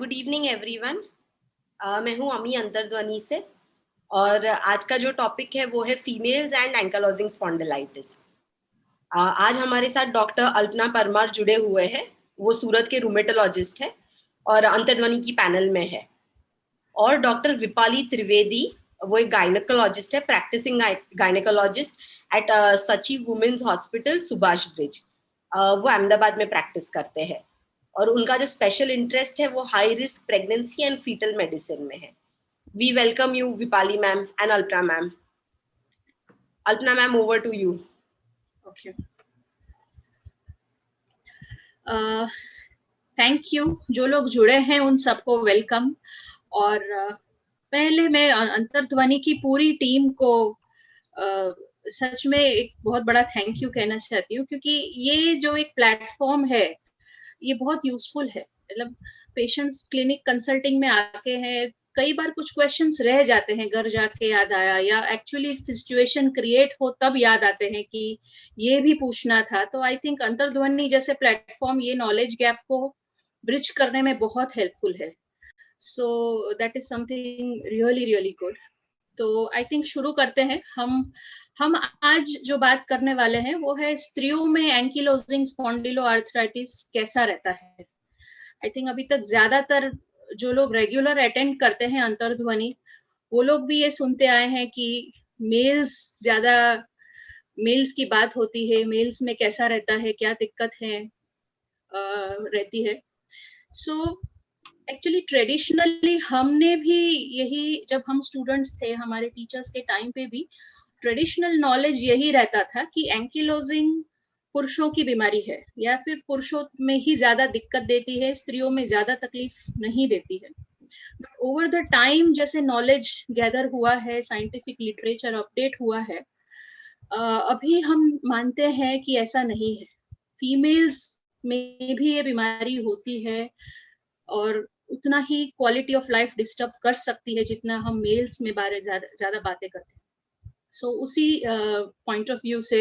Good evening everyone. मैं हूं अमी अंतर्ध्वनि से और आज का जो टॉपिक है वो है फीमेल्स एंड एंकालोजिंग स्पॉन्डिलाइटिस। आज हमारे साथ डॉक्टर अल्पना परमार जुड़े हुए हैं। वो सूरत के रूमेटोलॉजिस्ट है और अंतर्ध्वनि की पैनल में है। और डॉक्टर विपाली त्रिवेदी, वो एक गायनेकोलॉजिस्ट है, प्रैक्टिसिंग गायनेकोलॉजिस्ट एट सची वुमेन्स हॉस्पिटल सुभाष ब्रिज। वो अहमदाबाद में प्रैक्टिस करते हैं और उनका जो स्पेशल इंटरेस्ट है वो high risk pregnancy and foetal medicine में है। We welcome you Vipali ma'am and Alpana ma'am. Alpana ma'am, over to you. Okay, thank you. जो लोग जुड़े हैं उन सबको वेलकम। और पहले मैं अंतर्ध्वनि की पूरी टीम को सच में एक बहुत बड़ा थैंक यू कहना चाहती हूँ, क्योंकि ये जो एक प्लेटफॉर्म है ये बहुत यूजफुल है। मतलब पेशेंट्स क्लिनिक कंसल्टिंग में आके हैं, कई बार कुछ क्वेश्चंस रह जाते हैं, घर जाके याद आया या एक्चुअली सिचुएशन क्रिएट हो तब याद आते हैं कि ये भी पूछना था। तो आई थिंक अंतर्ध्वनि जैसे प्लेटफॉर्म ये नॉलेज गैप को ब्रिज करने में बहुत हेल्पफुल है। So that is something really really good. तो आई थिंक शुरू करते हैं। हम आज जो बात करने वाले हैं वो है स्त्रियों में एंकिलोजिंग स्पॉन्डिलोआर्थराइटिस कैसा रहता है। आई थिंक अभी तक ज्यादातर जो लोग रेगुलर अटेंड करते हैं अंतर्ध्वनि, वो लोग भी ये सुनते आए हैं कि मेल्स की बात होती है, मेल्स में कैसा रहता है, क्या दिक्कत है रहती है। सो एक्चुअली ट्रेडिशनली हमने भी यही, जब हम स्टूडेंट्स थे, हमारे टीचर्स के टाइम पे भी ट्रेडिशनल नॉलेज यही रहता था कि एंकिलोजिंग पुरुषों की बीमारी है या फिर पुरुषों में ही ज्यादा दिक्कत देती है, स्त्रियों में ज्यादा तकलीफ नहीं देती है। बट ओवर द टाइम जैसे नॉलेज गैदर हुआ है, साइंटिफिक लिटरेचर अपडेट हुआ है, अभी हम मानते हैं कि ऐसा नहीं है। फीमेल्स में भी ये बीमारी होती है और उतना ही क्वालिटी ऑफ लाइफ डिस्टर्ब कर सकती है जितना हम मेल्स में बारे ज्यादा बातें करते हैं। सो उसी पॉइंट ऑफ व्यू से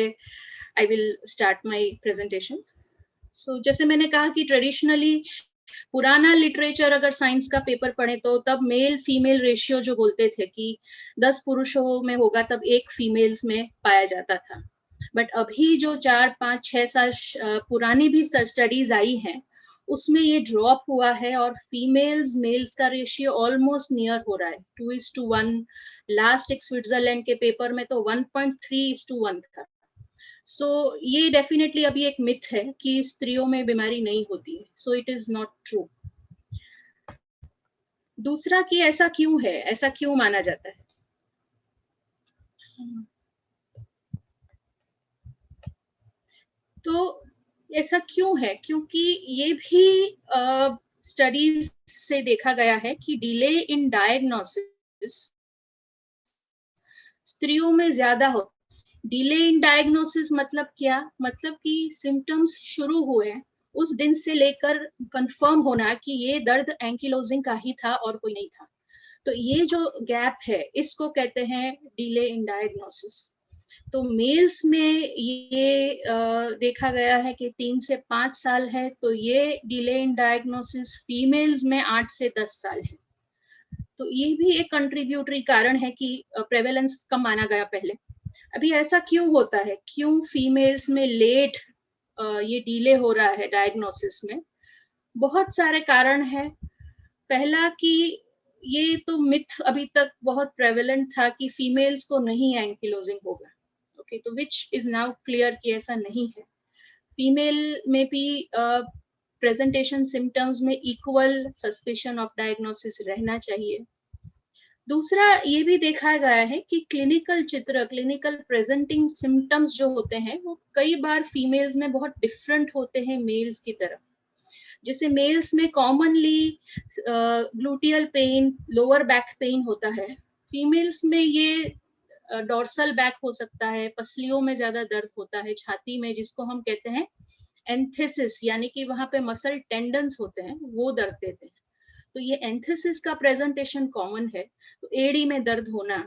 I will start my presentation. सो जैसे मैंने कहा कि ट्रेडिशनली पुराना लिटरेचर अगर साइंस का पेपर पढ़े तो तब मेल फीमेल रेशियो जो बोलते थे कि 10 पुरुषों में होगा तब एक फीमेल्स में पाया जाता था। बट अभी जो 4-5-6 साल पुरानी भी स्टडीज आई हैं, उसमें ये ड्रॉप हुआ है और फीमेल्स मेल्स का रेशियो ऑलमोस्ट नियर हो रहा है, 2:1। लास्ट एक स्विट्जरलैंड के पेपर में तो 1.3:1 था। सो ये डेफिनेटली अभी एक मिथ है कि स्त्रियों में बीमारी नहीं होती है। So it is not true. दूसरा कि ऐसा क्यों है, ऐसा क्यों माना जाता है। तो ऐसा क्यों है, क्योंकि ये भी स्टडीज से देखा गया है कि डिले इन डायग्नोसिस स्त्रियों में ज्यादा हो। डिले इन डायग्नोसिस मतलब क्या, मतलब कि सिम्टम्स शुरू हुए उस दिन से लेकर कंफर्म होना कि ये दर्द एंकिलोजिंग का ही था और कोई नहीं था। तो ये जो गैप है इसको कहते हैं डिले इन डायग्नोसिस। तो मेल्स में ये देखा गया है कि 3 से 5 साल है, तो ये डिले इन डायग्नोसिस। फीमेल्स में 8 से 10 साल है। तो ये भी एक कंट्रीब्यूटरी कारण है कि प्रेवेलेंस कम माना गया पहले। अभी ऐसा क्यों होता है, क्यों फीमेल्स में लेट ये डिले हो रहा है डायग्नोसिस में। बहुत सारे कारण है। पहला कि ये तो मिथ अभी तक बहुत प्रेवेलेंट था कि फीमेल्स को नहीं एंकिलोजिंग होगा। ओके, तो विच इज नाउ क्लियर कि ऐसा नहीं है। फीमेल में भी प्रेजेंटेशन सिम्टम्स में इक्वल सस्पेशन ऑफ डायग्नोसिस रहना चाहिए। दूसरा ये भी देखा गया है कि क्लिनिकल चित्र, क्लिनिकल प्रेजेंटिंग सिम्टम्स जो होते हैं वो कई बार फीमेल्स में बहुत डिफरेंट होते हैं मेल्स की तरफ। जैसे मेल्स में commonly gluteal pain, lower back pain होता है। फीमेल्स में ये डोर्सल बैक हो सकता है, पसलियों में ज्यादा दर्द होता है, छाती में जिसको हम कहते हैं एंथेसिस, यानी कि वहां पे मसल टेंडन्स होते हैं, वो दर्द देते हैं। तो ये एंथेसिस का प्रेजेंटेशन कॉमन है। तो एडी में दर्द होना,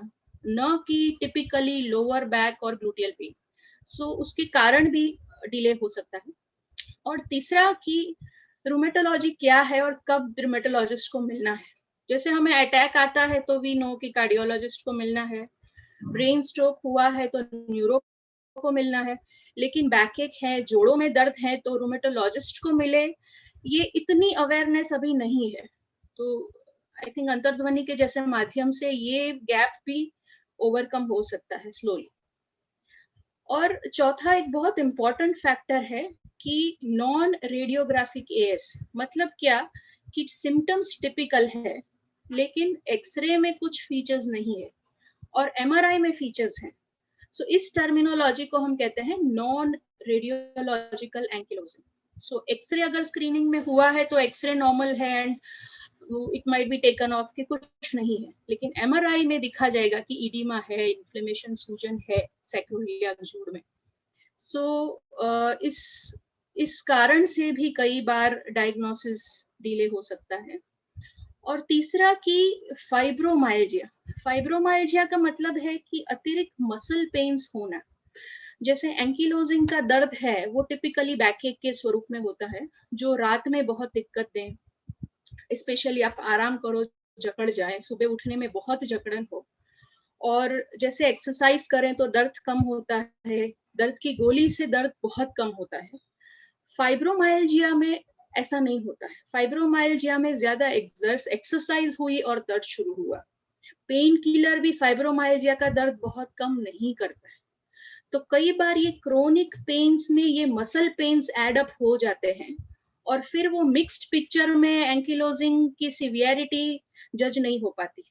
न कि टिपिकली लोअर बैक और ग्लूटियल पेन। सो उसके कारण भी डिले हो सकता है। और तीसरा कि रूमेटोलॉजी क्या है और कब रूमेटोलॉजिस्ट को मिलना है? जैसे हमें अटैक आता है तो वी नो कि कार्डियोलॉजिस्ट को मिलना है, ब्रेन स्ट्रोक हुआ है तो न्यूरो को मिलना है, लेकिन बैकएक है, जोड़ों में दर्द है तो रूमेटोलॉजिस्ट को मिले, ये इतनी अवेयरनेस अभी नहीं है। तो आई थिंक अंतर्ध्वनि के जैसे माध्यम से ये गैप भी ओवरकम हो सकता है स्लोली। और चौथा एक बहुत इंपॉर्टेंट फैक्टर है कि नॉन रेडियोग्राफिक एएस मतलब क्या कि सिम्टम्स टिपिकल है लेकिन एक्सरे में कुछ फीचर्स नहीं है और एमआरआई में फीचर्स हैं। सो इस टर्मिनोलॉजी को हम कहते हैं नॉन रेडियोलॉजिकल एंकिलोसिस। सो एक्सरे अगर स्क्रीनिंग में हुआ है तो एक्सरे नॉर्मल है and it might be taken of कि कुछ नहीं है, लेकिन एमआरआई में दिखा जाएगा कि इडिमा है, इन्फ्लेमेशन, सूजन है सैक्रोलिया जोड़ में। सो इस कारण से भी कई बार डायग्नोसिस डिले हो सकता है। और तीसरा कि फाइब्रोमाइल्जिया। फाइब्रोमाइल्जिया का मतलब है कि अतिरिक्त मसल पेन्स होना। जैसे एंकिलोजिंग का दर्द है वो टिपिकली बैकएक के स्वरूप में होता है जो रात में बहुत दिक्कत दें, स्पेशली आप आराम करो, जकड़ जाए, सुबह उठने में बहुत जकड़न हो, और जैसे एक्सरसाइज करें तो दर्द कम होता है, दर्द की गोली से दर्द बहुत कम होता है। फाइब्रोमाइल्जिया में ऐसा नहीं होता है। फाइब्रोमाइल्जिया में ज्यादा एक्सरसाइज हुई और दर्द शुरू हुआ। पेन किलर भी फाइब्रोमाइल्जिया का दर्द बहुत कम नहीं करता है। तो कई बार ये क्रोनिक पेन्स में ये मसल पेन्स एड अप हो जाते हैं और फिर वो मिक्स्ड पिक्चर में एंकिलोजिंग की सिवियरिटी जज नहीं हो पाती।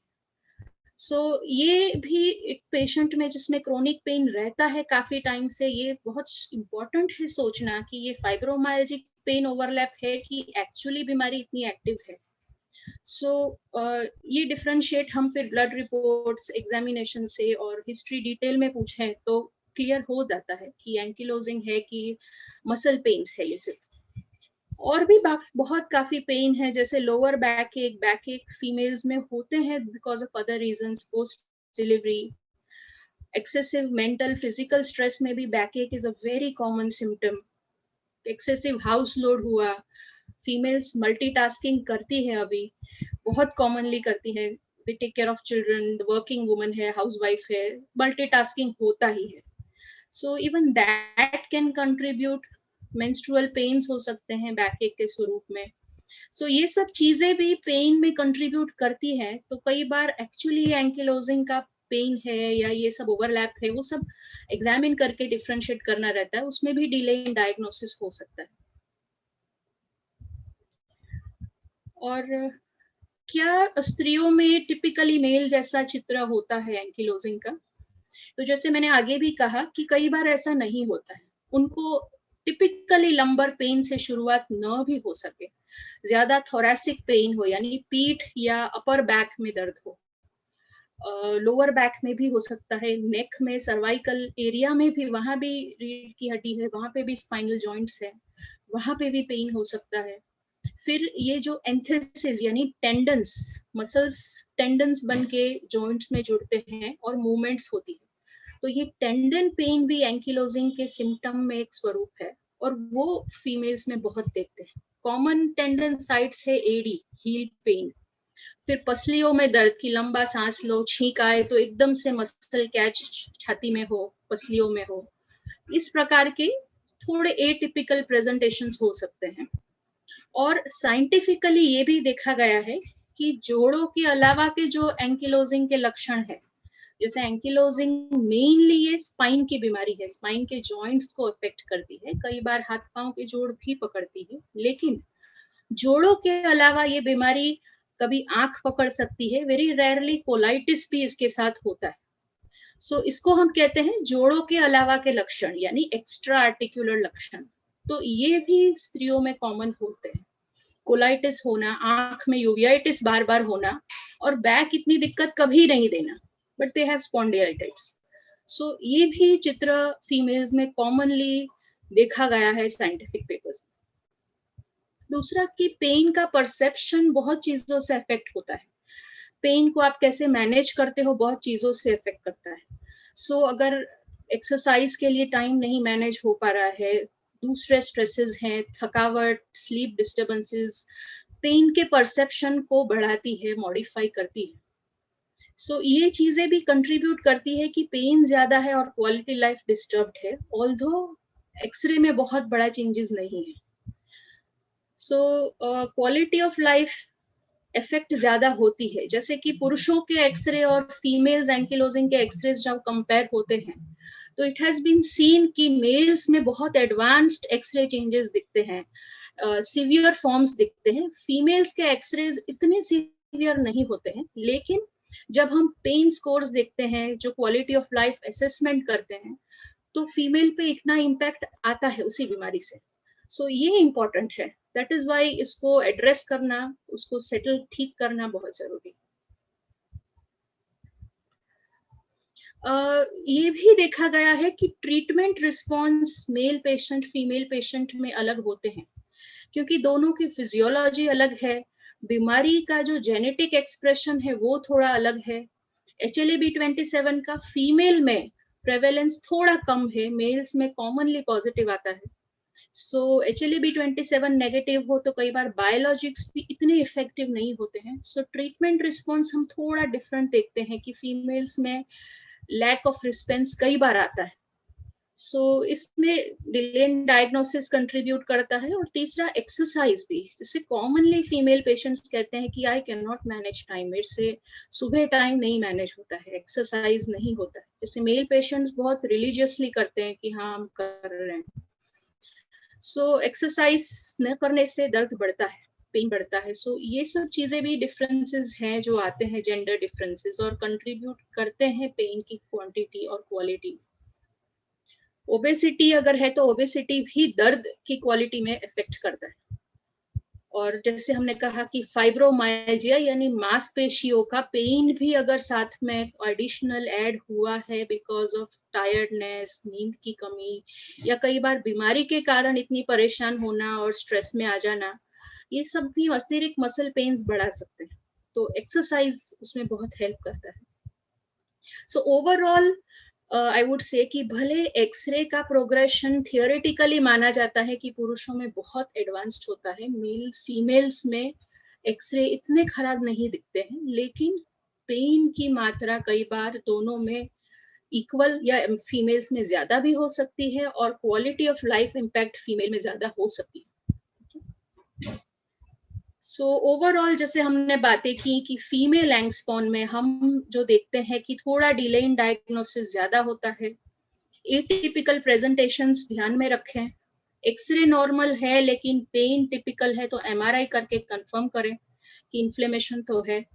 सो ये भी एक पेशेंट में जिसमें क्रोनिक पेन रहता है काफी टाइम से, ये बहुत इंपॉर्टेंट है सोचना कि ये फाइब्रोमाइल्जिक पेन ओवरलैप है कि एक्चुअली बीमारी इतनी एक्टिव है। सो ये डिफरेंशिएट हम फिर ब्लड रिपोर्ट्स, एग्जामिनेशन से और हिस्ट्री डिटेल में पूछें तो क्लियर हो जाता है कि एंकिलोजिंग है कि मसल पेन्स है ये सिर्फ। और भी बहुत काफी पेन है, जैसे लोअर बैक एक फीमेल्स में होते हैं because of other reasons, post delivery, excessive mental physical stress में भी backache is a very common symptom. Excessive house load हुआ, फीमेल्स मल्टीटास्किंग करती है अभी, बहुत कॉमनली करती है, they take care of children, working woman है, हाउसवाइफ है, मल्टीटास्किंग होता ही है। So even that can contribute, menstrual pains हो सकते हैं बैक एक के स्वरूप में। सो ये सब चीजें भी पेन में कंट्रीब्यूट करती हैं। तो कई बार एक्चुअली एंकिलोजिंग का पेन है या ये सब ओवरलैप है, वो सब एग्जामिन करके डिफरेंशिएट करना रहता है, उसमें भी डिले इन डायग्नोसिस हो सकता है। और क्या स्त्रियों में टिपिकली मेल जैसा चित्र होता है एंकिलोजिंग का? तो जैसे मैंने आगे भी कहा कि कई बार ऐसा नहीं होता है, उनको टिपिकली लंबर पेन से शुरुआत न भी हो सके, ज्यादा थोरेसिक पेन हो यानी पीठ या अपर बैक में दर्द हो, लोअर बैक में भी हो सकता है, नेक में, सर्वाइकल एरिया में भी, वहां भी रीढ़ की हड्डी है, वहां पे भी स्पाइनल जॉइंट्स है, वहां पे भी पेन हो सकता है। फिर ये जो एंथेसिस यानी टेंडन्स, मसल्स टेंडन्स बन के जॉइंट्स में जुड़ते हैं और मूवमेंट्स होती है, तो ये टेंडन पेन भी एंकिलोजिंग के सिम्टम में एक स्वरूप है और वो फीमेल्स में बहुत देखते हैं। कॉमन टेंडन साइट्स है एडी, हील पेन, फिर पसलियों में दर्द की लंबा सांस लो, छींक आए तो एकदम से मसल कैच छाती में हो, पसलियों में हो, इस प्रकार के थोड़े एटिपिकल प्रेजेंटेशंस हो सकते हैं। और साइंटिफिकली ये भी देखा गया है कि जोड़ों के अलावा के जो एंकिलोजिंग के लक्षण है, जैसे एंकिलोजिंग मेनली ये स्पाइन की बीमारी है, स्पाइन के जॉइंट्स को अफेक्ट करती है, कई बार हाथ पांव के जोड़ भी पकड़ती है, लेकिन जोड़ों के अलावा ये बीमारी कभी आंख पकड़ सकती है, वेरी रेयरली कोलाइटिस भी इसके साथ होता है। सो इसको हम कहते हैं जोड़ों के अलावा के लक्षण यानी एक्स्ट्रा आर्टिकुलर लक्षण। तो ये भी स्त्रियों में कॉमन होते हैं, कोलाइटिस होना, आंख में यूवियाइटिस बार बार होना, और बैक इतनी दिक्कत कभी नहीं देना, बट दे हैव स्पॉन्डिलाइटिस। सो ये भी चित्र फीमेल्स में कॉमनली देखा गया है साइंटिफिक पेपर्स। दूसरा कि पेन का परसेप्शन बहुत चीजों से अफेक्ट होता है, पेन को आप कैसे मैनेज करते हो बहुत चीजों से अफेक्ट करता है। सो अगर एक्सरसाइज के लिए टाइम नहीं मैनेज हो पा रहा है, दूसरे स्ट्रेसेस हैं, थकावट, स्लीप डिस्टर्बेंसेस, पेन के परसेप्शन को बढ़ाती है, मॉडिफाई करती है। सो ये चीजें भी कंट्रीब्यूट करती है कि पेन ज्यादा है और क्वालिटी लाइफ डिस्टर्ब्ड है, ऑल्दो एक्सरे में बहुत बड़ा चेंजेस नहीं है। So quality of life effect ज्यादा होती है, जैसे कि पुरुषों के एक्सरे और फीमेल्स एंकिलोजिंग के एक्सरे जब कंपेयर होते हैं तो इट हैज बीन सीन कि मेल्स में बहुत एडवांस्ड एक्सरे चेंजेस दिखते हैं, सीवियर फॉर्म्स दिखते हैं। फीमेल्स के एक्सरेज इतने सीवियर नहीं होते हैं, लेकिन जब हम पेन स्कोर्स देखते हैं, जो क्वालिटी ऑफ लाइफ असेसमेंट करते हैं, तो फीमेल पे इतना इम्पैक्ट आता है उसी बीमारी से। सो ये इम्पोर्टेंट है, दैट इज वाई इसको एड्रेस करना, उसको सेटल ठीक करना बहुत जरूरी। ये भी देखा गया है कि treatment response male patient female patient में अलग होते हैं, क्योंकि दोनों की फिजियोलॉजी अलग है, बीमारी का जो जेनेटिक एक्सप्रेशन है वो थोड़ा अलग है। HLA-B27 का फीमेल में प्रेवेलेंस थोड़ा कम है, मेल्स में कॉमनली पॉजिटिव आता है। सो HLA-B27 नेगेटिव हो तो कई बार बायोलॉजिक्स भी इतने इफेक्टिव नहीं होते हैं। सो ट्रीटमेंट रिस्पॉन्स हम थोड़ा डिफरेंट देखते हैं कि फीमेल्स में लैक ऑफ रिस्पॉन्स कई बार आता है। सो इसमें डिले इन डायग्नोसिस कंट्रीब्यूट करता है। और तीसरा एक्सरसाइज भी, जैसे कॉमनली फीमेल पेशेंट्स कहते हैं कि I can not manage time, मेरे से सुबह टाइम नहीं मैनेज होता है, एक्सरसाइज नहीं होता है। जैसे मेल पेशेंट्स बहुत रिलीजियसली करते हैं कि हाँ हम कर रहे हैं। सो एक्सरसाइज न करने से दर्द बढ़ता है, पेन बढ़ता है। सो ये सब चीजें भी डिफरेंसेस हैं जो आते हैं, जेंडर डिफरेंसेस, और कंट्रीब्यूट करते हैं पेन की क्वांटिटी और क्वालिटी। ओबेसिटी अगर है तो ओबेसिटी भी दर्द की क्वालिटी में इफेक्ट करता है। और जैसे हमने कहा कि फाइब्रोमाइल्जिया यानी मांसपेशियों का पेन भी अगर साथ में एडिशनल ऐड हुआ है बिकॉज ऑफ टायर्डनेस, नींद की कमी, या कई बार बीमारी के कारण इतनी परेशान होना और स्ट्रेस में आ जाना, ये सब भी अतिरिक्त मसल पेन्स बढ़ा सकते हैं। तो एक्सरसाइज उसमें बहुत हेल्प करता है। So overall I would say कि भले एक्सरे का प्रोग्रेशन थियोरेटिकली माना जाता है कि पुरुषों में बहुत एडवांस्ड होता है, मेल फीमेल्स में एक्सरे इतने खराब नहीं दिखते हैं, लेकिन पेन की मात्रा कई बार दोनों में इक्वल या फीमेल्स में ज्यादा भी हो सकती है, और quality of life impact female में ज्यादा हो सकती है। सो ओवरऑल जैसे हमने बातें की कि फीमेल एंगस्पॉन में हम जो देखते हैं कि थोड़ा डिले इन डायग्नोसिस ज्यादा होता है। एटिपिकल प्रेजेंटेशंस ध्यान में रखें, एक्सरे नॉर्मल है लेकिन पेन टिपिकल है तो MRI करके कंफर्म करें कि इन्फ्लेमेशन तो है।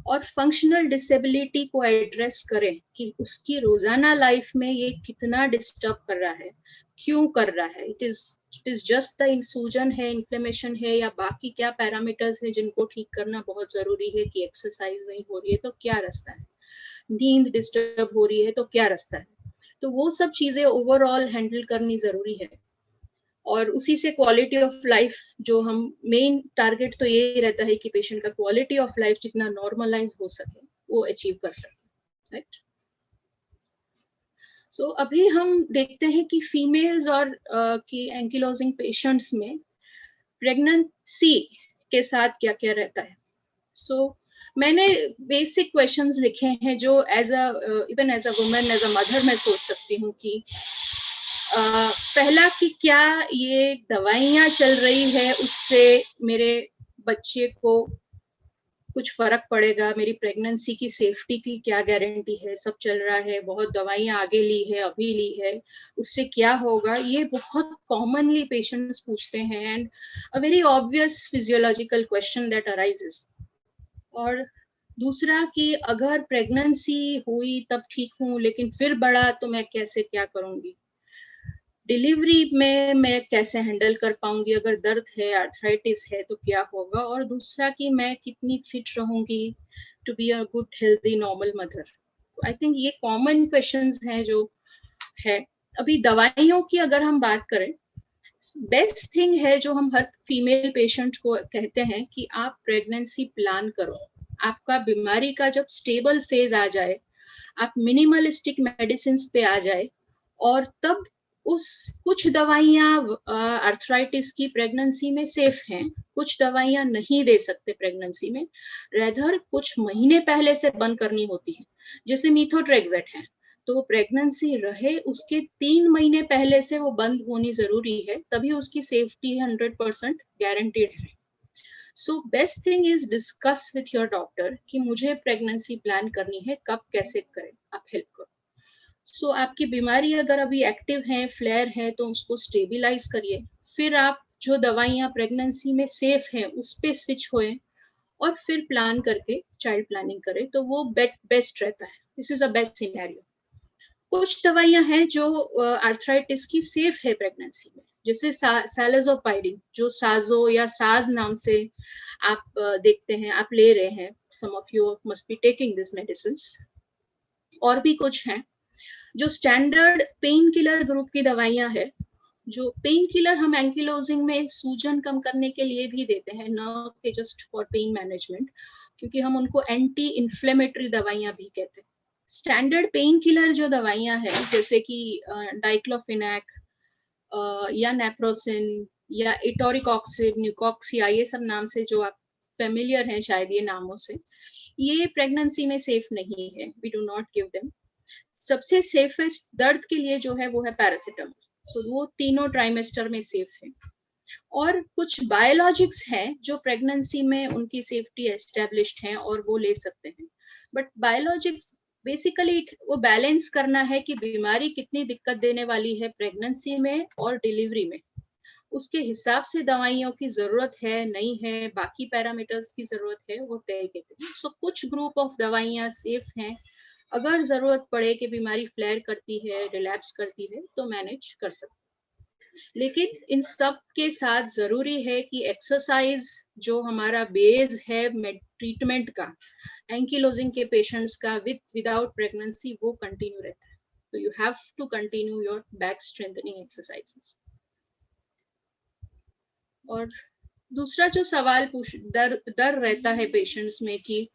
और फंक्शनल डिसेबिलिटी को एड्रेस करें कि उसकी रोजाना लाइफ में ये कितना डिस्टर्ब कर रहा है, क्यों कर रहा है, इट इज जस्ट द सूजन है, इन्फ्लेमेशन है, या बाकी क्या पैरामीटर्स है जिनको ठीक करना बहुत जरूरी है। कि एक्सरसाइज नहीं हो रही है तो क्या रास्ता है, नींद डिस्टर्ब हो रही है तो क्या रास्ता है। तो वो सब चीजें ओवरऑल हैंडल करनी जरूरी है, और उसी से क्वालिटी ऑफ लाइफ, जो हम मेन टारगेट तो यही रहता है कि पेशेंट का क्वालिटी ऑफ लाइफ जितना नॉर्मलाइज हो सके वो अचीव कर सके, राइट। सो अभी हम देखते हैं कि फीमेल्स और की एंकिलोजिंग पेशेंट्स में प्रेगनेंसी के साथ क्या क्या रहता है। सो मैंने बेसिक क्वेश्चंस लिखे हैं जो as a even as a woman, as a mother मैं सोच सकती हूँ कि पहला कि क्या ये दवाइयाँ चल रही है उससे मेरे बच्चे को कुछ फर्क पड़ेगा, मेरी प्रेगनेंसी की सेफ्टी की क्या गारंटी है, सब चल रहा है, बहुत दवाइयाँ आगे ली है, अभी ली है, उससे क्या होगा। ये बहुत कॉमनली पेशेंट्स पूछते हैं, and a very obvious physiological question that arises. और दूसरा कि अगर प्रेगनेंसी हुई तब ठीक हूँ लेकिन फिर बढ़ा तो मैं कैसे क्या करूँगी, डिलीवरी में मैं कैसे हैंडल कर पाऊंगी, अगर दर्द है, आर्थराइटिस है तो क्या होगा। और दूसरा कि मैं कितनी फिट रहूंगी to be a good healthy normal mother. तो आई थिंक ये कॉमन क्वेश्चंस हैं जो है। अभी दवाइयों की अगर हम बात करें, बेस्ट थिंग है जो हम हर फीमेल पेशेंट को कहते हैं कि आप प्रेगनेंसी प्लान करो। आपका बीमारी का जब स्टेबल फेज आ जाए, आप मिनिमलिस्टिक मेडिसिन पे आ जाए, और तब उस कुछ दवाइयाँ आर्थराइटिस की प्रेगनेंसी में सेफ हैं, कुछ दवाइयाँ नहीं दे सकते प्रेगनेंसी में, रेदर कुछ महीने पहले से बंद करनी होती है, जैसे मीथोट्रेक्सेट है, तो वो प्रेगनेंसी रहे उसके 3 महीने पहले से वो बंद होनी जरूरी है, तभी उसकी सेफ्टी 100% गारंटीड है। So best thing is discuss with your doctor कि मुझे प्रेगनेंसी प्लान करनी है, कब कैसे करें, आप हेल्प करो। सो आपकी बीमारी अगर अभी एक्टिव है, फ्लेयर है, तो उसको स्टेबिलाइज करिए, फिर आप जो दवाइयाँ प्रेगनेंसी में सेफ है उस पे स्विच होए और फिर प्लान करके चाइल्ड प्लानिंग करें, तो वो बेस्ट रहता है। This is a best scenario. कुछ दवाइयाँ हैं जो आर्थराइटिस की सेफ है प्रेगनेंसी में, जैसे सैलाज़ोपाइरिन, जो साजो या साज नाम से आप देखते हैं, आप ले रहे हैं, some of you must be taking this medicines. और भी कुछ हैं जो स्टैंडर्ड पेन किलर ग्रुप की दवाइयाँ है, जो पेन किलर हम एंकिलोजिंग में सूजन कम करने के लिए भी देते हैं, न कि जस्ट फॉर पेन मैनेजमेंट, क्योंकि हम उनको एंटी इन्फ्लेमेटरी दवाइयाँ भी कहते हैं। स्टैंडर्ड पेन किलर जो दवाइयाँ हैं, जैसे कि डाइक्लोफिनेक या नेप्रोसिन या इटोरिकॉक्सिब, न्यूकॉक्सिया, ये सब नाम से जो आप फेमिलियर हैं शायद ये नामों से, ये प्रेगनेंसी में सेफ नहीं है, we do not give them. सबसे सेफेस्ट दर्द के लिए जो है वो है पैरासिटामोल, तो वो तीनों ट्राइमेस्टर में सेफ है। और कुछ बायोलॉजिक्स हैं जो प्रेगनेंसी में उनकी सेफ्टी एस्टेब्लिश्ड है और वो ले सकते हैं, बट बायोलॉजिक्स बेसिकली वो बैलेंस करना है कि बीमारी कितनी दिक्कत देने वाली है प्रेगनेंसी में और डिलीवरी में, उसके हिसाब से दवाइयों की जरूरत है नहीं है, बाकी पैरामीटर्स की जरूरत है, वो तय करते हैं। सो कुछ ग्रुप ऑफ दवाइयाँ सेफ हैं, अगर जरूरत पड़े कि बीमारी फ्लेयर करती है, रिलैप्स करती है, तो मैनेज कर सकते हैं। लेकिन इन सब के साथ जरूरी है कि एक्सरसाइज जो हमारा बेस है ट्रीटमेंट का, एंकिलोजिंग के पेशेंट्स का विदाउट प्रेगनेंसी, वो कंटिन्यू रहता है। तो you have to continue your back strengthening exercises. और दूसरा जो सवाल डर रहता है पेशेंट्स में कि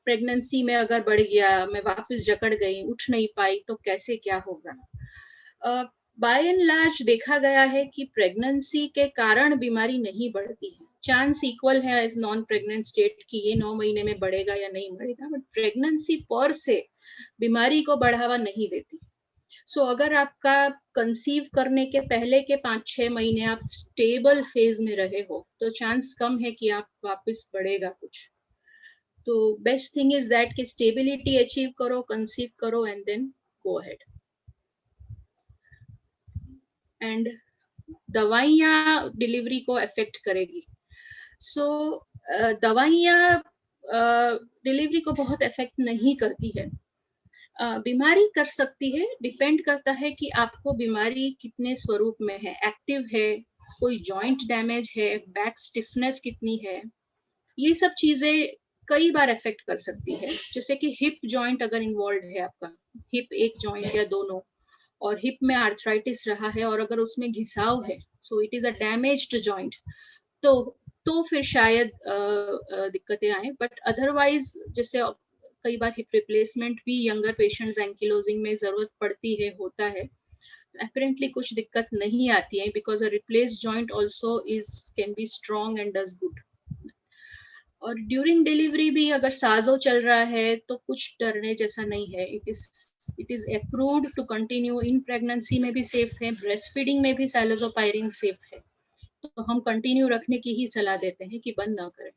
प्रेगनेंसी में अगर बढ़ गया, मैं वापस जकड़ गई, उठ नहीं पाई, तो कैसे क्या होगा। बाय एंड लार्ज देखा गया है कि प्रेगनेंसी के कारण बीमारी नहीं बढ़ती है, चांस इक्वल है एज नॉन प्रेग्नेंट स्टेट कि ये 9 महीने में बढ़ेगा या नहीं बढ़ेगा, बट प्रेगनेंसी पर से बीमारी को बढ़ावा नहीं देती। सो अगर आपका कंसीव करने के पहले के 5-6 महीने आप स्टेबल फेज में रहे हो, तो चांस कम है कि आप वापस बढ़ेगा कुछ। तो बेस्ट थिंग इज दैट कि स्टेबिलिटी अचीव करो, कंसीव करो and then go ahead. And दवाइयाँ डिलीवरी को अफेक्ट करेगी। सो दवाइयाँ डिलीवरी को बहुत अफेक्ट नहीं करती है, बीमारी कर सकती है, डिपेंड करता है कि आपको बीमारी कितने स्वरूप में है, एक्टिव है, कोई जॉइंट डैमेज है, बैक स्टिफनेस कितनी है, ये सब चीजें कई बार अफेक्ट कर सकती है। जैसे कि हिप जॉइंट अगर इन्वॉल्व है आपका, हिप एक जॉइंट या दोनों, और हिप में आर्थराइटिस रहा है और अगर उसमें घिसाव है, so it is a damaged joint, तो फिर शायद दिक्कतें आए। बट अदरवाइज जैसे कई बार हिप रिप्लेसमेंट भी यंगर पेशेंट्स एंकिलोजिंग में जरूरत पड़ती है, होता है, apparently कुछ दिक्कत नहीं आती है, because a replace joint also is can be strong and does good. और ड्यूरिंग डिलीवरी भी अगर साजो चल रहा है तो कुछ डरने जैसा नहीं है, it is approved to continue in pregnancy में भी सेफ है, ब्रेस्ट फीडिंग में भी सैलाज़ोपाइरिन सेफ है, तो हम कंटिन्यू रखने की ही सलाह देते हैं कि बंद ना करें।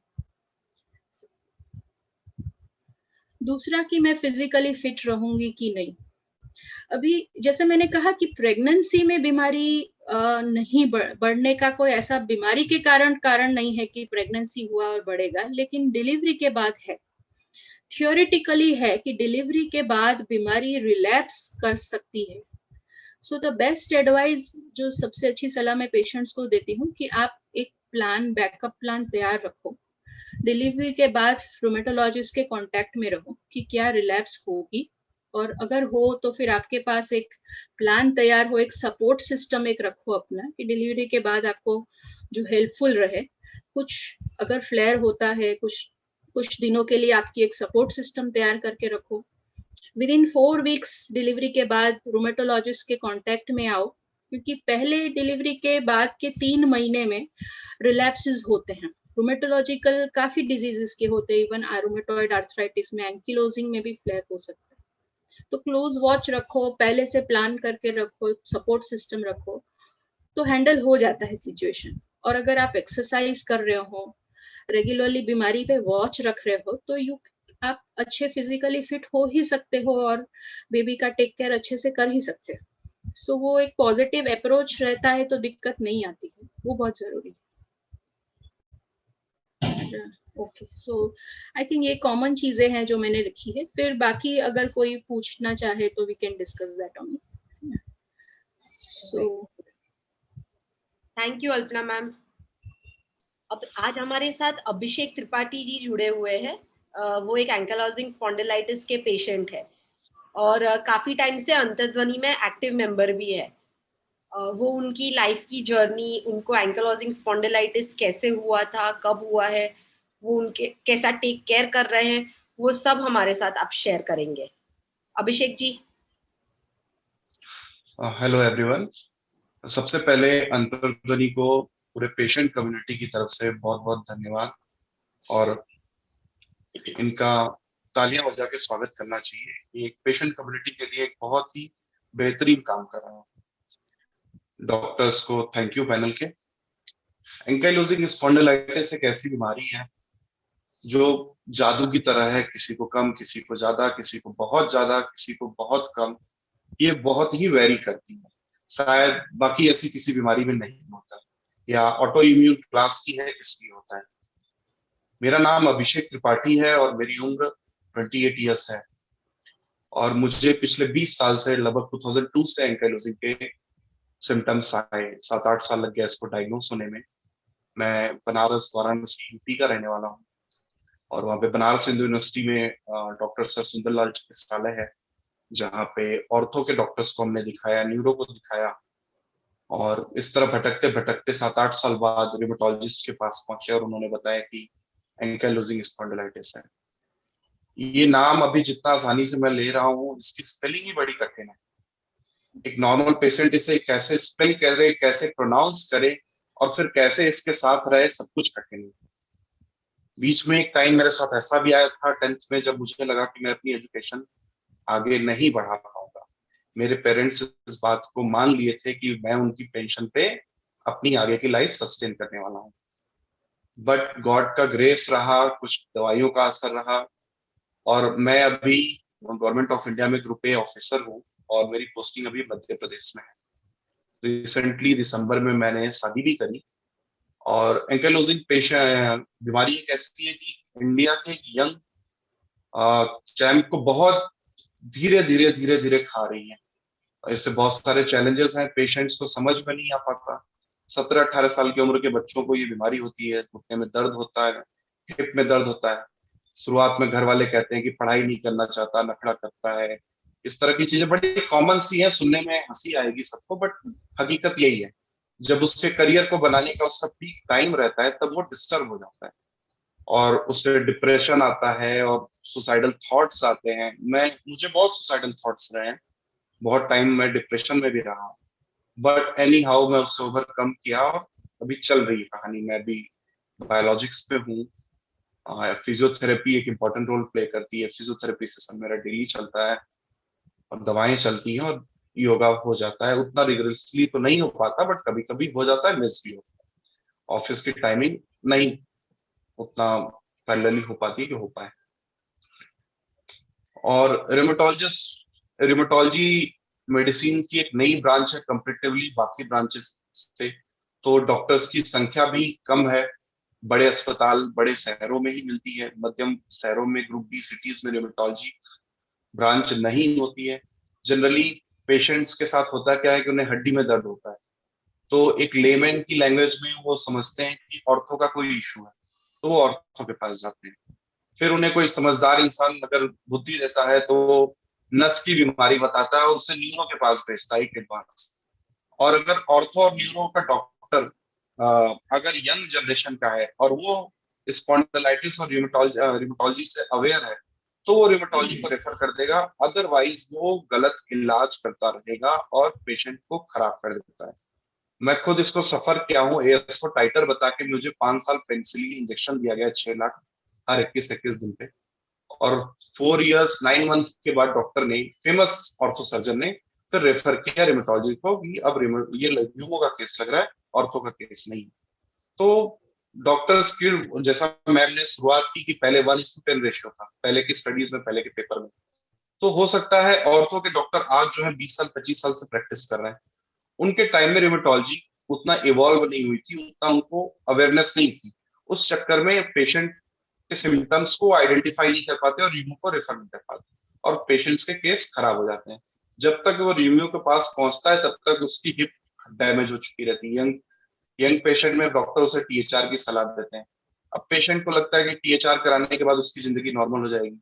दूसरा कि मैं फिजिकली फिट रहूंगी कि नहीं। अभी जैसे मैंने कहा कि प्रेगनेंसी में बीमारी नहीं बढ़ने का कोई ऐसा बीमारी के कारण नहीं है कि प्रेगनेंसी हुआ और बढ़ेगा, लेकिन डिलीवरी के बाद है, थियोरेटिकली है कि डिलीवरी के बाद बीमारी रिलैप्स कर सकती है। सो द बेस्ट एडवाइस, जो सबसे अच्छी सलाह मैं पेशेंट्स को देती हूँ कि आप एक प्लान, बैकअप प्लान तैयार रखो, डिलीवरी के बाद रूमेटोलॉजिस्ट के कांटेक्ट में रहो कि क्या रिलैप्स होगी, और अगर हो तो फिर आपके पास एक प्लान तैयार हो, एक सपोर्ट सिस्टम एक रखो अपना, कि डिलीवरी के बाद आपको जो हेल्पफुल रहे। कुछ अगर फ्लेयर होता है कुछ दिनों के लिए आपकी एक सपोर्ट सिस्टम तैयार करके रखो। विद इन 4 वीक्स डिलीवरी के बाद रूमेटोलॉजिस्ट के कांटेक्ट में आओ क्योंकि पहले डिलीवरी के बाद के 3 महीने में रिलैप्सेस होते हैं। रूमेटोलॉजिकल काफी डिजीजेस के होते हैं, इवन रूमेटॉइड आर्थराइटिस में, एंकिलोजिंग में भी फ्लेयर हो सकता है। तो क्लोज वॉच रखो, पहले से प्लान करके रखो, सपोर्ट सिस्टम रखो, तो हैंडल हो जाता है सिचुएशन। और अगर आप एक्सरसाइज कर रहे हो, रेगुलरली बीमारी पे वॉच रख रहे हो, तो आप अच्छे फिजिकली फिट हो ही सकते हो और बेबी का टेक केयर अच्छे से कर ही सकते हो। सो वो एक पॉजिटिव अप्रोच रहता है तो दिक्कत नहीं आती है, वो बहुत जरूरी है। ओके, सो आई थिंक ये कॉमन चीजें हैं जो मैंने लिखी है। फिर बाकी अगर कोई पूछना चाहे तो we can discuss that on. So thank you Alpana ma'am. अब आज हमारे साथ अभिषेक त्रिपाठी जी जुड़े हुए हैं। वो एक एंकाइलोजिंग स्पॉन्डिलाइटिस के पेशेंट है और काफी टाइम से अंतर्ध्वनि में एक्टिव मेंबर भी है। वो उनकी लाइफ की जर्नी, उनको एंकाइलोजिंग स्पॉन्डिलाइटिस कैसे हुआ था, कब हुआ है, वो उनके कैसा टेक केयर कर रहे हैं, वो सब हमारे साथ आप शेयर करेंगे। अभिषेक जी। Hello everyone. सबसे पहले अंतर्ध्वनि को पूरे पेशेंट कम्युनिटी की तरफ से बहुत बहुत धन्यवाद, और इनका तालियां बजा के स्वागत करना चाहिए। ये एक पेशेंट कम्युनिटी के लिए एक बहुत ही बेहतरीन काम कर रहे हैं। डॉक्टर्स को थैंक यू पैनल के। एंकाइलोजिंग स्पॉन्डिलाइटिस एक ऐसी बीमारी है जो जादू की तरह है, किसी को कम, किसी को ज्यादा, किसी को बहुत ज्यादा, किसी को बहुत कम। ये बहुत ही वेरी करती है, शायद बाकी ऐसी किसी बीमारी में नहीं होता, या ऑटो इम्यून क्लास की है इसलिए होता है। मेरा नाम अभिषेक त्रिपाठी है और मेरी उम्र 28 ईयर्स है, और मुझे पिछले 20 साल से, लगभग 2002 से एंकाइलोजिंग के सिम्टम्स आए। 7-8 साल लग गया इसको डायग्नोस होने में। मैं बनारस वाराणसी यूपी का रहने वाला हूँ, और वहाँ पे बनारस हिंदू यूनिवर्सिटी में डॉक्टर सर सुंदरलाल चिकित्सालय है, जहाँ पे ऑर्थो के डॉक्टर्स को हमने दिखाया, न्यूरो को दिखाया, और इस तरह भटकते भटकते 7-8 साल बाद रिमेटोलॉजिस्ट के पास पहुंचे और उन्होंने बताया कि एंकाइलोजिंग स्पॉन्डिलाइटिस है। ये नाम अभी जितना आसानी से मैं ले रहा हूँ, इसकी स्पेलिंग ही बड़ी कठिन है। एक नॉर्मल पेशेंट इसे कैसे स्पेल करे, कैसे प्रोनाउंस करे, और फिर कैसे इसके साथ रहे, सब कुछ कठिन है। बीच में एक टाइम मेरे साथ ऐसा भी आया था 10th में, जब मुझे लगा कि मैं अपनी एजुकेशन आगे नहीं बढ़ा पाऊंगा। मेरे पेरेंट्स इस बात को मान लिए थे कि मैं उनकी पेंशन पे अपनी आगे की लाइफ सस्टेन करने वाला हूँ, बट गॉड का ग्रेस रहा, कुछ दवाइयों का असर रहा, और मैं अभी गवर्नमेंट ऑफ इंडिया में ग्रुप ए ऑफिसर हूँ, और मेरी पोस्टिंग अभी मध्य प्रदेश में है। रिसेंटली दिसंबर में मैंने शादी भी करी। और एंकाइलोजिंग पेशेंट बीमारी एक ऐसी है कि इंडिया के यंग चैम्प को बहुत धीरे धीरे धीरे धीरे खा रही है। इससे बहुत सारे चैलेंजेस हैं, पेशेंट्स को समझ में नहीं आ पाता। 17-18 साल की उम्र के बच्चों को ये बीमारी होती है, घुटने में दर्द होता है, हिप में दर्द होता है। शुरुआत में घर वाले कहते हैं कि पढ़ाई नहीं करना चाहता, नखड़ा करता है, इस तरह की चीजें बड़ी कॉमन सी हैं, सुनने में हंसी आएगी सबको, बट हकीकत यही है। जब उसके करियर को बनाने का उसका पीक टाइम रहता है, तब वो डिस्टर्ब हो जाता है, और उससे डिप्रेशन आता है और सुसाइडल थॉट्स आते हैं। मुझे बहुत सुसाइडल थॉट्स रहे हैं, बहुत टाइम मैं डिप्रेशन में भी रहा हूँ, बट एनी हाउ मैं उससे ओवरकम किया, और अभी चल रही है कहानी। मैं अभी बायोलॉजिक्स पे हूँ। फिजियोथेरेपी एक इम्पोर्टेंट रोल प्ले करती है, फिजियोथेरेपी सेशन मेरा डेली चलता है, और दवाएं चलती हैं, और योगा हो जाता है। उतना रिगरसली तो नहीं हो पाता, बट कभी कभी हो जाता है, मिस भी होता है। ऑफिस की टाइमिंग नहीं उतना पैरेलली हो पाती है कि हो पाए। और रिमेटोलॉजी मेडिसिन की एक नई ब्रांच है कंपैरेटिवली बाकी ब्रांचेस से। तो डॉक्टर्स की संख्या भी कम है। बड़े अस्पताल बड़े शहरों में ही मिलती है, मध्यम शहरों में, ग्रुप बी सिटीज में रिमेटोलॉजी ब्रांच नहीं होती है। जनरली पेशेंट्स के साथ होता क्या है कि उन्हें हड्डी में दर्द होता है, तो एक लेमैन की लैंग्वेज में वो समझते हैं कि ऑर्थो का कोई इशू है, तो वो ऑर्थो के पास जाते हैं। फिर उन्हें कोई समझदार इंसान अगर बुद्धि देता है तो वो नस की बीमारी बताता है और उसे न्यूरो के पास भेजता है एडवांस। और अगर ऑर्थो और न्यूरो का डॉक्टर अगर यंग जनरेशन का है और वो स्पॉन्डिलाइटिस और रिमेटोलॉजी से अवेयर है, तो वो रिमेटोलॉजी को रेफर कर देगा, अदरवाइज वो गलत इलाज करता रहेगा और पेशेंट को खराब कर देता है। मैं खुद इसको सफर किया हूँ। एएस को टाइटर बता के मुझे 5 साल पेनिसिलिन इंजेक्शन दिया गया 6 लाख हर 21-21 दिन पे, और 4 इयर्स 9 मंथ के बाद डॉक्टर ने, फेमस ऑर्थो सर्जन ने, फिर रेफर किया रिमेटोलॉजी को कि अब ये ल्यूमो का केस लग रहा है, ऑर्थो का केस नहीं। तो डॉक्टर्स की, जैसा मैम ने शुरुआत की कि पहले 1:10 रेशियो था पहले की स्टडीज में, पहले के पेपर में, तो हो सकता है ऑर्थो के डॉक्टर आज जो है 20 साल 25 साल से प्रैक्टिस कर रहे हैं, उनके टाइम में रिमेटोलॉजी उतना इवॉल्व नहीं हुई थी, उतना उनको अवेयरनेस नहीं थी। उस चक्कर में पेशेंट के सिम्टम्स को आइडेंटिफाई नहीं कर पाते और रिव्यू को रेफर नहीं कर पाते, और पेशेंट्स के केस खराब हो जाते हैं। जब तक वो रिव्यू के पास पहुंचता है तब तक उसकी हिप डैमेज हो चुकी रहती है। यंग पेशेंट में डॉक्टर उसे टीएचआर की सलाह देते हैं। अब पेशेंट को लगता है कि टीएचआर कराने के बाद उसकी जिंदगी नॉर्मल हो जाएगी,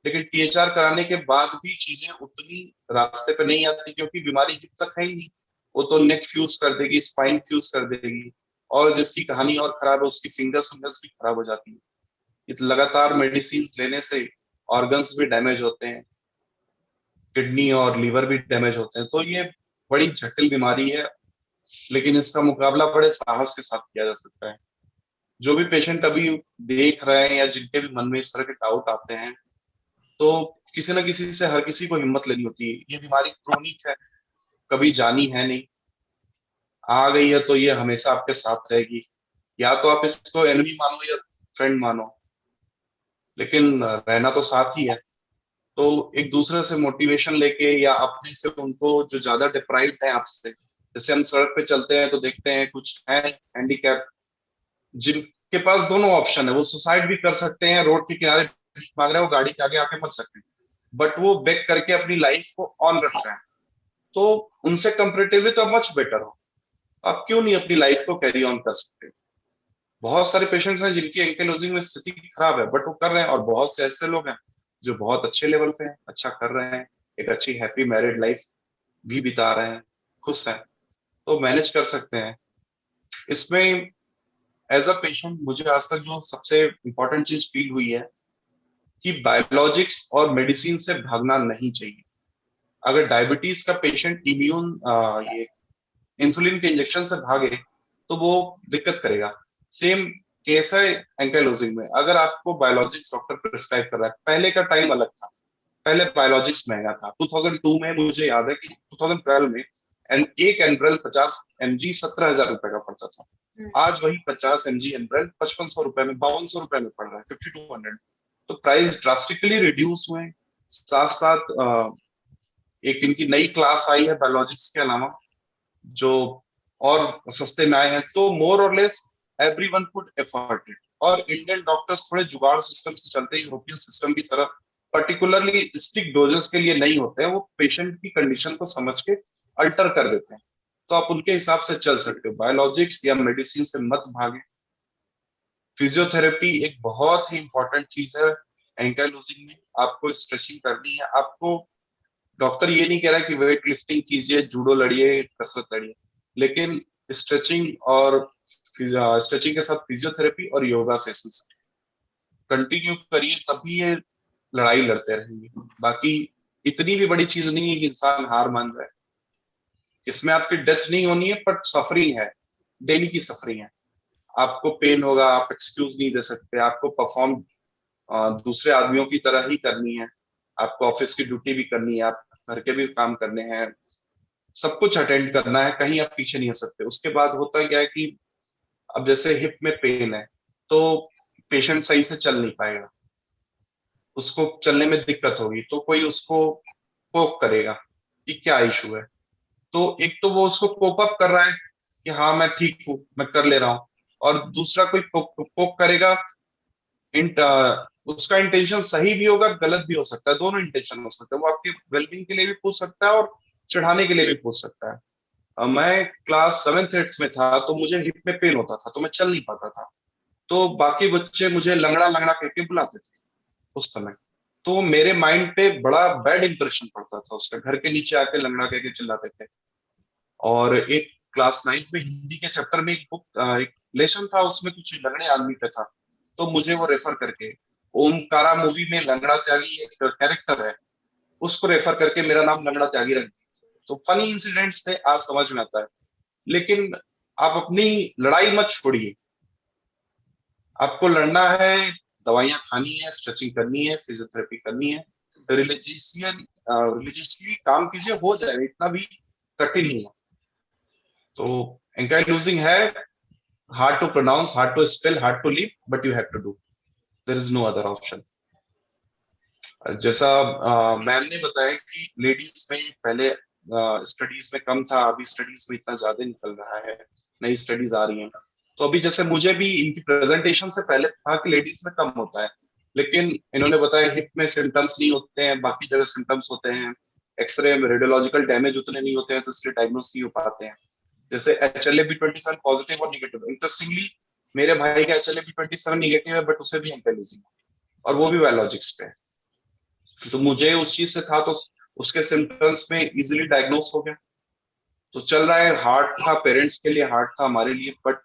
लेकिन टीएचआर कराने के बाद भी चीजें उतनी रास्ते पे नहीं आती, क्योंकि बीमारी जब तक है ही नहीं। वो तो नेक फ्यूज कर देगी, स्पाइन फ्यूज कर देगी, और जिसकी कहानी और खराब है उसकी फिंगर्स भी खराब हो जाती है। लगातार मेडिसिन लेने से ऑर्गन्स भी डैमेज होते हैं, किडनी और लीवर भी डैमेज होते हैं। तो ये बड़ी जटिल बीमारी है, लेकिन इसका मुकाबला बड़े साहस के साथ किया जा सकता है। जो भी पेशेंट अभी देख रहे हैं या जिनके भी मन में इस तरह के डाउट आते हैं, तो किसी न किसी से हर किसी को हिम्मत लेनी होती है। ये बीमारी क्रोनिक है, कभी जानी है नहीं, आ गई है तो ये हमेशा आपके साथ रहेगी। या तो आप इसको एनिमी मानो या फ्रेंड मानो, लेकिन रहना तो साथ ही है। तो एक दूसरे से मोटिवेशन लेके या अपने से उनको, जो ज्यादा डिप्राइव्ड है आपसे, जैसे हम सड़क पे चलते हैं तो देखते हैं कुछ है हैंडीकैप, जिनके पास दोनों ऑप्शन है, वो सुसाइड भी कर सकते हैं, रोड के किनारे भीख मांग रहे हैं, वो गाड़ी के आगे आके मर सकते हैं, बट वो बेक करके अपनी लाइफ को ऑन रख रहे हैं। तो उनसे कंपेरेटिवली तो मच बेटर हो। आप क्यों नहीं अपनी लाइफ को कैरी ऑन कर सकते? बहुत सारे पेशेंट्स हैं जिनकी एंकिलोजिंग में स्थिति खराब है, बट वो कर रहे हैं, और बहुत से ऐसे लोग हैं जो बहुत अच्छे लेवल पे हैं, अच्छा कर रहे हैं, एक अच्छी हैप्पी मैरिड लाइफ भी बिता रहे हैं, खुश हैं, तो मैनेज कर सकते हैं। इसमें एज अ पेशेंट मुझे आज तक जो सबसे इंपॉर्टेंट चीज फील हुई है कि बायोलॉजिक्स और मेडिसिन से भागना नहीं चाहिए। अगर डायबिटीज का पेशेंट ये इंसुलिन के इंजेक्शन से भागे तो वो दिक्कत करेगा। सेम केस है एंकाइलोजिंग में। अगर आपको बायोलॉजिक्स डॉक्टर प्रिस्क्राइब कर रहा है, पहले का टाइम अलग था, पहले बायोलॉजिक्स महंगा था। 2002 में मुझे याद है कि 2012 में एक एनब्रेल 50 mg 17,000 रुपए का पड़ता था। आज वही 50 mg एनब्रेल 5500 रुपए में, 5200 रुपए में पड़ रहा है, 5200। तो प्राइस ड्रास्टिकली रिड्यूस हुए। साथ साथ एक इनकी नई क्लास आई है बायोलॉजिक्स के अलावा, जो और सस्ते में आए हैं, तो मोर और less everyone could afford it. और इंडियन डॉक्टर्स थोड़े जुगाड़ सिस्टम से चलते हैं, यूरोपियन सिस्टम की तरह पर्टिकुलरली स्टिक डोजेस के लिए नहीं होते हैं, वो पेशेंट की कंडीशन को समझ के अल्टर कर देते हैं। तो आप उनके हिसाब से चल सकते हो, बायोलॉजिक्स या मेडिसिन से मत भागे। फिजियोथेरेपी एक बहुत ही इंपॉर्टेंट चीज है एंकाइलोजिंग में। आपको स्ट्रेचिंग करनी है। आपको डॉक्टर ये नहीं कह रहा कि वेट लिफ्टिंग कीजिए, जूडो लड़िए, कसरत लड़िए, लेकिन स्ट्रेचिंग और स्ट्रेचिंग के साथ फिजियोथेरेपी और योगा सेशंस कंटिन्यू करिए, तभी ये लड़ाई लड़ते रहेंगे। बाकी इतनी भी बड़ी चीज नहीं है कि इंसान हार मान जाए। इसमें आपकी डेथ नहीं होनी है, पर सफरिंग है, डेली की सफरिंग है। आपको पेन होगा, आप एक्सक्यूज नहीं दे सकते, आपको परफॉर्म दूसरे आदमियों की तरह ही करनी है। आपको ऑफिस की ड्यूटी भी करनी है, आप घर के भी काम करने हैं, सब कुछ अटेंड करना है, कहीं आप पीछे नहीं हो सकते। उसके बाद होता क्या है कि अब जैसे हिप में पेन है, तो पेशेंट सही से चल नहीं पाएगा, उसको चलने में दिक्कत होगी, तो कोई उसको पोक करेगा कि क्या इशू है। तो एक तो वो उसको कोप अप कर रहा है कि हाँ मैं ठीक हूँ, मैं कर ले रहा हूँ, और दूसरा कोई पोक करेगा। उसका इंटेंशन सही भी होगा, गलत भी हो सकता है, दोनों इंटेंशन हो सकता है। वो आपके वेलबींग के लिए भी पूछ सकता है और चढ़ाने के लिए भी पूछ सकता है। मैं क्लास 7th 8th में था, तो मुझे हिप में पेन होता था, तो मैं चल नहीं पाता था, तो बाकी बच्चे मुझे लंगड़ा लंगड़ा करके बुलाते थे उस समय। तो मेरे माइंड पे बड़ा बैड इंप्रेशन पड़ता था उसका, घर के नीचे आके लंगड़ा करके चिल्लाते थे। और एक क्लास 9th में हिंदी के चैप्टर में एक लेसन था, उसमें कुछ लंगड़े आदमी पे था, तो मुझे वो रेफर करके ओमकारा मूवी में लंगड़ा त्यागी एक कैरेक्टर है, उसको रेफर करके मेरा नाम लंगड़ा त्यागी रख दिया। तो फनी इंसिडेंट्स थे, आज समझ में आता है। लेकिन आप अपनी लड़ाई मत छोड़िए, आपको लड़ना है, दवाइयां खानी है, स्ट्रेचिंग करनी है, फिजियोथेरेपी करनी है, रिलीजियसली काम कीजिए, हो जाएगा, इतना भी कठिन नहीं है। तो एंकाइलोजिंग है, hard to pronounce, hard to spell, hard to live, but you have to do, there is no other option. जैसा मैम ने बताया कि लेडीज में पहले स्टडीज में कम था, अभी स्टडीज में इतना ज्यादा निकल रहा है, नई स्टडीज आ रही हैं। तो अभी जैसे मुझे भी इनकी प्रेजेंटेशन से पहले था कि लेडीज में कम होता है, लेकिन इन्होंने बताया हिप में सिम्टम्स नहीं होते हैं, बाकी जगह सिम्टम्स होते हैं, एक्सरे में रेडियोलॉजिकल डैमेज उतने नहीं होते हैं, तो इसलिए डायग्नोस नहीं हो पाते हैं। जैसे HLA-B27 पॉजिटिव और निगेटिव, इंटरेस्टिंगली मेरे भाई का HLA-B27 निगेटिव है, बट उसे भी एंकाइलोजिंग है, और वो भी बायोलॉजिक्स पे है। तो मुझे उस चीज से था, तो उसके सिम्टम्स में इजीली डायग्नोस हो गया। तो चल रहा है, हार्ड था पेरेंट्स के लिए, हार्ड था हमारे लिए, but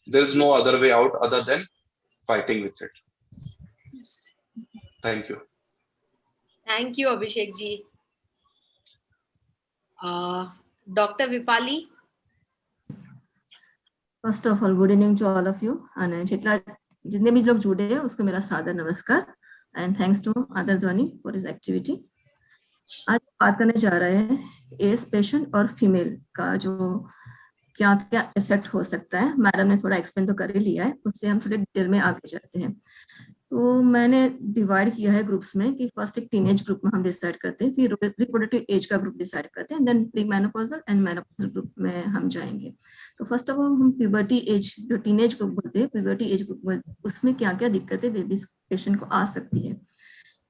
there is no other way out other than fighting with it. Thank you. Thank you Abhishek ji. Doctor Vipali. First of all good evening to all of you, जितने भी लोग जुड़े हैं उसको मेरा सादर नमस्कार एंड थैंक्स टू आदर ध्वनि फॉर हिज एक्टिविटी। आज बात करने जा रहे हैं एज पेशेंट और फीमेल का जो क्या क्या इफेक्ट हो सकता है। मैडम ने थोड़ा एक्सप्लेन तो कर ही लिया है, उससे हम थोड़े डिटेल में आगे जाते हैं। तो मैंने डिवाइड किया है ग्रुप्स में कि फर्स्ट एक टीनेज ग्रुप में हम डिसाइड करते हैं, फिर रिप्रोडक्टिव एज का ग्रुप डिसाइड करते हैं, then premenopausal and menopausal group में हम जाएंगे। तो फर्स्ट ऑफ ऑल हम प्यूबर्टी एज, जो टीनेज ग्रुप बोलते हैं, प्यूबर्टी एज ग्रुप बोलते हैं, उसमें क्या क्या दिक्कतें बेबी पेशेंट को आ सकती है।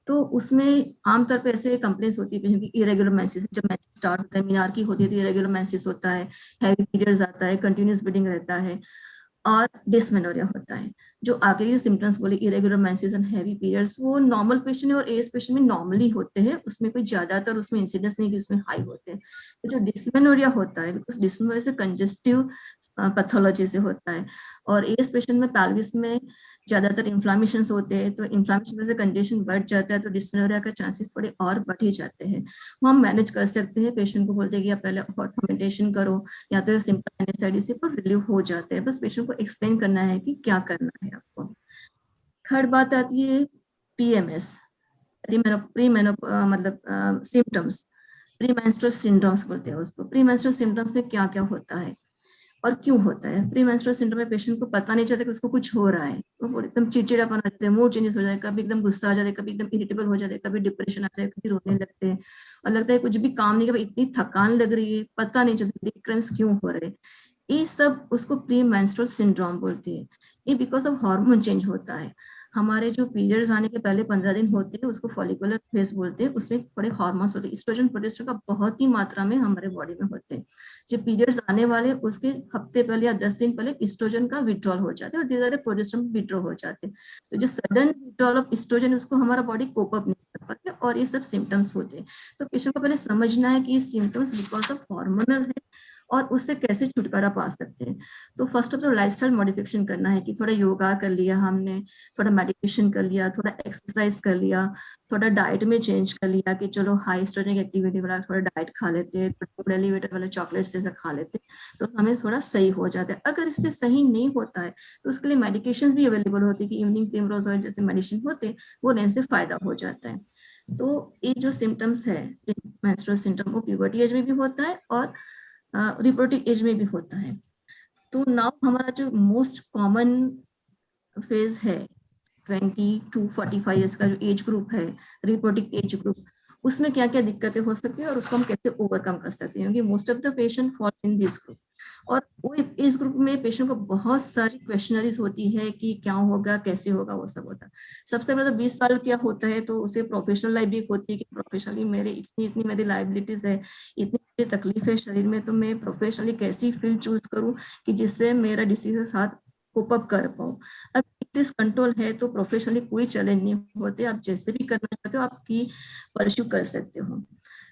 तो उसमें आमतौर पे ऐसे कंप्लेंट्स होती है पेशेंट की, इरेगुलर मेंसेस, जब मेंसेस स्टार्ट होता है, मीनार्की होती है तो इरेगुलर मेंसेस होता है, हैवी पीरियड्स आता है, कंटिन्यूस ब्लीडिंग रहता है और डिस्मेनोरिया होता है। जो आगे के सिम्टम्स बोले irregular menses and heavy periods, वो नॉर्मल पेशेंट और एज पेशेंट में नॉर्मली होते हैं, उसमें कोई ज्यादातर उसमें इंसिडेंस नहीं कि उसमें हाई होते हैं। तो जो डिस्मेनोरिया होता है, बिकॉज डिस्मेनोरिया से कंजेस्टिव पैथोलॉजी से होता है, और एज पेशेंट में पैल्विस में ज्यादातर इन्फ्लामेशन होते हैं, तो इन्फ्लामेशन से कंडीशन बढ़ जाता है, तो डिस्मेनोरिया का चांसेस थोड़े और बढ़ ही जाते हैं। वो हम मैनेज कर सकते हैं, पेशेंट को बोलते हैं कि आप पहले हॉट फर्मेंटेशन करो या तो सिंपल एनेस्थेटिक से पर रिलीव हो जाते हैं। बस पेशेंट को एक्सप्लेन करना है कि क्या करना है आपको। थर्ड बात आती है PMS, मतलब सिम्टम्स, प्री मेंस्ट्रुअल सिंड्रोम्स बोलते हैं उसको। प्री मेंस्ट्रुअल सिम्टम्स में क्या क्या होता है और क्यों होता है। प्री मेंस्ट्रुअल सिंड्रोम में पेशेंट को पता नहीं चलता कि उसको कुछ हो रहा है, वो एकदम चिड़चिड़ापन आ जाता है, मूड चेंजेस हो जाता है, कभी एकदम गुस्सा आ जाता है, कभी एकदम इरिटेबल हो जाता है, कभी डिप्रेशन आ जाता है, कभी रोने लगते हैं, और लगता है कुछ भी काम नहीं कर, इतनी थकान लग रही है, पता नहीं चलता क्रैम्प्स क्यों हो रहे हैं। ये सब उसको प्री मेंस्ट्रुअल सिंड्रोम बोलते हैं। ये बिकॉज ऑफ हार्मोन चेंज होता है। हमारे जो पीरियड्स आने के पहले 15 दिन होते हैं उसको फॉलिकुलर फेज बोलते हैं, उसमें थोड़े हार्मोन्स होते हैं, एस्ट्रोजन प्रोजेस्टेरोन का बहुत ही मात्रा में हमारे बॉडी में होते हैं। जब पीरियड्स आने वाले उसके हफ्ते पहले या 10 दिन पहले एस्ट्रोजन का विड्रॉल हो जाता है और धीरे धीरे प्रोजेस्टेरोन विड्रॉ हो जाते हैं। तो जो सडन विड्रॉल ऑफ एस्ट्रोजन उसको हमारा बॉडी कोप अप नहीं कर पाते और ये सब सिम्टम्स होते हैं। तो पेशेंट को पहले समझना है कि ये सिम्टम्स बिकॉज ऑफ हार्मोनल है और उससे कैसे छुटकारा पा सकते हैं। तो first of all lifestyle modification करना है कि थोड़ा योगा कर लिया हमने, थोड़ा मेडिटेशन कर लिया, थोड़ा एक्सरसाइज कर लिया, थोड़ा डाइट में चेंज कर लिया कि चलो हाई स्टोनिक एक्टिविटी वाला थोड़ा डाइट खा लेते हैं, थोड़ा एलिवेटेड वाले चॉकलेट्स जैसा खा लेते हैं, तो हमें थोड़ा सही हो जाता है। अगर इससे सही नहीं होता है तो उसके लिए मेडिकेशन भी अवेलेबल होती है कि इवनिंग प्रिमरोज ऑयल जैसे मेडिसिन होते हैं, वो लेने से फायदा हो जाता है। तो ये जो सिम्टम्स है मेंस्ट्रुअल सिम्टम, वो प्यूबर्टी एज में भी होता है और रिप्रोडक्टिव एज में भी होता है। तो नाउ हमारा जो मोस्ट कॉमन फेज है 20 to 45 ईयर्स का जो एज ग्रुप है, रिप्रोडक्टिव एज ग्रुप, उसमें क्या क्या दिक्कतें हो सकती है और उसको हम कैसे ओवरकम कर सकते हैं, क्योंकि most of the patient falls in this group. और वो इस ग्रुप में पेशेंट को बहुत सारी क्वेश्चनरीज होती है कि क्या होगा, कैसे होगा, वो सब होता है। सबसे पहले तो 20 साल क्या होता है, तो उसे प्रोफेशनल लाइफ भी होती है कि प्रोफेशनली मेरे इतनी मेरी लाइबिलिटीज है, इतनी तकलीफ है शरीर में, तो मैं प्रोफेशनली कैसी फील्ड चूज करूँ कि जिससे मेरा डिसीज के साथ कोप अप कर पाऊँ। अगर डिसीज कंट्रोल है तो प्रोफेशनली कोई चैलेंज नहीं होते, आप जैसे भी करना चाहते हो आपकी परस्यू कर सकते हो।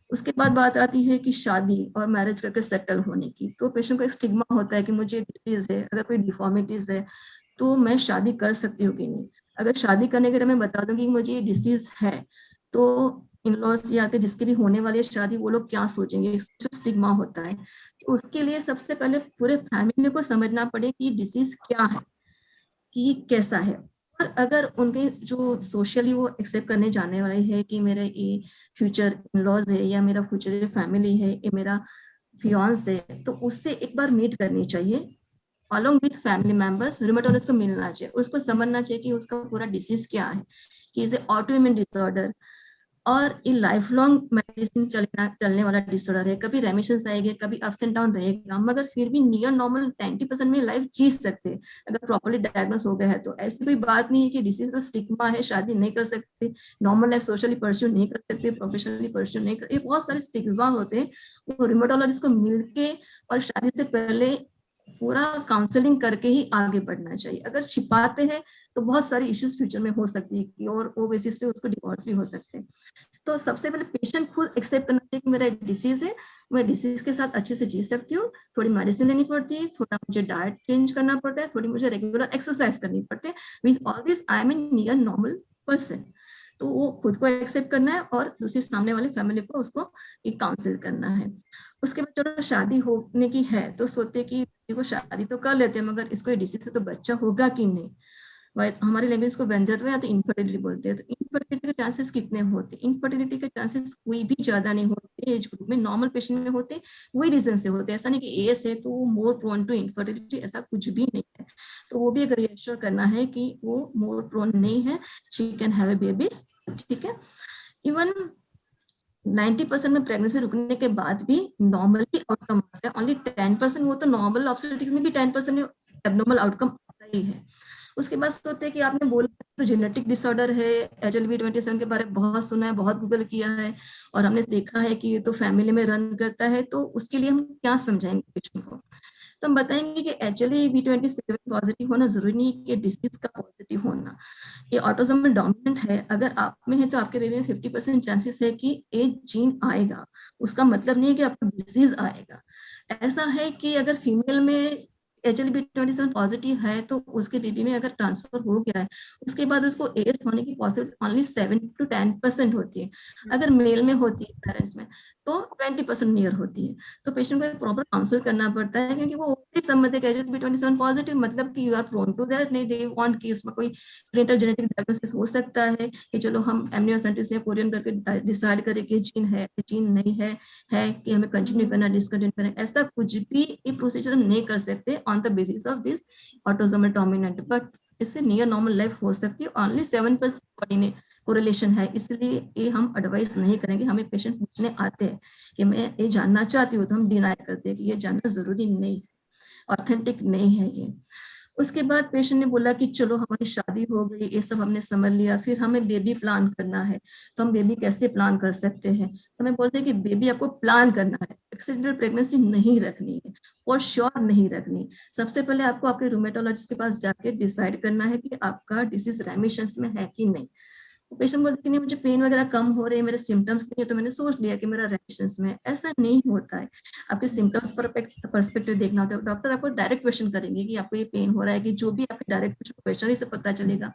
उसके बाद बात आती है कि शादी और मैरिज करके सेटल होने की। तो पेशेंट को एक स्टिग्मा होता है कि मुझे डिसीज है, अगर कोई डिफॉर्मिटीज है तो मैं शादी कर सकती हूँ कि नहीं। अगर शादी करने के टाइम मैं बता दूंगी कि मुझे ये डिसीज है, तो इन लॉज या के जिसके भी होने वाली है शादी, वो लोग क्या सोचेंगे, स्टिग्मा होता है। तो उसके लिए सबसे पहले पूरे फैमिली को समझना पड़े कि डिसीज क्या है, कि कैसा है। और अगर उनके जो सोशली वो एक्सेप्ट करने जाने वाले है कि मेरे ये फ्यूचर इन लॉज है या मेरा फ्यूचर फैमिली है, ये मेरा फियांस है, तो उससे एक बार मीट करनी चाहिए along with family members. Rheumatologist को मिलना चाहिए, उसको समझना चाहिए कि उसका पूरा डिसीज क्या है, कि इसे ऑटोइम्यून डिसऑर्डर और ये लाइफ लॉन्ग मेडिसिन चलने वाला डिसऑर्डर है। कभी रेमिशन आएगी, कभी अप्स एंड डाउन रहेगा, मगर फिर भी नियर नॉर्मल 90% में लाइफ जी सकते हैं अगर प्रॉपर्ली डायग्नोस हो गया है। तो ऐसी कोई बात नहीं है कि डिसीज का स्टिग्मा है, शादी नहीं कर सकते, नॉर्मल लाइफ सोशली परस्यू नहीं कर सकते, प्रोफेशनली परस्यू नहीं कर, ये बहुत सारे स्टिग्मा होते हैं। वो रूमेटोलॉजिस्ट को मिलके और शादी से पहले पूरा काउंसलिंग करके ही आगे बढ़ना चाहिए। अगर छिपाते हैं तो बहुत सारी इश्यूज फ्यूचर में हो सकती है और वो बेसिस पे उसको डिवोर्स भी हो सकते हैं। तो सबसे पहले पेशेंट खुद एक्सेप्ट करना चाहिए कि मेरा डिसीज है, मैं डिसीज के साथ अच्छे से जी सकती हूँ, थोड़ी मेडिसिन लेनी पड़ती है, थोड़ा मुझे डाइट चेंज करना पड़ता है, थोड़ी मुझे रेगुलर एक्सरसाइज करनी पड़ती है, with all this I am a near normal person. तो वो खुद को एक्सेप्ट करना है और दूसरी सामने वाले फैमिली को उसको एक काउंसिल करना है। उसके बाद चलो शादी होने की है तो सोचते कि को शादी तो कर लेते हैं, मगर इसको डिसीज से तो बच्चा होगा कि नहीं। हमारी लैंग्वेज को वंध्यत्व या तो इनफर्टिलिटी बोलते हैं। तो इनफर्टिलिटी के चांसेस कितने होते हैं? इनफर्टिलिटी के चांसेस कोई भी ज्यादा नहीं होते एज ग्रुप में, नॉर्मल पेशेंट में होते, वही रीजन से होते। ऐसा नहीं कि एज है तो वो मोर प्रोन टू इनफर्टिलिटी, ऐसा कुछ भी नहीं है। तो वो भी अगर रिएश्योर करना है कि वो मोर प्रोन नहीं है, she can have a babies, ठीक है। इवन 90% में प्रेगनेंसी रुकने के बाद भी नॉर्मली आउटकम आता है, ओनली 10%, वो तो नॉर्मल ऑब्स्टेट्रिक्स में भी 10% में एब्नॉर्मल आउटकम आता ही है। उसके बाद सोचते हैं कि आपने बोला तो जेनेटिक डिसऑर्डर है, HLV27 के बारे में बहुत सुना है, बहुत गूगल किया है और हमने देखा है कि ये तो फैमिली में रन करता है। तो उसके लिए हम क्या समझाएंगे पेशेंट को? तो हम बताएंगे कि HLA-B27 पॉजिटिव होना जरूरी नहीं है कि डिसीज का पॉजिटिव होना, ये ऑटोसोमल डोमिनेंट है। अगर आप में है तो आपके बेबी में 50% चांसेस है कि एक जीन आएगा, उसका मतलब नहीं है कि आपको डिसीज आएगा। ऐसा है कि अगर फीमेल में HLA-B27 पॉजिटिव है तो उसके बेबी में अगर ट्रांसफर हो गया है, उसके बाद उसको एएस होने की पॉसिबिलिटी ओनली 7 to 10% होती है। अगर मेल में होती है पेरेंट्स में तो 20% नियर होती है। तो पेशेंट को प्रॉपर काउंसिल करना पड़ता है, क्योंकि वो उससे संबंध है HLA-B27 पॉजिटिव मतलब कि you are prone to that, नहीं दे वांट कि उसमें कोई प्रेनेटल जेनेटिक डायग्नोसिस हो सकता है कि चलो हम एमनियोसेंटिस या कोरियन करके डिसाइड करें कि जीन है, जीन नहीं है कि हमें कंटिन्यू करना, डिसकंटिन्यू करना। ऐसा कुछ भी ये प्रोसीजर हम नहीं कर सकते on the basis of this autosomal dominant, but इससे नियर नॉर्मल लाइफ हो सकती है। ओनली 7% कोरिलेशन है, इसलिए ये हम एडवाइस नहीं करेंगे। हमें पेशेंट पूछने आते हैं कि मैं ये जानना चाहती हूँ, तो हम डिनाई करते हैं कि ये जानना जरूरी नहीं है, ऑथेंटिक नहीं है ये। उसके बाद पेशेंट ने बोला कि चलो हमारी शादी हो गई, ये सब हमने समझ लिया, फिर हमें बेबी प्लान करना है, तो हम बेबी कैसे प्लान कर सकते हैं? तो हमें बोलते हैं कि बेबी आपको प्लान करना है, एक्सीडेंटल प्रेगनेंसी नहीं रखनी है, फॉर श्योर नहीं रखनी। सबसे पहले आपको आपके रूमेटोलॉजिस्ट के पास जाके डिसाइड करना है कि आपका डिसीज रेमिशन में है कि नहीं। तो पेशेंट बोलते कि नहीं मुझे पेन वगैरह कम हो रहे हैं, मेरे सिम्टम्स नहीं है, तो मैंने सोच लिया कि मेरा रेमिशन में। ऐसा नहीं होता है, आपके सिम्टम्स परस्पेक्टिव देखना होता है। डॉक्टर आपको डायरेक्ट क्वेश्चन करेंगे कि आपको ये पेन हो रहा है, कि जो भी आपके डायरेक्ट क्वेश्चन ही से पता चलेगा।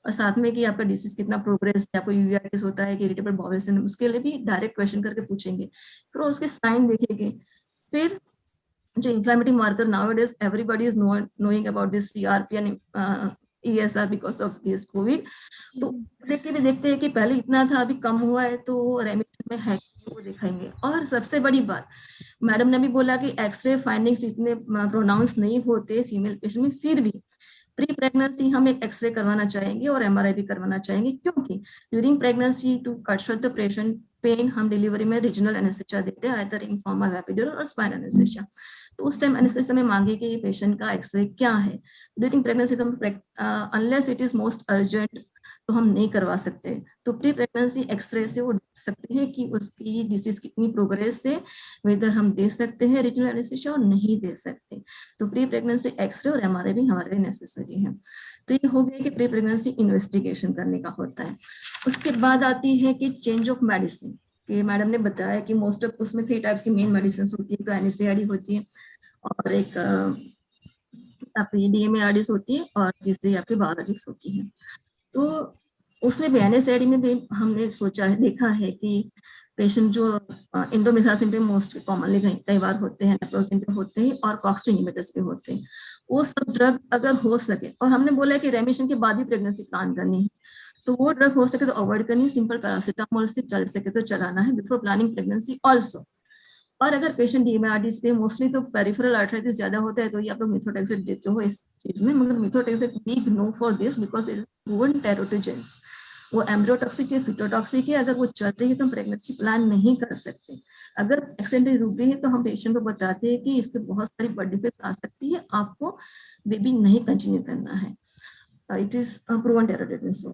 और साथ में कि आपका डिसीज कितना प्रोग्रेस है, आपको यूवीआईटिस होता है कि इरिटेबल बाउल सिंड्रोम, उसके लिए भी डायरेक्ट क्वेश्चन करके पूछेंगे। फिर उसके साइन देखेंगे। फिर जो inflammatory marker nowadays everybody is knowing about this CRP and ESR because of this Covid. तो देख के भी देखते हैं कि पहले इतना था अभी कम हुआ है, तो रेमिशन में है वो दिखाएंगे। और सबसे बड़ी बात, मैडम ने भी बोला कि एक्सरे फाइंडिंग्स इतने प्रोनाउंस नहीं होते फीमेल पेशेंट में, फिर भी प्री प्रेगनेंसी हम एक एक्सरे करवाना चाहेंगे और MRI भी करवाना चाहेंगे, क्योंकि during pregnancy to cut short the patient pain हम डिलीवरी में रीजनल एनेस्थेसिया देते हैं, either in form of epidural और स्पाइन एनेस्थेसिया। तो उस टाइम एनेस्थेसिया में मांगे कि पेशेंट का एक्सरे क्या है। During pregnancy unless it is most urgent तो हम नहीं करवा सकते। तो प्री प्रेगनेंसी एक्सरे से वो देख सकते हैं कि उसकी डिसीज कितनी प्रोग्रेस है, वेदर हम दे सकते हैं रीजनल एनेस्थेसिया और नहीं दे सकते। तो प्री प्रेगनेंसी एक्सरे और MRI भी हमारे लिए नेसेसरी है। तो ये हो गया कि प्री प्रेगनेंसी इन्वेस्टिगेशन करने का होता है। उसके बाद आती है कि चेंज ऑफ मेडिसिन, कि मैडम ने बताया कि मोस्ट ऑफ उसमें 3 टाइप्स की मेन मेडिसिन होती है। तो NSAID होती है और एक आपकी DMARDs होती है और तीसरी आपकी बायोलॉजिक्स होती है। तो उसमें भी NSAID में भी हमने देखा है कि पेशेंट जो इंडोमेथासिन पे मोस्ट कॉमनली कई बार होते हैं, नेप्रोजिन पे होते हैं और कॉक्स इनहिबिटर्स पे होते हैं, वो सब ड्रग अगर हो सके, और हमने बोला है कि रेमिशन के बाद ही प्रेगनेंसी प्लान करनी है, तो वो ड्रग हो सके तो अवॉइड करनी है, सिंपल पैरासिटामोल से चल सके तो चलाना है बिफोर प्लानिंग प्रेगनेंसी ऑल्सो। और अगर पेशेंट DMARDs पे मोस्टली तो पेरिफेरल आर्थराइटिस ज्यादा होता है तो ये आप लोग मिथोट्रेक्सेट देते हो इस चीज में, मगर methotrexate big no for this because it is proven teratogens, वो एम्ब्रियोटॉक्सिक है, फिटोटॉक्सिक है, अगर वो चल रही है तो हम प्रेगनेंसी प्लान नहीं कर सकते। अगर एक्सीडेंटली रुक गई है तो हम पेशेंट को बताते हैं कि इससे बहुत सारी बर्थ डिफेक्ट आ सकती है, आपको बेबी नहीं कंटिन्यू करना है, इट इज प्रूवन टेरोटोजेंस।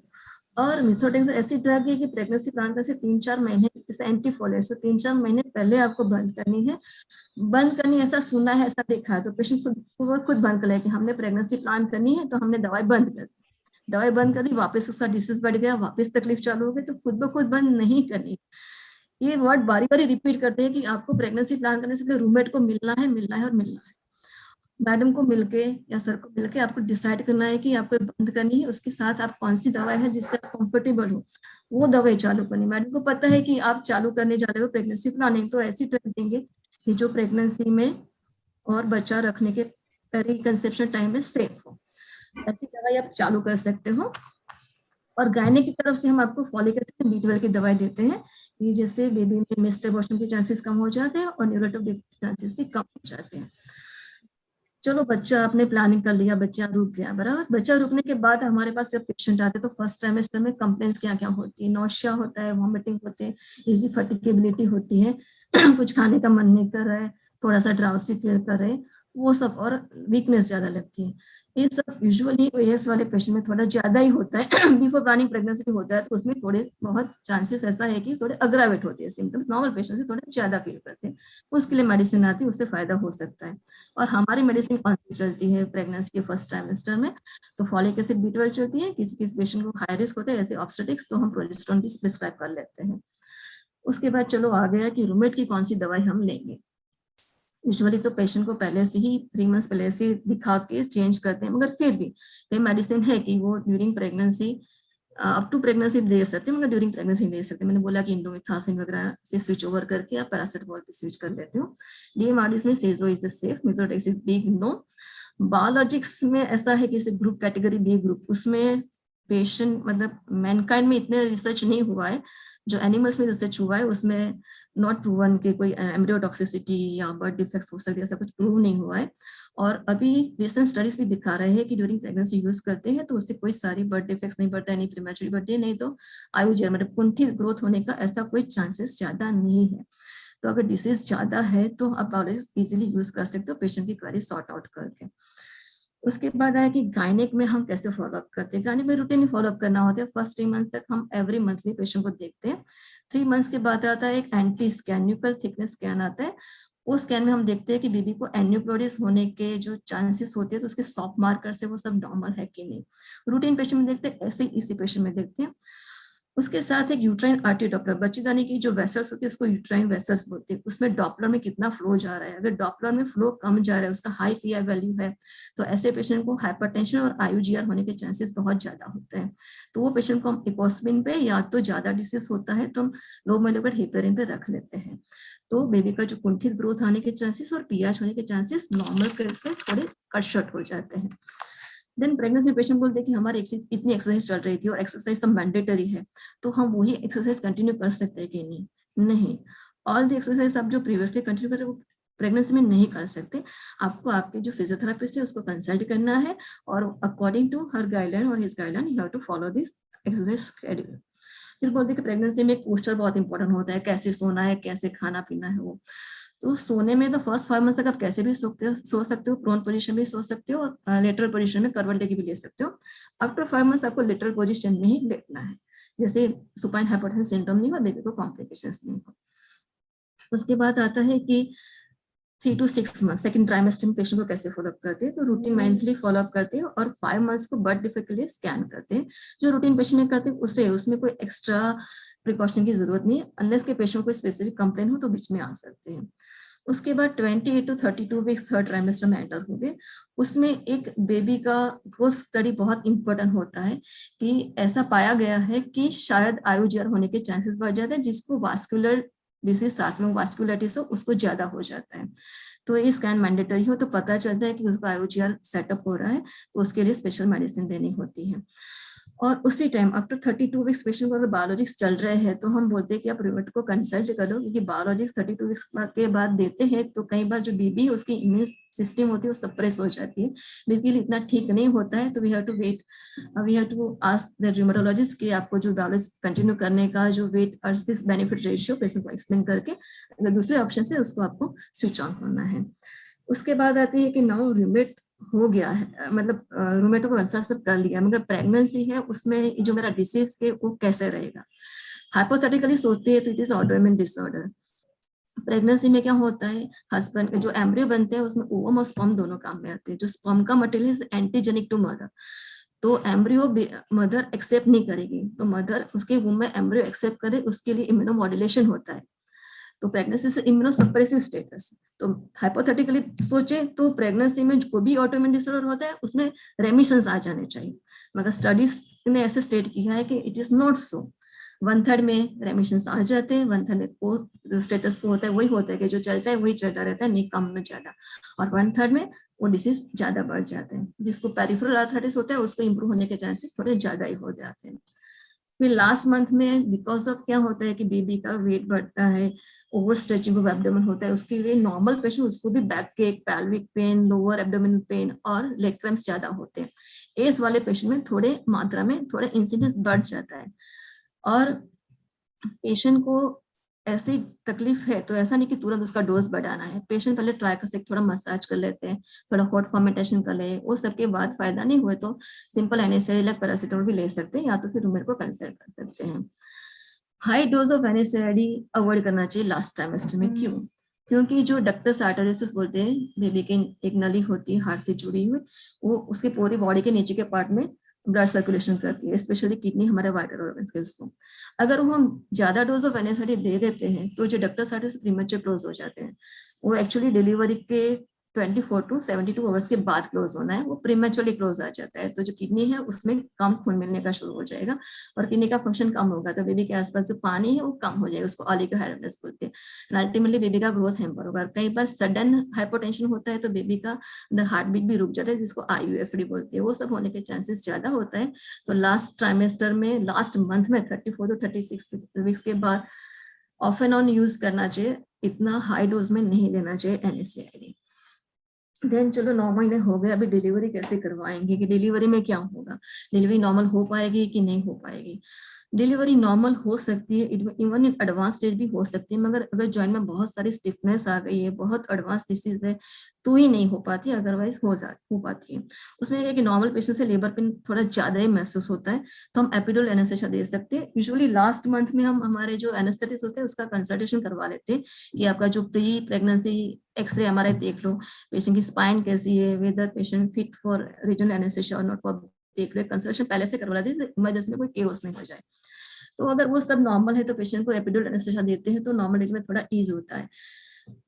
और मिथोट्रेक्सेट ऐसी ड्रग है कि प्रेगनेंसी प्लान करने से 3-4 महीने, इसे एंटीफोल है, 3-4 महीने पहले आपको बंद करनी है। बंद करनी ऐसा सुना है, ऐसा देखा है, तो पेशेंट खुद बंद कर ले कि हमने प्रेगनेंसी प्लान करनी है तो हमने दवाई बंद कर दी, दवाई बंद कर दी, वापस उसका डिसीज बढ़ गया, वापस तकलीफ चालू हो गई, तो खुद ब खुद बंद नहीं करनी। ये वर्ड बारी बारी रिपीट करते हैं कि आपको प्रेगनेंसी प्लान करने से पहले रूममेट को मिलना है और मिलना है, मैडम को मिलके या सर को मिलके आपको डिसाइड करना है कि आपको बंद करनी है, उसके साथ आप कौन सी दवाई है जिससे आप कंफर्टेबल हो वो दवाई चालू करनी। मैडम को पता है कि आप चालू करने जा रहे हो प्रेगनेंसी प्लानिंग, तो ऐसी ड्रग देंगे कि जो प्रेगनेंसी में और बच्चा रखने के पेरी कंसेप्शन टाइम में सेफ हो, ऐसी दवाई आप चालू कर सकते हो। और गायने की तरफ से हम आपको फॉलिक एसिड B12 की दवाई देते हैं, ये जैसे बेबी में मिस्ड एबॉर्शन के चांसेस कम हो जाते हैं और न्यूरोटिव डिफेक्ट चांसेस भी कम हो जाते हैं। चलो बच्चा आपने प्लानिंग कर लिया, बच्चा रुक गया, बराबर। बच्चा रुकने के बाद हमारे पास जब पेशेंट आते हैं तो फर्स्ट ट्राइमेस्टर में कंप्लेंट्स क्या क्या होती है, नौशिया होता है, वॉमिटिंग होते हैं, इजी फटिकेबिलिटी होती है, कुछ खाने का मन नहीं कर रहा है, थोड़ा सा ड्राउसी फील कर रहे हैं, वो सब, और वीकनेस ज्यादा लगती है। ये सब यूजुअली OAS वाले पेशेंट में थोड़ा ज्यादा ही होता है। बिफोर प्लानिंग प्रेगनेंसी भी होता है तो उसमें थोड़े बहुत चांसेस ऐसा है कि थोड़े अग्रावेट होते हैं सिम्टम्स, नॉर्मल पेशेंट से थोड़े ज्यादा फील करते हैं, उसके लिए मेडिसिन आती है, उससे फायदा हो सकता है। और हमारी मेडिसिन कौन सी चलती है प्रेगनेंसी के फर्स्ट ट्राइमेस्टर में, तो फॉलिक एसिड B12 चलती है, किसी किसी पेशेंट को हाई रिस्क होता है ऐसे ऑब्स्टेटिक्स, तो हम प्रोजेस्टेरोन भी प्रिस्क्राइब कर लेते हैं। उसके बाद चलो आ गया कि रूमेट की कौन सी दवाई हम लेंगे। यूजुअली तो पेशेंट को पहले से ही 3 मंथ्स पहले से दिखा के चेंज करते हैं, मगर फिर भी ये मेडिसिन है कि वो during pregnancy up to pregnancy दे सकते हैं, मगर ड्यूरिंग प्रेगनेंसी दे सकते हैं। मैंने बोला कि इंडोमेथासिन वगैरह से स्विच ओवर करके आप पैरासिटामोल पे स्विच कर लेते हो। DMARDs में सेजो is the safe, methotrexate big no. Biologics में ऐसा है कि ग्रुप कैटेगरी B ग्रुप, उसमें पेशेंट मतलब मैनकाइंड में इतने रिसर्च नहीं हुआ है, जो एनिमल्स में रिसर्च हुआ है उसमें नॉट प्रूवन के कोई एम्ब्रियोटॉक्सिसिटी या बर्थ डिफेक्ट्स हो सकते हैं, ऐसा कुछ प्रूव नहीं हुआ है। और अभी रिसेंट स्टडीज भी दिखा रहे हैं कि ड्यूरिंग प्रेगनेंसी यूज करते हैं तो उससे कोई सारी बर्थ डिफेक्ट्स नहीं बढ़ता है, नहीं प्रीमैच्योर बर्थडे, नहीं तो आयु मतलब कुंठित ग्रोथ होने का ऐसा कोई चांसेस ज्यादा नहीं है। तो अगर डिसीज ज्यादा है तो आप बायोलॉजिस्ट इजीली यूज कर सकते हो पेशेंट की क्वेरी सॉर्ट आउट करके। उसके बाद आया कि गायनिक में हम कैसे फॉलोअप करते हैं। गायनिक में रूटीन फॉलोअप करना होता है। फर्स्ट 3 मंथ तक हम एवरी मंथली पेशेंट को देखते हैं। 3 मंथ्स के बाद आता है एक anti scan, nuclear thickness scan आता है। उस स्कैन में हम देखते हैं कि बेबी को एन्यूक्लोडिस होने के जो चांसेस होते हैं तो उसके सॉफ्ट मार्कर से वो सब नॉर्मल है कि नहीं। रूटीन पेशेंट में देखते हैं, ऐसे इसी पेशेंट में देखते हैं। उसके साथ एक यूट्राइन आर्टरी डॉपलर, बच्चेदानी की जो वेसल्स होती है उसको यूट्राइन वेसल्स बोलते हैं, उसमें डॉपलर में कितना फ्लो जा रहा है। अगर डॉपलर में फ्लो कम जा रहा है, उसका हाई पीआई वैल्यू है, तो ऐसे पेशेंट को हाइपरटेंशन और IUGR होने के चांसेस बहुत ज्यादा होते हैं। तो वो पेशेंट को हम इकोस्प्रिन पे, या तो ज्यादा डिसीज होता है तो हम लो मोलेकुलर हेपेरिन पे रख लेते हैं। तो बेबी का जो कुंठित ग्रोथ आने के चांसेस और PH होने के चांसेस नॉर्मल से थोड़े कट हो जाते हैं। देन प्रेगनेंसी पेशेंट बोलते हैं कि हमारी इतनी एक्सरसाइज चल रही थी और एक्सरसाइज तो मैंडेटरी है, तो हम वही एक्सरसाइज कंटिन्यू कर सकते हैं कि नहीं। ऑल द एक्सरसाइज आप जो प्रीवियसली कंटिन्यू कर रहे हो प्रेगनेंसी में नहीं कर सकते। आपको आपके जो फिजियोथेरेपिस्ट है उसको कंसल्ट करना है और अकॉर्डिंग टू हर गाइडलाइन और his guideline you have to follow this exercise schedule. फिर बोलते हैं कि प्रेगनेंसी में पोस्चर बहुत इंपॉर्टेंट होता है, कैसे सोना है, कैसे खाना पीना है वो। तो सोने में तो फर्स्ट 5 मंथ तक आप कैसे भी सो सकते हो, प्रोन पोजीशन में सो सकते हो और लेटरल पोजीशन में करवट लेके भी ले सकते हो। आफ्टर 5 मंथ्स आपको लेटरल पोजीशन में ही लेटना है, जैसे सुपाइन हाइपोटेंशन सिंड्रोम नहीं हो, बेबी को कॉम्प्लिकेशंस नहीं हो। उसके बाद आता है कि 3 to 6 मंथ सेकंड ट्राइमेस्टर में पेशेंट को कैसे फॉलोअप करते हैं। तो रूटीन मंथली फॉलोअप करते हैं और 5 मंथ्स को बर्थ डिफेक्ट के लिए स्कैन करते हैं। जो रूटीन पेशेंट में करते हैं उसमें कोई एक्स्ट्रा प्रिकॉशन की जरूरत नहीं है, अनलेस के पेशेंट को स्पेसिफिक कंप्लेन हो तो बीच में आ सकते हैं। उसके बाद 28 to 32 वीक्स थर्ड ट्राइमेस्टर में एंटर हो गए। उसमें एक बेबी का ग्रोथ स्टडी बहुत इंपॉर्टेंट होता है कि ऐसा पाया गया है कि शायद IUGR होने के चांसेस बढ़ जाते हैं, जिसको वास्कुलर डिसीज साथ में वास्कुलरिटीज हो उसको ज्यादा हो जाता है। तो ये स्कैन मैंडेटरी हो तो पता चलता है कि उसको IUGR सेटअप हो रहा है, तो उसके लिए स्पेशल मेडिसिन देनी होती है। और उसी टाइम आफ्टर 32 वीक्स पेशेंट को अगर बायोलॉजिक्स चल रहे हैं तो हम बोलते हैं कि आप रिवर्ट को कंसल्ट करो, क्योंकि बायोलॉजिक्स 32 वीक्स के बाद देते हैं तो कई बार जो बेबी उसकी इम्यून सिस्टम होती है वो सप्रेस हो जाती है, बिल्कुल इतना ठीक नहीं होता है। तो we have to ask the rheumatologist कि आपको जो बायोलॉजिक्स कंटिन्यू करने का जो वेट और रिस्क बेनिफिट रेशियो पेशेंट को एक्सप्लेन करके अगर दूसरे ऑप्शन से उसको आपको स्विच ऑन करना है। उसके बाद आती है कि नाउ रूमेट हो गया है, मतलब रूमेटो को कंसल्ट सब कर लिया, मगर प्रेगनेंसी है उसमें जो मेरा डिसीज है वो कैसे रहेगा। हाइपोथेटिकली सोचते हैं तो it is autoimmune disorder. Pregnancy में क्या होता है, हस्बैंड के जो एम्ब्रियो बनते हैं उसमें ओवम और स्पर्म दोनों काम में आते हैं। जो स्पर्म का material is antigenic to mother, तो एम्ब्रियो मदर एक्सेप्ट नहीं करेगी, तो मदर उसके वूम में एम्ब्रियो एक्सेप्ट करे उसके लिए इम्यूनोमॉड्यूलेशन होता है। तो प्रेगनेंसी से इम्यूनोसप्रेसिव स्टेटस, तो हाइपोथेटिकली सोचे तो प्रेगनेंसी में जो भी ऑटोइम्यून डिसऑर्डर होता है उसमें रेमिशंस आ जाने चाहिए, मगर स्टडीज ने ऐसे स्टेट किया है कि इट इज नॉट सो। 1/3 में रेमिशंस आ जाते हैं, 1/3 में जो स्टेटस को होता है वही होता है कि जो चलता है वही चलता रहता है, नहीं कम में ज्यादा, और 1/3 में वो डिसीज ज्यादा बढ़ जाते हैं। जिसको पेरिफेरल आर्थराइटिस होता है उसको इंप्रूव होने के चांसेस थोड़े ज्यादा ही हो जाते हैं। फिर लास्ट मंथ में बिकॉज ऑफ क्या होता है कि बेबी का वेट बढ़ता है, ओवर स्ट्रेचिंग ऑफ एब्डोमेन होता है, उसके लिए नॉर्मल पेशेंट उसको भी backache, pelvic pain, lower abdominal pain और लेग क्रैम्प्स ज्यादा होते हैं। एस वाले पेशेंट में थोड़े मात्रा में थोड़ा इंसिडेंस बढ़ जाता है। और पेशेंट को ऐसी तकलीफ है तो ऐसा नहीं कि तुरंत उसका डोज बढ़ाना है, पेशेंट पहले ट्राई कर सकते, थोड़ा मसाज कर लेते हैं, थोड़ा हॉट फॉर्मेंटेशन कर ले, वो सबके बाद फायदा नहीं हुए तो सिंपल एनेस्थेटिक लाइक पैरासीटामोल भी ले सकते हैं, या तो फिर रूमेट को कंसल्ट कर सकते हैं। High dose of anaesthetic avoid करना चाहिए लास्ट ट्राइमेस्टर में। क्यों? क्योंकि जो डक्टस आर्टेरियोसिस बोलते हैं, बेबी की एक नली होती है हार्ट से जुड़ी हुई, वो उसके पूरी बॉडी के नीचे के पार्ट में ब्लड सर्कुलेशन करती है, स्पेशली किडनी, हमारे वाइटल ऑर्गन्स के उसको। अगर वो हम ज्यादा डोज ऑफ एनेस्थेटिक दे देते हैं तो जो डक्टस आर्टेरियोसिस प्रीमेच्योर क्लोज हो जाते हैं, वो एक्चुअली डिलीवरी के 24 to 72 आवर्स के बाद क्लोज होना है, वो प्रीमेच्योरली क्लोज आ जाता है। तो जो किडनी है उसमें कम खून मिलने का शुरू हो जाएगा और किडनी का फंक्शन कम होगा, तो बेबी के आसपास जो पानी है वो कम हो जाएगा, उसको ऑलिगोहाइड्रोनेस बोलते हैं। अल्टीमेटली बेबी का ग्रोथ हैम्पर होगा। कई बार सडन हाइपोटेंशन होता है तो बेबी का अंदर हार्ट बीट भी रुक जाता है, जिसको IUFD बोलते हैं, वो सब होने के चांसेस ज्यादा होता है। तो लास्ट ट्राइमेस्टर में, लास्ट मंथ में 34 to 36 वीक्स के बाद ऑफ एंड ऑन यूज करना चाहिए, इतना हाई डोज में नहीं देना चाहिए NSAID। देन चलो 9 महीने हो गए, अभी डिलीवरी कैसे करवाएंगे, कि डिलीवरी में क्या होगा, डिलीवरी नॉर्मल हो पाएगी कि नहीं हो पाएगी। डिलीवरी नॉर्मल हो सकती है, इवन इन एडवांस स्टेज भी हो सकती है, मगर अगर जॉइंट में बहुत सारी स्टिफनेस आ गई है, बहुत एडवांस डिसीज है तो ही नहीं हो पाती, अदरवाइज हो पाती है। उसमें यह है कि नॉर्मल पेशेंट से लेबर पेन थोड़ा ज्यादा ही महसूस होता है तो हम एपिडुरल एनेस्थेसिया दे सकते हैं। यूजुअली लास्ट मंथ में हम हमारे जो एनेस्थेटिस्ट होते हैं उसका कंसल्टेशन करवा लेते हैं कि आपका जो प्री प्रेगनेंसी एक्सरे MRI देख लो, पेशेंट की स्पाइन कैसी है, whether patient fit for regional anaesthesia और नॉट फॉर, देख लो, कंसल्टेशन पहले से करवा लेते हैं, इमरजेंसी में कोई केओस नहीं हो जाए। तो अगर वो सब नॉर्मल है तो पेशेंट को एपिडुरल एनेस्थेसिया देते हैं तो नॉर्मल डिलीवरी में थोड़ा ईज होता है।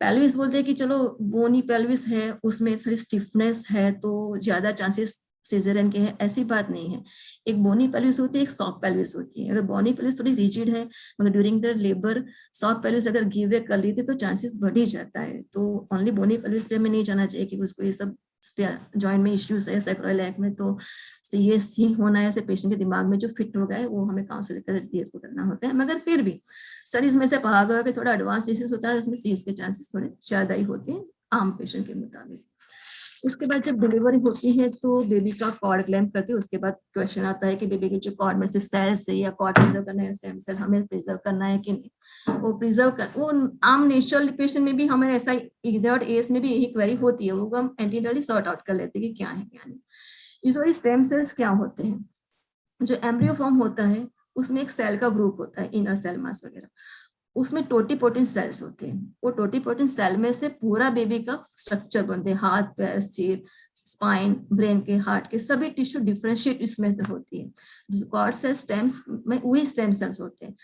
पेल्विस बोलते हैं कि चलो बोनी पेल्विस है, उसमें थोड़ी स्टिफनेस है तो ज्यादा चांसेस सिजेरियन के हैं, ऐसी बात नहीं है। एक बोनी पेल्विस होती है, एक सॉफ्ट पेल्विस होती है। अगर बोनी पेल्विस थोड़ी रिजिड है मगर during the labour soft pelvis अगर गिव वे कर लेते तो चांसेस बढ़ ही जाता है। तो ओनली बोनी पेल्विस पे में नहीं जाना चाहिए कि उसको ये सब जॉइंट में इश्यूज है सैक्रल एग में, तो ये ही होना है, ऐसे पेशेंट के दिमाग में जो फिट हो गया है वो हमें काउंसलिंग करना होता है। मगर फिर भी स्टडीज में से पाया गया कि थोड़ा एडवांस डिसीज होता है, उसमें सीज के चांसेस थोड़े ज्यादा ही होते हैं आम पेशेंट के मुताबिक। उसके बाद जब डिलीवरी होती है तो बेबी का कॉर्ड क्लैम्प करते हैं। उसके बाद क्वेश्चन आता है कि बेबी के जो कॉर्ड में से सेल्स है या कॉर्ड प्रिजर्व करना है, स्टेम सेल हमें प्रिजर्व करना है कि नहीं, वो प्रिजर्व कर, वो आम नेचुरल पेशेंट में भी हमें ऐसा इधर एज में भी यही क्वेरी होती है, वो हम एंटीनली सॉर्ट आउट कर लेते हैं कि क्या है क्या नहीं। यूजुअली स्टेम सेल्स क्या होते हैं, जो एम्ब्रियो फॉर्म होता है उसमें एक सेल का ग्रुप होता है, इनर सेल मास वगैरह, उसमें टोटिपोटेंट सेल्स होते हैं। वो टोटिपोटेंट सेल में से पूरा बेबी का स्ट्रक्चर बनते हैं, हाथ पैर सिर स्पाइन ब्रेन के हार्ट के सभी टिश्यू डिफरेंशिएट इसमें से होती है। जो कॉर्ड सेल स्टेम्स में वही स्टेम सेल्स होते हैं।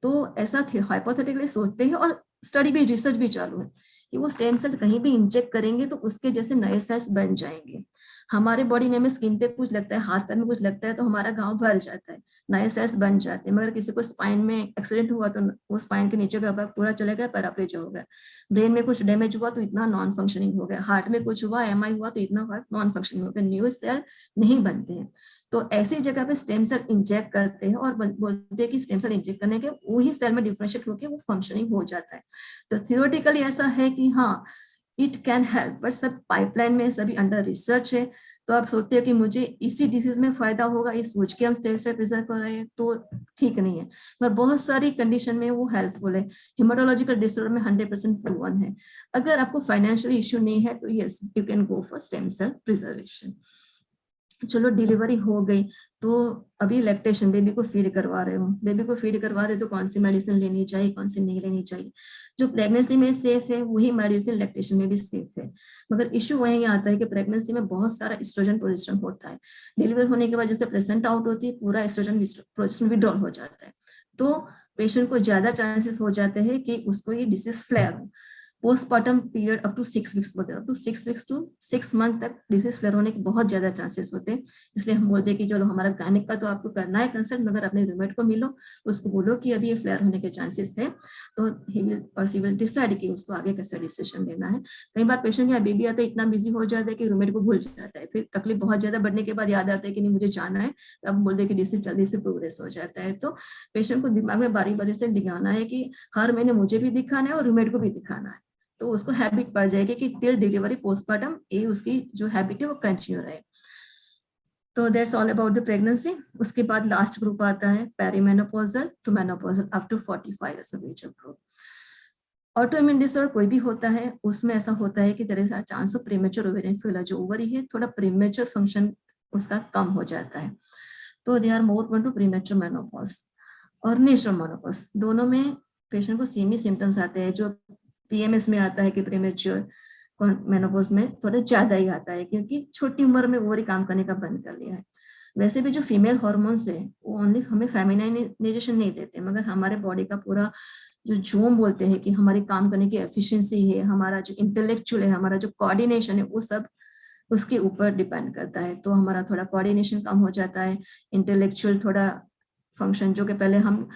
तो ऐसा हाइपोथेटिकली सोचते हैं और स्टडी भी रिसर्च भी चालू है कि वो स्टेम सेल्स कहीं भी इंजेक्ट करेंगे तो उसके जैसे नए सेल्स बन जाएंगे। हमारे बॉडी में हमें स्किन पे कुछ लगता है, हाथ पैर में कुछ लगता है तो हमारा घाव भर जाता है, नए सेल्स बन जाते हैं। मगर किसी को स्पाइन में एक्सीडेंट हुआ तो वो स्पाइन के नीचे का भाग पूरा चला गया, पैराप्लेजिया हो गया। ब्रेन में कुछ डैमेज हुआ तो इतना नॉन फंक्शनिंग हो गया, हार्ट में कुछ हुआ, एमआई हुआ तो इतना हार्ट नॉन फंक्शनिंग हो गया, न्यू सेल नहीं बनते हैं। तो ऐसी जगह पे स्टेम सेल इंजेक्ट करते हैं और बोलते हैं कि स्टेम सेल इंजेक्ट करने के वही सेल में डिफरेंशिएट होकर वो फंक्शनिंग हो जाता है। तो थियोरेटिकली ऐसा है कि हाँ इट कैन हेल्प, पर सब पाइपलाइन में सभी अंडर रिसर्च है। तो आप सोचते हो कि मुझे इसी डिसीज में फायदा होगा इस सोच के हम स्टेम सेल प्रिजर्व कर रहे हैं, तो ठीक नहीं है। पर बहुत सारी कंडीशन में वो हेल्पफुल है। हेमाटोलॉजिकल डिसऑर्डर में 100% प्रूवन है। अगर आपको फाइनेंशियल इश्यू नहीं है तो yes you can go for stem cell preservation. चलो डिलीवरी हो गई, तो अभी लैक्टेशन, बेबी को फीड करवा रहे हो, बेबी को फीड करवा रहे तो कौन सी मेडिसिन लेनी चाहिए, कौन सी नहीं लेनी चाहिए। जो प्रेगनेंसी में सेफ है वही मेडिसिन लैक्टेशन में भी सेफ है। मगर इश्यू वही आता है कि प्रेगनेंसी में बहुत सारा एस्ट्रोजन प्रोजेस्टेरोन होता है। डिलीवरी होने के बाद जैसे प्लेसेंटा आउट होती है पूरा एस्ट्रोजन प्रोजेस्टेरोन विड्रॉल हो जाता है, तो पेशेंट को ज्यादा चांसेस हो जाते हैं कि उसको ये डिसीज फ्लेयर हो। Postpartum period up to 6 weeks बोलते हैं, up to 6 weeks to 6 month तक डिसीज फ्लेयर होने के बहुत ज्यादा चांसेस होते हैं। इसलिए हम बोलते हैं कि चलो हमारा गायनिक का तो आपको करना है कंसल्ट, मगर अपने रूममेट को मिलो, उसको बोलो कि अभी ये फ्लेयर होने के चांसेस है, तो ही विल और सी विल डिसाइड कि उसको आगे कैसे डिसीजन लेना है। कई बार पेशेंट या बेबी आता है इतना बिजी हो जाता है कि रूममेट को भूल जाता है, फिर तकलीफ बहुत ज्यादा बढ़ने के बाद याद आता है कि नहीं मुझे जाना है, तो अब बोलते हैं कि डिसीज जल्दी से प्रोग्रेस हो जाता है। तो पेशेंट को दिमाग में बारी बारी से दिखाना है कि हर महीने मुझे भी दिखाना है और रूममेट को भी दिखाना है, तो उसको हैबिट पड़ जाएगी कि टिल डिलीवरी पोस्टमार्टम ये उसकी जो हैबिट है वो कंटिन्यू रहे। तो that's all about the pregnancy. उसके बाद लास्ट ग्रुप आता है perimenopausal to menopausal up to 45 years of age group. Autoimmune disorder कोई भी होता है, उसमें ऐसा होता है कि there is a chance of premature ovarian failure. जो ओवरी है थोड़ा प्रीमेच्योर फंक्शन उसका कम हो जाता है, तो they are more prone to premature menopause और नेचुरल मेनोपॉज। दोनों में पेशेंट को सेम ही सिम्टम्स आते हैं। जो पीएमएस में आता है कि प्रीमेच्योर, मेनोपॉज में थोड़ा ज्यादा ही आता है क्योंकि छोटी उम्र में ओवरी काम करने का बंद कर लिया है। वैसे भी जो फीमेल हार्मोन्स है वो ओनली हमें फेमिनाइजेशन नहीं देते, मगर हमारे बॉडी का पूरा जो जोम बोलते हैं कि हमारी काम करने की एफिशिएंसी है, हमारा जो इंटेलेक्चुअल है, हमारा जो कोऑर्डिनेशन है, वो सब उसके ऊपर डिपेंड करता है। तो हमारा थोड़ा कोऑर्डिनेशन कम हो जाता है, इंटेलेक्चुअल थोड़ा फंक्शन, जो कि पहले हम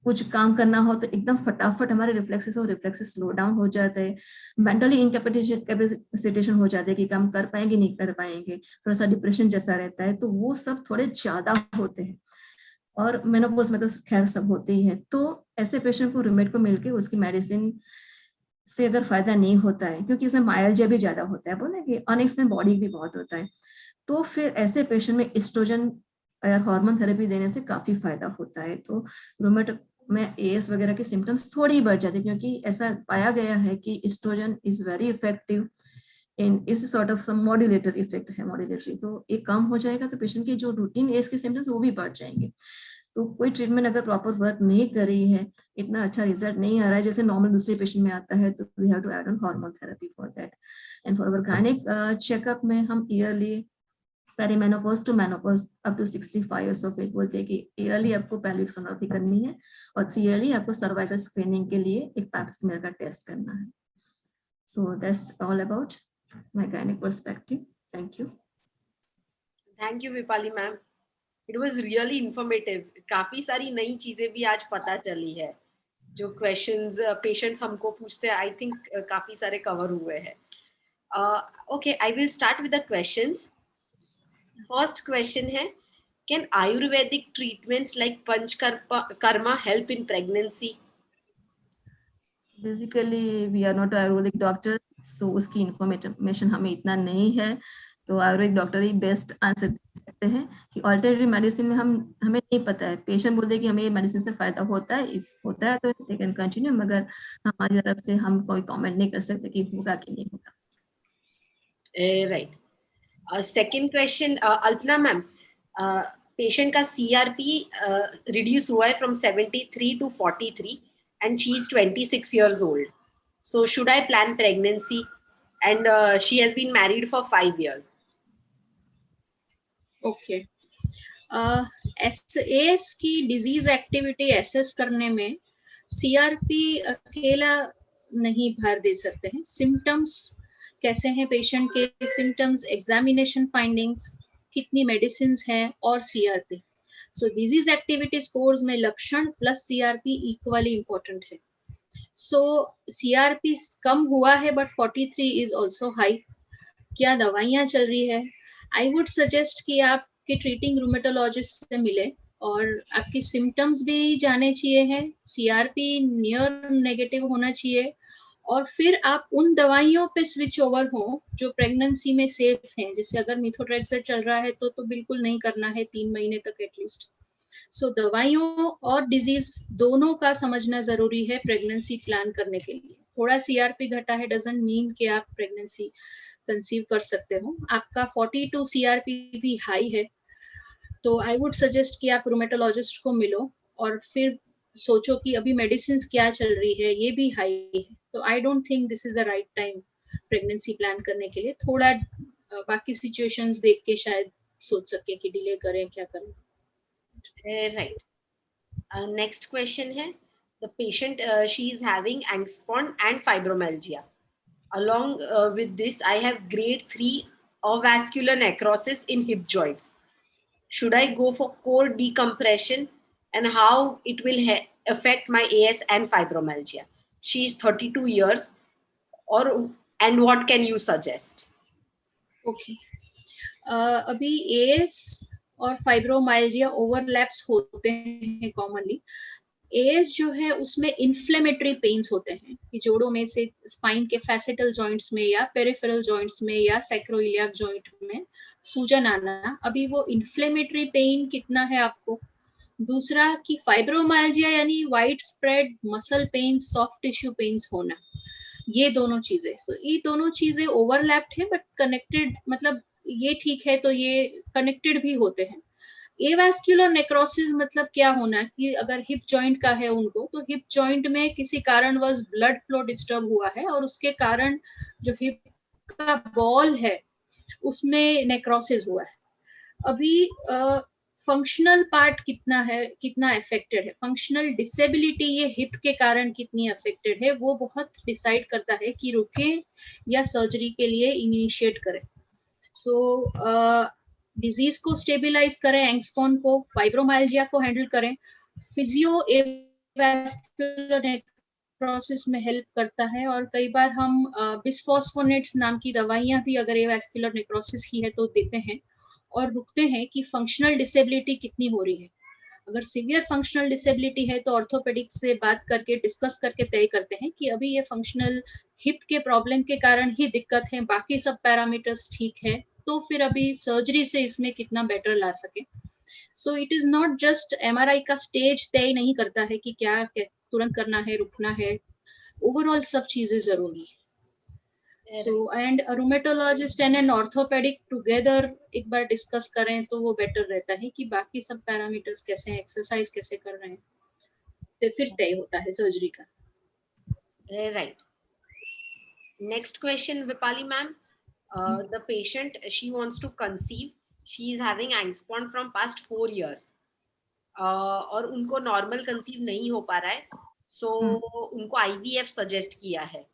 कुछ काम करना हो तो एकदम फटाफट हमारे रिफ्लेक्सेस स्लो डाउन हो जाते हैं, मेंटली इनकैपेसिटेशन हो जाते हैं कि काम कर पाएंगे नहीं कर पाएंगे, थोड़ा सा डिप्रेशन जैसा रहता है, तो वो सब थोड़े ज्यादा होते हैं। और मेनोपॉज में तो खैर सब होते ही है। तो ऐसे पेशेंट को रूममेट को मिलके उसकी मेडिसिन से अगर फायदा नहीं होता है, क्योंकि उसमें माइल्जिया भी ज्यादा होता है, बोले कि अनएक्सप्लेन बॉडी भी बहुत होता है, तो फिर ऐसे पेशेंट में एस्ट्रोजन या हार्मोन थेरेपी देने से काफी फायदा होता है। तो रूमेट में एएस वगैरह के सिम्टम्स थोड़ी ही बढ़ जाते हैं, क्योंकि ऐसा पाया गया है कि oestrogen is very effective in इस sort of some modulator effect है, मॉड्यूलेटरी। तो एक कम हो जाएगा तो पेशेंट के जो रूटीन एएस के सिम्टम्स वो भी बढ़ जाएंगे। तो कोई ट्रीटमेंट अगर प्रॉपर वर्क नहीं कर रही है, इतना अच्छा रिजल्ट नहीं आ रहा है जैसे नॉर्मल दूसरे पेशेंट में आता है, तो we have to add on hormone therapy for that. And for our gynaec checkup में हम early perimenopause to menopause up to 65 years of age बोलते हैं कि ईयरली आपको पेल्विक सोनोग्राफी करनी है और 3 ईयरली आपको सर्वाइकल स्क्रीनिंग के लिए एक पैप स्मीयर का टेस्ट करना है। So that's all about my gynaec perspective. Thank you. Thank you Vipali ma'am, it was really informative. काफी सारी नई चीजें भी आज पता चली है। जो क्वेश्चंस पेशेंट्स हमको पूछते हैं, आई थिंक काफी सारे कवर हुए हैं। Okay, I will start with the questions. First question है, can Ayurvedic treatments like panchakarma help in pregnancy? Basically we are not Ayurvedic doctor, so उसकी इंफॉर्मेशन हमें इतना नहीं है, तो आयुर्वेदिक डॉक्टर ही बेस्ट आंसर दे सकते हैं कि ऑल्टरनेटिव मेडिसिन में हमें नहीं पता है। पेशेंट बोलते हैं कि हमें ये मेडिसिन से फायदा होता है, इफ होता है तो दे कैन कंटिन्यू, मगर हमारी तरफ से हम कोई कमेंट नहीं कर सकते कि होगा कि नहीं होगा। Right. Second question, Alpana ma'am, patient का सीआरपी रिड्यूस हुआ है from 73 to 43 and she is 26 years old. So should I plan pregnancy? And she has been married for 5 years. Okay, S की डिजीज एक्टिविटी एसेस करने में CRP अकेला नहीं भार दे सकते हैं। सिम्टम्स कैसे हैं पेशेंट के, सिम्टम्स, एग्जामिनेशन फाइंडिंग्स, कितनी मेडिसिन हैं और सीआरपी। सो डिजीज एक्टिविटी स्कोर्स में लक्षण प्लस सीआरपी इक्वली इंपॉर्टेंट है। सो सीआरपी कम हुआ है बट 43 इज ऑल्सो हाई। क्या दवाइयाँ चल रही है? आई वुड सजेस्ट कि आपके ट्रीटिंग रूमेटोलॉजिस्ट से मिले और आपकी सिम्टम्स भी जाने चाहिए हैं, सीआरपी नियर नेगेटिव होना चाहिए, और फिर आप उन दवाइयों पे स्विच ओवर हो जो प्रेगनेंसी में सेफ हैं। जैसे अगर मिथोट्रेक्सेट चल रहा है तो बिल्कुल नहीं करना है 3 महीने तक एटलीस्ट। सो दवाइयों और डिजीज दोनों का समझना जरूरी है प्रेगनेंसी प्लान करने के लिए। थोड़ा सीआरपी घटा है डजंट मीन कि आप प्रेगनेंसी कंसीव कर सकते हो। आपका 42 सीआरपी भी हाई है तो आई वुड सजेस्ट कि आप रूमेटोलॉजिस्ट को मिलो और फिर सोचो कि अभी मेडिसिन क्या चल रही है, ये भी हाई है। तो I don't think this is the right time pregnancy plan करने के लिए। थोड़ा बाकी सिचुएशंस देख के शायद सोच सके कि डिले करें क्या करें। Right. Next question है, the patient she is having angstpon and fibromyalgia. Along with this, I have grade 3 of vascular necrosis in hip joints. Should I go for core decompression, and how it will affect my AS and fibromyalgia? She is 32 years, and what can you suggest? Okay अभी as और fibromyalgia overlaps होते हैं commonly. As जो है उसमें inflammatory pens होते हैं कि जोड़ों में से स्पाइन के फैसेटल जॉइंट्स में या पेरिफेरल जॉइंट्स में या सैक्रोइलियाक जॉइंट में सूजन आना। अभी वो इन्फ्लेमेटरी पेन कितना है आपको। दूसरा कि फाइब्रोमाइल्जिया यानी wide spread muscle pain, soft tissue pains होना। ये दोनों चीजें, तो ये दोनों चीजें ओवरलैप्ड है बट कनेक्टेड, मतलब ये ठीक है तो ये कनेक्टेड भी होते हैं। एवास्कुलर नेक्रोसिस मतलब क्या होना कि अगर हिप जॉइंट का है उनको, तो हिप जॉइंट में किसी कारणवश ब्लड फ्लो डिस्टर्ब हुआ है और उसके कारण जो हिप का बॉल है उसमें नेक्रोसिस हुआ है। अभी फंक्शनल पार्ट कितना है, कितना अफेक्टेड है, फंक्शनल डिसेबिलिटी ये हिप के कारण कितनी अफेक्टेड है, वो बहुत डिसाइड करता है कि रुके या सर्जरी के लिए इनिशिएट करें। सो डिजीज को स्टेबिलाइज करें, एंग्स्पॉन को, फाइब्रोमाइल्जिया को हैंडल करें। फिजियो एवास्कुलर नेक्रोसिस में हेल्प करता है और कई बार हम बिस्फॉस्फोनेट्स नाम की दवाइयां भी अगर एवास्कुलर नेक्रोसिस की है तो देते हैं और रुकते हैं कि फंक्शनल डिसेबिलिटी कितनी हो रही है। अगर सीवियर फंक्शनल डिसेबिलिटी है तो ऑर्थोपेडिक से बात करके डिस्कस करके तय करते हैं कि अभी ये फंक्शनल हिप के प्रॉब्लम के कारण ही दिक्कत है, बाकी सब पैरामीटर्स ठीक है, तो फिर अभी सर्जरी से इसमें कितना बेटर ला सके। So it is not just MRI का स्टेज तय नहीं करता है कि क्या तुरंत करना है, रुकना है, ओवरऑल सब चीजें जरूरी है। So and a rheumatologist and an orthopedic together एक बार डिस्कस करें तो वो बेटर रहता है कि बाकी सब पैरामीटर्स कैसे हैं, एक्सरसाइज कैसे कर रहे हैं, तो फिर तय होता है सर्जरी का। Right. Next question, Vipali ma'am. The patient, she wants to conceive. She is having angstpon from past 4 years. और उनको नॉर्मल कंसीव नहीं हो पा रहा है, सो उनको आईवीएफ सजेस्ट किया है।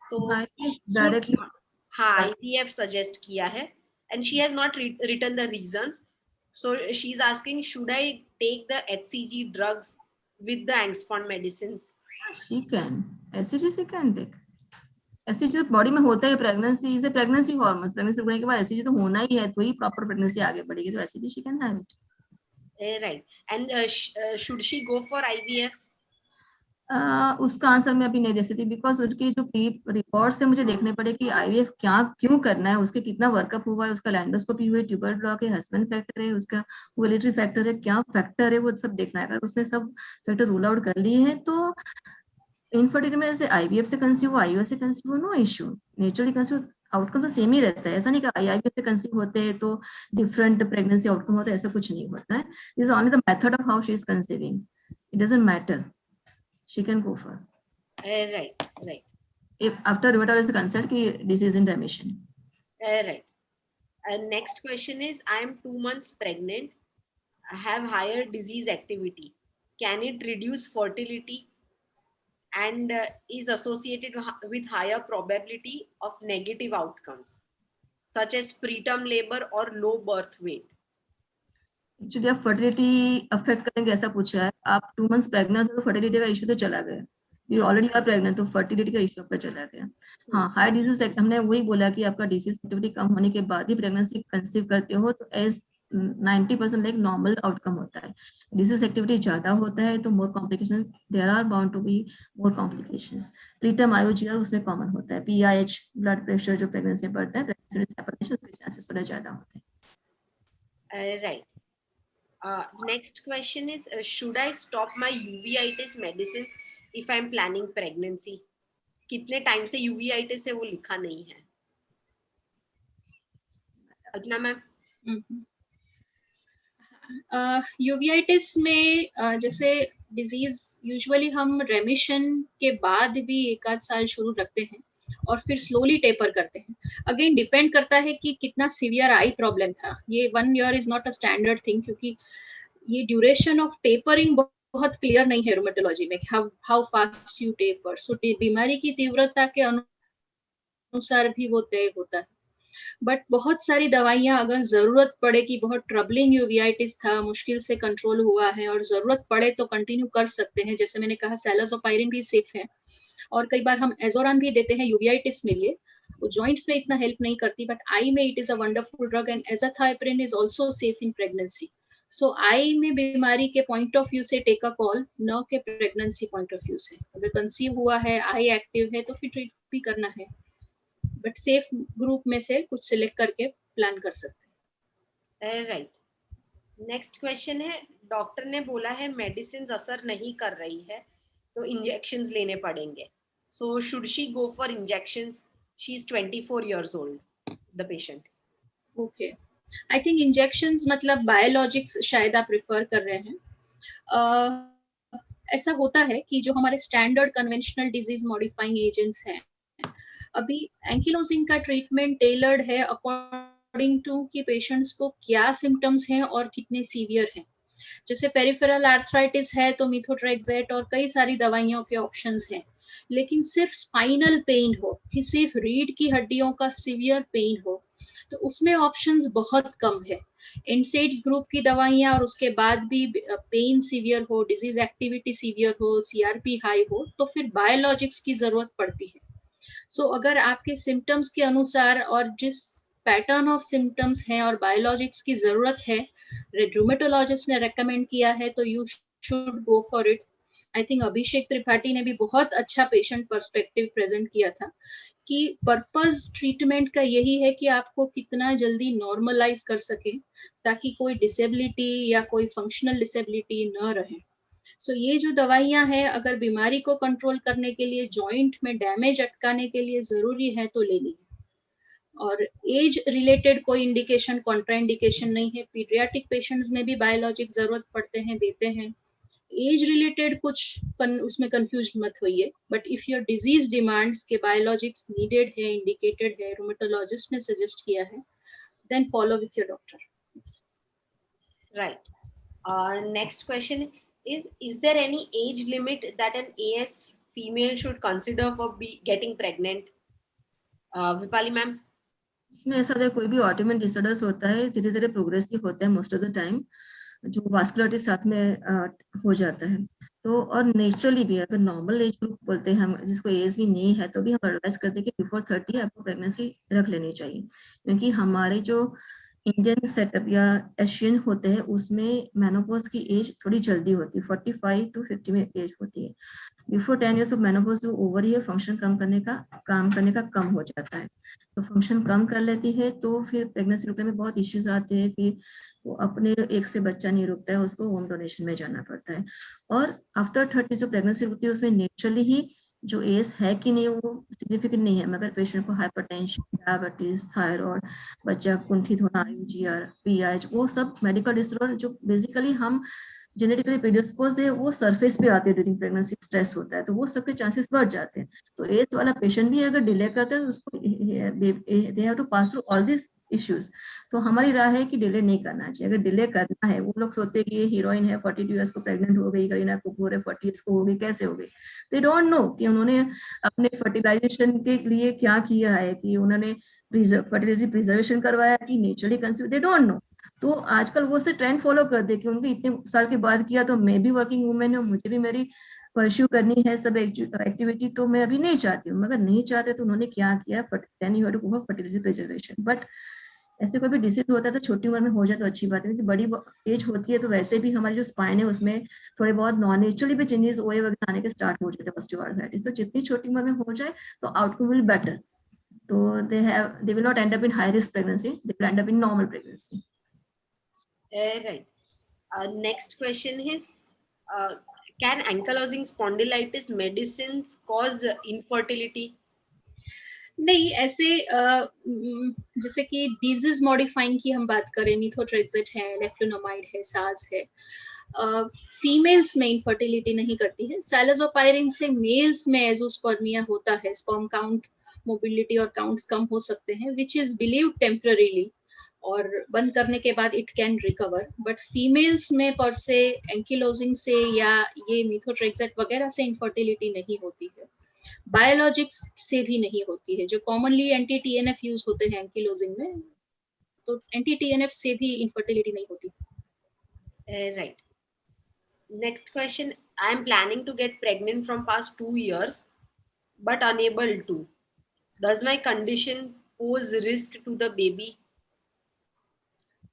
तो डायरेक्टली हाँ, आईवीएफ सजेस्ट किया है and she has not written the reasons, so she is asking should I take the HCG drugs with the एंग्स्पॉन मेडिसिन्स? शी कैन, एचसीजी से कैन टेक। एचसीजी तो body में होता है, प्रेगनेंसी से प्रेगनेंसी हार्मोन्स, प्रेगनेंसी रुकने के बाद एचसीजी तो होना ही है, तो ही प्रॉपर प्रेगनेंसी आगे बढ़ेगी, तो HCG she can have it. Right, and should she go for IVF? उसका आंसर मैं अभी नहीं दे सकती, बिकॉज उसकी जो रिपोर्ट से मुझे देखने पड़े कि आईवीएफ क्या क्यों करना है, उसके कितना वर्कअप हुआ है, उसका लैंडोस्कोपी हुई, ट्यूबर ब्लॉक है, हस्बैंड फैक्टर है, उसका ओवुलेटरी फैक्टर है, क्या फैक्टर है, वो सब देखना है। अगर उसने सब फैक्टर रूल आउट कर लिए हैं तो इनफर्टिलिटी में जैसे आईवीएफ से कंसीव हो, आईयूएस से कंसीव हो, no issue, naturally conceive outcome तो सेम ही रहता है। ऐसा नहीं कि आईवीएफ से कंसीव होते हैं तो डिफरेंट प्रेगनेंसी आउटकम होता है, ऐसा कुछ नहीं होता है। This is only the method of how she is conceiving, it doesn't matter, she can go for right if after rheumatologist consult ki disease in remission. Right. Next question is, I am 2 months pregnant, I have higher disease activity, can it reduce fertility and is associated with higher probability of negative outcomes, such as preterm labor or low birth weight. Actually आप fertility affect करेंगे ऐसा पूछा है. आप 2 months pregnant हो तो fertility का issue तो चला गया. यू ऑलरेडी आर प्रेग्नेंट तो फर्टिलिटी का इशू आपका चला गया. हाँ, हाई डिजीज हमने वही बोला कि आपका डिजीज एक्टिविटी कम होने के बाद ही प्रेगनेंसी कंसीव करते हो तो एज 90% लाइक नॉर्मल आउटकम होता है. डिजीज एक्टिविटी ज्यादा होता है तो more complication, there are bound to be more complications. Preterm IUGR उसमें कॉमन होता है. PIH ब्लड प्रेशर जो प्रेगनेंसी में बढ़ता है, प्रेगनेंसी हाइपरटेंशन, उसके चांसेस थोड़ा ज्यादा होते हैं. Right. Next question is, should I stop my uveitis medicines if I'm planning pregnancy? कितने टाइम से uveitis है वो लिखा नहीं है. अल्पना मैम. यूवियाइटिस में जैसे डिजीज यूजुअली हम रेमिशन के बाद भी 1 आध साल शुरू रखते हैं और फिर स्लोली टेपर करते हैं. अगेन डिपेंड करता है कि कितना सीवियर आई प्रॉब्लम था. ये 1 year is not a standard thing, क्योंकि ये ड्यूरेशन ऑफ टेपरिंग बहुत क्लियर नहीं है रूमेटोलॉजी में, हाउ फास्ट यू टेपर. सो बीमारी की तीव्रता के अनुसार भी वो तय होता है. बट बहुत सारी दवाइयां अगर जरूरत पड़े कि बहुत ट्रबलिंग यूवियाइटिस था, मुश्किल से कंट्रोल हुआ है और जरूरत पड़े तो कंटिन्यू कर सकते हैं. जैसे मैंने कहा सैलाजोपाइरिन भी सेफ है और कई बार हम एजोरान भी देते हैं यूवियाइटिस में लिए. वो जॉइंट्स में इतना हेल्प नहीं करती, बट आई में it is a wonderful drug and azathioprine is also safe in pregnancy. So I में बीमारी के पॉइंट ऑफ व्यू से टेक अ कॉल, न के प्रेगनेंसी पॉइंट ऑफ व्यू से. अगर कंसीव हुआ है, आई एक्टिव है तो फिर ट्रीट भी करना है, बट सेफ ग्रुप में से कुछ सिलेक्ट करके प्लान कर सकते हैं. राइट. नेक्स्ट क्वेश्चन है, डॉक्टर ने बोला है मेडिसिन असर नहीं कर रही है तो इंजेक्शंस लेने पड़ेंगे. So should she go for injections? She is 24 years old, the patient. Okay, I think injections मतलब बायोलॉजिक्स शायद आप प्रेफर कर रहे हैं. ऐसा होता है कि जो हमारे standard conventional disease modifying agents हैं, अभी एंकिलोजिंग का ट्रीटमेंट टेलर्ड है अकॉर्डिंग टू कि पेशेंट्स को क्या सिम्टम्स हैं और कितने सीवियर हैं. जैसे पेरिफेरल आर्थराइटिस है तो मिथोट्रेक्सेट और कई सारी दवाइयों के ऑप्शंस हैं. लेकिन सिर्फ स्पाइनल पेन हो, कि सिर्फ रीढ़ की हड्डियों का सीवियर पेन हो, तो उसमें ऑप्शंस बहुत कम है. एनसेड्स ग्रुप की दवाइयां और उसके बाद भी पेन सीवियर हो, डिजीज एक्टिविटी सीवियर हो, CRP हाई हो, तो फिर बायोलॉजिक्स की जरूरत पड़ती है. सो अगर आपके सिम्टम्स के अनुसार और जिस पैटर्न ऑफ सिम्टम्स हैं और बायोलॉजिक्स की जरूरत है, रूमेटोलॉजिस्ट ने रेकमेंड किया है, तो you should go for it. I think Abhishek Tripathi ने भी बहुत अच्छा पेशेंट पर्सपेक्टिव प्रेजेंट किया था कि पर्पस ट्रीटमेंट का यही है कि आपको कितना जल्दी नॉर्मलाइज कर सके ताकि कोई डिसेबिलिटी या कोई फंक्शनल डिसेबिलिटी न रहे. सो ये जो दवाइयां हैं अगर बीमारी को कंट्रोल करने के लिए, जॉइंट में डैमेज अटकाने के लिए जरूरी है तो लेनी है. और एज रिलेटेड कोई इंडिकेशन, कॉन्ट्राइंडिकेशन नहीं है. पीडियाट्रिक पेशेंट्स में भी बायोलॉजिक जरूरत पड़ते हैं, देते हैं. एज रिलेटेड कुछ उसमें कंफ्यूज मत होइए, but if your disease demands के बायोलॉजिक्स नीडेड है, इंडिकेटेड है, रूमेटोलॉजिस्ट ने सजेस्ट किया है, then follow with your doctor. Right. Next question is there any age limit that an AS female should consider for getting pregnant? Vipali ma'am. इसमें ऐसा है, कोई भी ऑटोइम्यून डिसऑर्डर्स होता है धीरे धीरे प्रोग्रेसिव होता है मोस्ट ऑफ द टाइम, जो वास्कुलरिटी साथ में हो जाता है. तो और नेचुरली भी अगर नॉर्मल एज ग्रुप बोलते हैं हम, जिसको एज भी नहीं है, तो भी हम एडवाइस करते हैं कि बिफोर 30 आपको प्रेगनेंसी रख लेनी चाहिए. क्योंकि हमारे जो इंडियन सेटअप या एशियन होते हैं उसमें मेनोपॉज की एज थोड़ी जल्दी होती है, 45 to 50 में एज होती है. बिफोर 10 years ऑफ मेनोपॉज जो ओवर ही है, फंक्शन काम करने का कम हो जाता है. तो फंक्शन कम कर लेती है तो फिर प्रेगनेंसी रुकने में बहुत इश्यूज आते हैं. फिर वो अपने एक से बच्चा नहीं रुकता है, उसको होम डोनेशन में जाना पड़ता है. और आफ्टर 30 जो प्रेगनेंसी रुकती है उसमें नेचुरली ही जो एज है कि नहीं वो सिग्निफिकेंट नहीं है, मगर पेशेंट को हाइपरटेंशन, डायबिटीज, थायराइड, बच्चा कुंठित होना, IUGR, PIH, वो सब मेडिकल डिसऑर्डर जो बेसिकली हम जेनेटिकली प्रेडिस्पोज है वो सरफेस पे आते हैं ड्यूरिंग प्रेगनेंसी. स्ट्रेस होता है तो वो सबके चांसेस बढ़ जाते हैं. तो एज वाला पेशेंट भी अगर डिले करते हैं तो उसको they have to pass through all this issues. तो हमारी राय है कि डिले नहीं करना चाहिए। अगर डिले करना है, वो लोग सोचते हैं कि ये हीरोइन है 42 ईयर्स को प्रेग्नेंट हो गई, करीना कपूर है 40 ईयर्स को हो गई, कैसे हो गई? दे डोंट नो कि उन्होंने अपने फर्टिलाइजेशन के लिए क्या किया है, कि उन्होंने फर्टिलिटी प्रिजर्वेशन करवाया कि naturally conceive, they don't know. तो आजकल वो से ट्रेंड फॉलो कर दे कि उनके इतने साल के बाद किया, तो मैं भी वर्किंग वुमेन हूँ, मुझे भी मेरी परस्यू करनी है सब एक्टिविटी, तो मैं अभी नहीं चाहती हूँ। मगर नहीं चाहते तो उन्होंने क्या किया, then you have to go for fertility preservation. But ऐसे कोई भी डिसीज होता है तो छोटी उम्र में हो जाए तो अच्छी बात है, क्योंकि बड़ी एज होती है तो वैसे भी हमारी जो स्पाइन है उसमें थोड़े बहुत नॉन नेचुरली भी चेंजेस ओए वगैरह आने के स्टार्ट हो जाते हैं ऑस्टियोआर्थराइटिस। तो जितनी छोटी उम्र में हो जाए तो आउटकम विल बेटर। तो they will not end up in high risk pregnancy, they will end up in normal pregnancy. Right. Next question is, can ankylosing spondylitis medicines cause infertility? नहीं, ऐसे जैसे कि डिजीज मॉडिफाइंग की हम बात करें, मीथोट्रेक्सेट है, लेफ्लुनोमाइड है, साज है, फीमेल्स में इनफर्टिलिटी नहीं करती है। सैलाजोपायरिन से मेल्स में एजोस्पर्मिया होता है, स्पर्म काउंट, मोबिलिटी और काउंट्स कम हो सकते हैं, विच इज बिलीव्ड टेम्पररीली, और बंद करने के बाद it can recover. But females में पर से एंकिलोजिंग से या ये मीथोट्रेक्सेट वगैरह से इनफर्टिलिटी नहीं होती है। बायोलॉजिक्स से भी नहीं होती है, जो कॉमनली एंटी टीएनएफ यूज होते हैं एंकिलोजिंग में, तो एंटी टीएनएफ से भी इनफर्टिलिटी नहीं होती। Right. Next question, I am planning to get pregnant from past 2 years but unable to. Does my condition pose risk to the baby?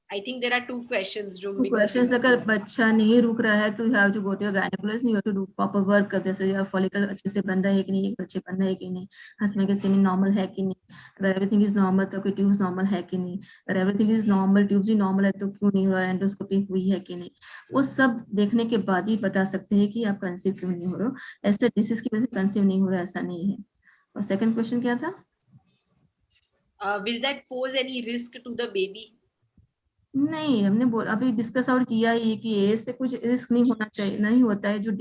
I think there are two questions. जो तो questions, अगर बच्चा नहीं रुक रहा है तो you have to go to your gynaecologist, you have to do proper work कर, जैसे यार फॉलिकल अच्छे से बन रहा है कि नहीं, बच्चे बन रहे हैं कि नहीं, हस्बैंड के सेमेन नॉर्मल है कि नहीं, अगर एवरीथिंग इज नॉर्मल तो कोई ट्यूब्स नॉर्मल है कि नहीं, अगर एवरीथिंग इज नॉर्मल, ट्यूब्स भी नॉर्मल है तो क्यों नहीं हो रहा है, एंडोस्कोपी हुई है कि नहीं, वो सब देखने के बाद ही बता सकते हैं कि आप कंसीव क्यों नहीं हो रहे हो। ऐसे डिसीज की वजह से कंसीव नहीं हो रहा, ऐसा नहीं है। और सेकंड क्वेश्चन क्या था? Will that pose any risk to the baby? नहीं, हमने अभी डिस्कस आउट किया ही कि एज से कुछ रिस्क नहीं होना चाहिए, नहीं होता है। जो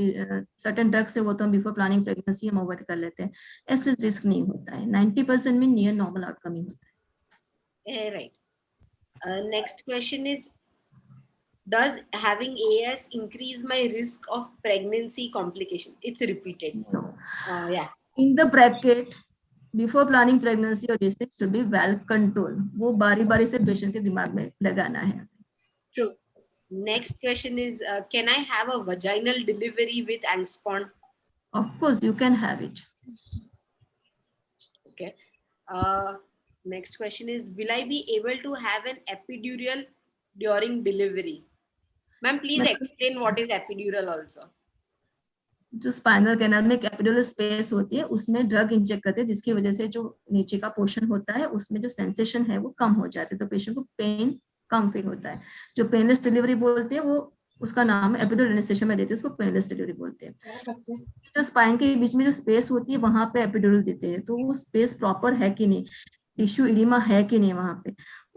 सर्टेन ड्रग्स है वो तो हम बिफोर प्लानिंग प्रेगनेंसी हम अवॉइड कर लेते हैं, ऐसे रिस्क नहीं होता है। 90% में नियर नॉर्मल आउटकम ही होता है। Right. Next question is, does having AS increase my risk of pregnancy complication? It's repeated. No. Yeah. In the bracket, before planning pregnancy और disease should be well control, वो बारी बारी से patient के दिमाग में लगाना है। True. Next question is, can I have a vaginal delivery with Anspon? Of course you can have it. Okay. Next question is, will I be able to have an epidural during delivery? Ma'am, please explain what is epidural also. जो spinal canal में epidural space होती है उसमें drug inject करते हैं, जिसकी वजह से जो नीचे का पोर्शन होता है उसमें जो सेंसेशन है वो कम हो जाती है, तो पेशेंट को पेन कम फील होता है। जो पेनलेस डिलीवरी बोलते हैं वो उसका नाम एपिड्यूरल एनेस्थीसिया में देते हैं, उसको पेनलेस डिलीवरी बोलते हैं। जो स्पाइन के बीच में जो स्पेस होती है वहां पे एपिड्यूरल देते हैं, तो वो स्पेस प्रॉपर है कि नहीं, टिश्यू इडिमा है कि नहीं, वहां पे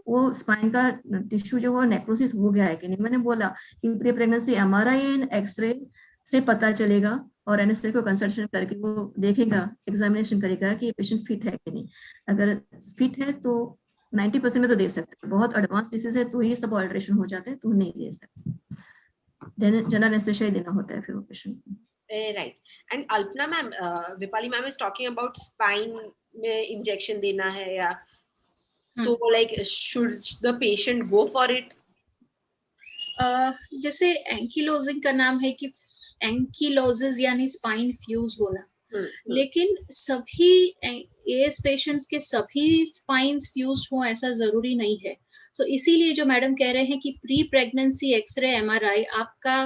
वो स्पाइन का टिश्यू जो है नेक्रोसिस हो गया है कि नहीं। मैंने बोला कि pre pregnancy MRI and x-ray से पता चलेगा, और एनेस्थेसिस्ट को कंसल्टेशन करके वो देखेगा, एग्जामिनेशन करेगा कि पेशेंट फिट है कि नहीं। अगर फिट है तो 90% में तो दे सकते हैं, बहुत एडवांस डिसीज है तो ये सब ऑल्ट्रेशन हो जाते हैं तो नहीं दे सकते, जनरल एनेस्थेसिया देना होता है फिर वो पेशेंट को। Right. And Alpna ma'am, Vipali ma'am is talking about spine में injection देना है या so like should the patient go for it? जैसे एंकिलोजिंग का नाम है कि एंकिलोसिस यानी स्पाइन फ्यूज होना, लेकिन सभी एएस पेशेंट्स के सभी स्पाइन्स फ्यूज्ड हो ऐसा जरूरी नहीं है। सो इसीलिए जो मैडम कह रहे हैं कि प्री प्रेगनेंसी एक्सरे MRI आपका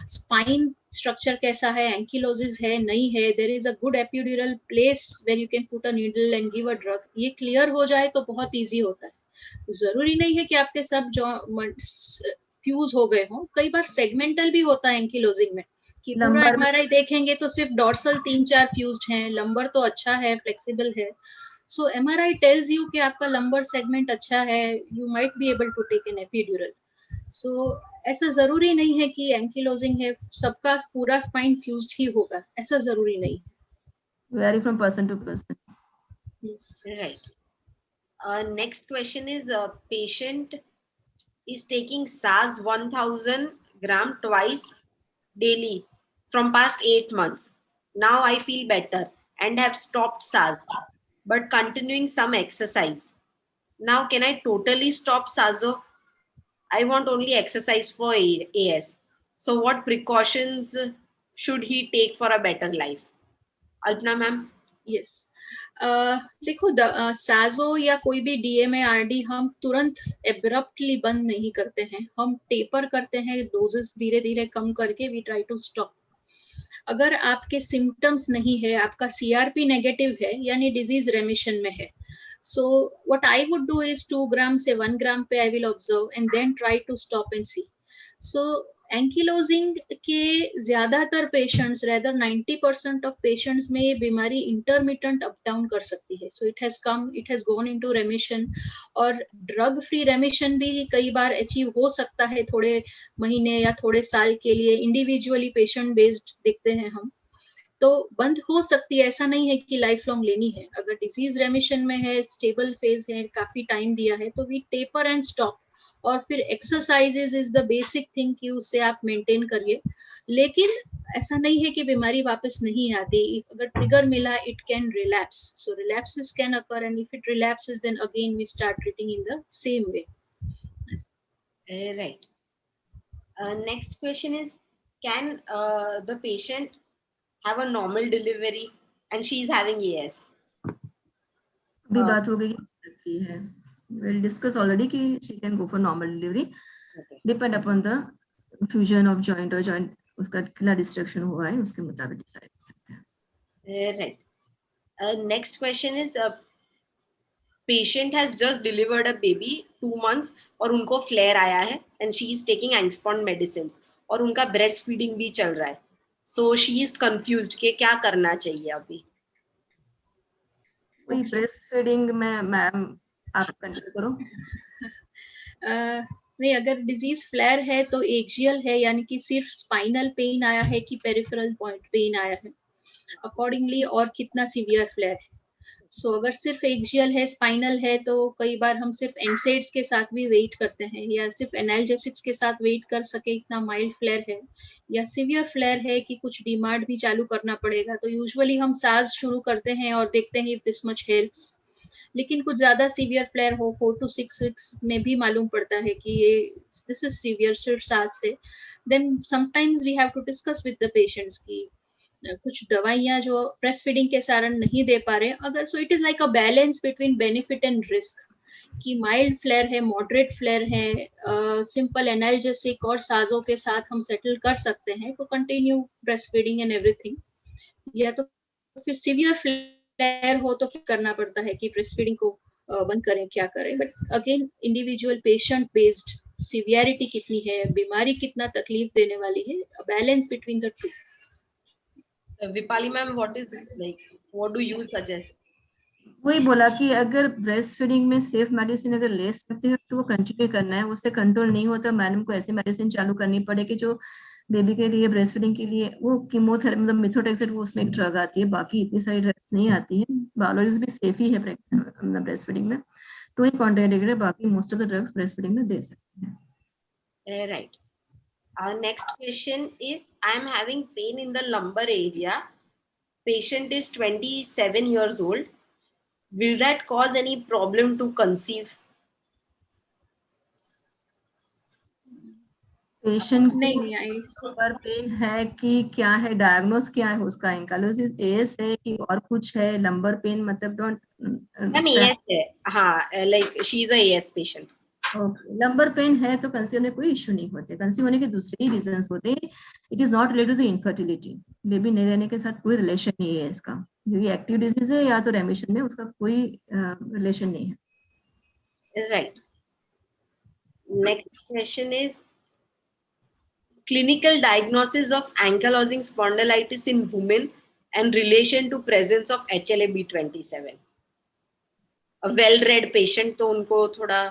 स्पाइन स्ट्रक्चर कैसा है, एंकिलोसिस है नहीं है, there is a good epidural place where you can put a needle and give a drug, ये क्लियर हो जाए तो बहुत इजी होता है। जरूरी नहीं है कि आपके सब फ्यूज हो गए हों, कई बार सेगमेंटल भी होता है एंकिलोजिंग में कि पूरा MRI देखेंगे तो सिर्फ डॉर्सल 3-4 फ्यूज्ड हैं, लंबर तो अच्छा है, फ्लेक्सिबल है। सो MRI टेल्स यू कि आपका लंबर सेगमेंट अच्छा है, you might be able to take an epidural. सो ऐसा जरूरी नहीं है कि एंकिलोजिंग है सबका पूरा स्पाइन फ्यूज्ड ही होगा, ऐसा जरूरी नहीं है। Vary from person to person. Right. Next question is, patient is taking SAS 1000 gram twice daily from past 8 months. Now I feel better and have stopped SAS, but continuing some exercise. Now can I totally stop SASO? I want only exercise for AS. So what precautions should he take for a better life? Alpna ma'am. Yes देखो साजो या कोई भी DMA RD हम तुरंत abruptly बंद नहीं करते हैं, हम टेपर करते हैं, डोजेस धीरे धीरे कम करके वी ट्राई टू स्टॉप। अगर आपके सिम्टम्स नहीं है, आपका सीआरपी नेगेटिव है यानी डिजीज रेमिशन में है, so what I would do is 2 gram से 1 gram पे I will observe and then try to stop and see. So ankylosing के ज्यादातर पेशेंट्स, रेदर 90% ऑफ पेशेंट्स में ये बीमारी इंटरमिटेंट अप डाउन कर सकती है। So it has gone into रेमिशन, और ड्रग फ्री रेमिशन भी कई बार अचीव हो सकता है थोड़े महीने या थोड़े साल के लिए, इंडिविजुअली पेशेंट बेस्ड देखते हैं हम, तो बंद हो सकती है, ऐसा नहीं है कि लाइफ लॉन्ग लेनी है। अगर डिजीज रेमिशन में है, स्टेबल फेज है, काफी टाइम दिया है, तो वी टेपर एंड स्टॉप। और फिर exercises is the basic thing कि उससे आप मेंटेन करिए, लेकिन ऐसा नहीं है कि बीमारी वापस नहीं आती। अगर ट्रिगर मिला, it can relapse, so relapses can occur, and if it relapses then again we start treating in the same way. Right. Next question is, can the patient have a normal delivery and she is having AS? अभी बात हो गई कि हो सकती है, we'll discuss already कि she can go for normal delivery, depend upon the fusion of joint or joint उसका कितना डिस्ट्रक्शन हुआ है उसके मुताबिक डिसाइड कर सकते हैं। Right. Next question is, patient has just delivered a baby 2 months और उनको फ्लेयर आया है and she is taking Angspon medicines और उनका ब्रेस्ट फीडिंग भी चल रहा है, so she is confused कि क्या करना चाहिए अभी। वही ब्रेस्ट फीडिंग में मैम आप कंटिन्यू करो। नहीं, अगर डिजीज फ्लेयर है तो एक्सियल है, यानी कि सिर्फ स्पाइनल पेन आया है कि पेरिफेरल पॉइंट पेन आया है, अकॉर्डिंगली, और कितना सीवियर फ्लेयर है। सो अगर सिर्फ एक्सियल है, स्पाइनल है, तो कई बार हम सिर्फ एनसेड्स के साथ भी वेट करते हैं, या सिर्फ एनाल्जेसिक्स के साथ वेट कर सके इतना माइल्ड फ्लेयर है, या सीवियर फ्लेयर है कि कुछ डिमांड भी चालू करना पड़ेगा, तो यूजुअली हम साज शुरू करते हैं और देखते हैं इफ दिस मच हेल्प्स। लेकिन कुछ ज्यादा सीवियर फ्लेयर हो, 4 to 6 वीक्स में भी मालूम पड़ता है कि ये दिस इज सीवियर सिर्फ साज से, then sometimes we have to discuss with the patients की कुछ दवाइयां जो ब्रेस्ट फीडिंग के कारण नहीं दे पा रहे, अगर so it is like a balance between benefit and risk, कि माइल्ड फ्लेयर है, मॉडरेट फ्लेयर है, सिंपल एनाल्जेसिक और साजों के साथ हम सेटल कर सकते हैं तो continue breast feeding and everything, या तो फिर सीवियर फ्लेयर हो तो फिर करना पड़ता है कि ब्रेस्ट फीडिंग को बंद करें, क्या करें। But again individual patient based, severity कितनी है, बीमारी कितना तकलीफ देने वाली है, balance between the two. Vipali ma'am, what do you suggest? वही बोला कि अगर ब्रेस्ट फीडिंग में सेफ मेडिसिन अगर ले सकते हैं तो वो कंटिन्यू करना है, उससे कंट्रोल नहीं होता मैडम को ऐसी मेडिसिन चालू करनी पड़ेगी जो बेबी के लिए ब्रेस्ट फीडिंग के लिए, वो कीमोथेरेपी मतलब मिथोट्रेक्सेट, वो उसमें एक ड्रग आती है, बाकी इतनी सारी ड्रग्स नहीं आती है। बायोलॉजिक्स भी सेफ ही है ब्रेस्ट फीडिंग में, तो ये कॉन्ट्राइंडिकेटेड, बाकी most of the drugs breast feeding में दे सकते हैं। Right. Our next question is, I am having pain in the lumbar area. Patient is 27 years old. Will that cause any problem to conceive? Patient नहीं, पर pen है कि क्या है, diagnose क्या है उसका, एंकाइलोसिस एएस है कि और कुछ है, लंबर पेन मतलब डोंट AS है, हाँ, like she is a AS patient. Okay, lumbar pain है तो कंसीव में कोई इश्यू नहीं होते, कंसीव होने के दूसरे ही रीजंस होते हैं, it is not related to infertility, baby नहीं रहने के साथ कोई रिलेशन नहीं है इसका, जो ये एक्टिव डिजीज है या तो रेमिशन में, उसका कोई रिलेशन नहीं है। Right. Next question is, clinical diagnosis of ankylosing spondylitis in women and relation to presence of HLA-B27. A well-read patient, तो उनको थोड़ा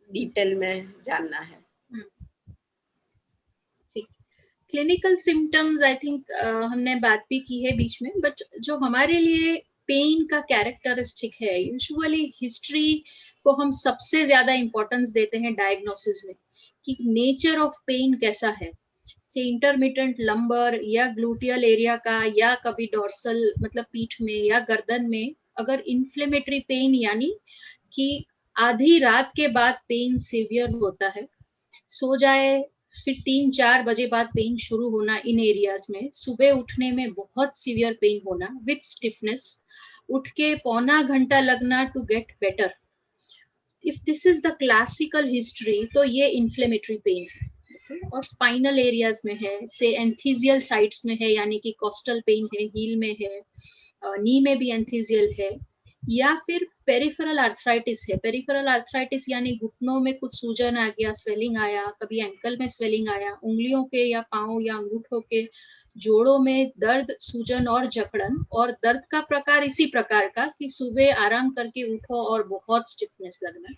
डिटेल में जानना है। क्लिनिकल सिम्टम्स आई थिंक हमने बात भी की है बीच में, बट जो हमारे लिए पेन का कैरेक्टरिस्टिक है। यूजुअली हिस्ट्री को हम सबसे ज्यादा इंपॉर्टेंस देते हैं डायग्नोसिस में, कि नेचर ऑफ पेन कैसा है, से इंटरमिटेंट लंबर या ग्लूटियल एरिया का, या कभी डोर्सल मतलब पीठ में या गर्दन में अगर इन्फ्लेमेटरी पेन यानी कि आधी रात के बाद पेन सीवियर होता है, सो जाए फिर 3-4 बजे बाद पेन शुरू होना इन एरियाज में, सुबह उठने में बहुत सीवियर पेन होना विथ स्टिफनेस, उठ के पौना घंटा लगना to get better, if this is the classical history तो ये इन्फ्लेमेटरी पेन है। और स्पाइनल एरियाज में है, से एंथीजियल साइट्स में है यानी कि कोस्टल पेन है, हील में है, नी में भी एंथीजियल है, या फिर पेरिफेरल आर्थराइटिस है। पेरिफेरल आर्थराइटिस यानी घुटनों में कुछ सूजन आ गया, स्वेलिंग आया, कभी एंकल में स्वेलिंग आया, उंगलियों के या पाँव या अंगूठों के जोड़ों में दर्द, सूजन और जकड़न, और दर्द का प्रकार इसी प्रकार का कि सुबह आराम करके उठो और बहुत स्टिफनेस लगना।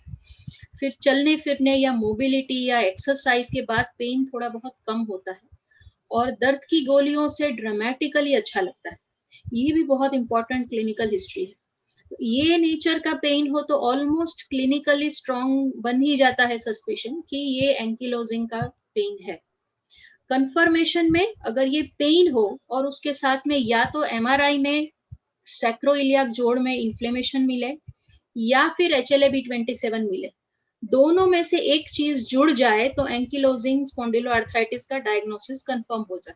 फिर चलने फिरने या मोबिलिटी या एक्सरसाइज के बाद पेन थोड़ा बहुत कम होता है और दर्द की गोलियों से ड्रामेटिकली अच्छा लगता है। ये भी बहुत इंपॉर्टेंट क्लिनिकल हिस्ट्री है। ये नेचर का पेन हो तो ऑलमोस्ट क्लिनिकली स्ट्रॉन्ग बन ही जाता है सस्पिशन कि ये एंकिलोजिंग का पेन है। कंफर्मेशन में अगर ये पेन हो और उसके साथ में या तो एमआरआई में सैक्रोइलियाक जोड़ में इन्फ्लेमेशन मिले या फिर HLA-B27 मिले, दोनों में से एक चीज जुड़ जाए तो एंकिलोजिंग स्पॉन्डिलोआर्थराइटिस का डायग्नोसिस कंफर्म हो जाए।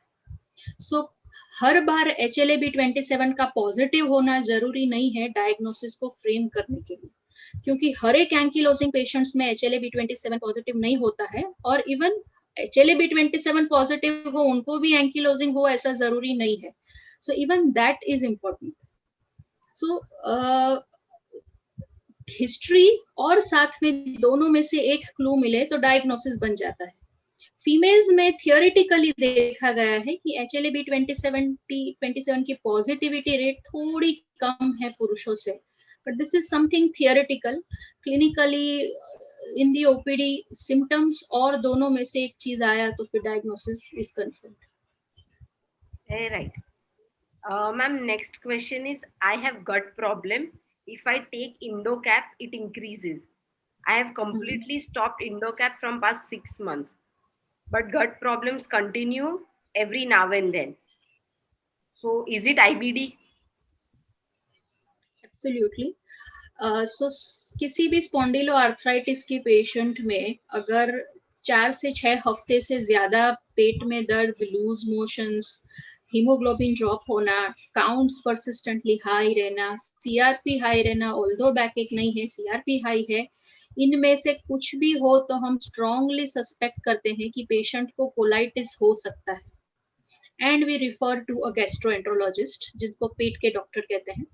सो हर बार HLA-B27 का पॉजिटिव होना जरूरी नहीं है डायग्नोसिस को फ्रेम करने के लिए, क्योंकि हर एक एंकिलोजिंग पेशेंट्स में HLA-B27 पॉजिटिव नहीं होता है, और इवन HLA-B27 पॉजिटिव हो उनको भी एंकिलोजिंग हो ऐसा जरूरी नहीं है। So even that is important. So history और साथ में दोनों में से एक क्लू मिले तो डायग्नोसिस बन जाता है। फीमेल्स में थियोरेटिकली देखा गया है कि HLA-B27 की पॉजिटिविटी रेट थोड़ी कम है पुरुषों से, but this is something theoretical. Clinically in the OPD symptoms और दोनों में से एक चीज आया तो फिर diagnosis is confirmed. Right. Ma'am, next question is, I have gut problem. If I take Indocap, it increases. I have completely stopped Indocap from past 6 months, but gut problems continue every now and then. So is it IBD? Absolutely. So किसी भी स्पॉन्डिलोआर्थराइटिस की patient में अगर 4 से 6 हफ्ते से ज्यादा पेट में दर्द, लूज मोशंस, हीमोग्लोबिन ड्रॉप होना, काउंट्स परसिस्टेंटली हाई रहना, सीआरपी हाई रहना, ऑल्दो बैकएक नहीं है सीआरपी हाई है, इनमें से कुछ भी हो तो हम स्ट्रांगली सस्पेक्ट करते हैं कि पेशेंट को कोलाइटिस हो सकता है, and we refer to a gastroenterologist जिनको पेट के डॉक्टर कहते हैं,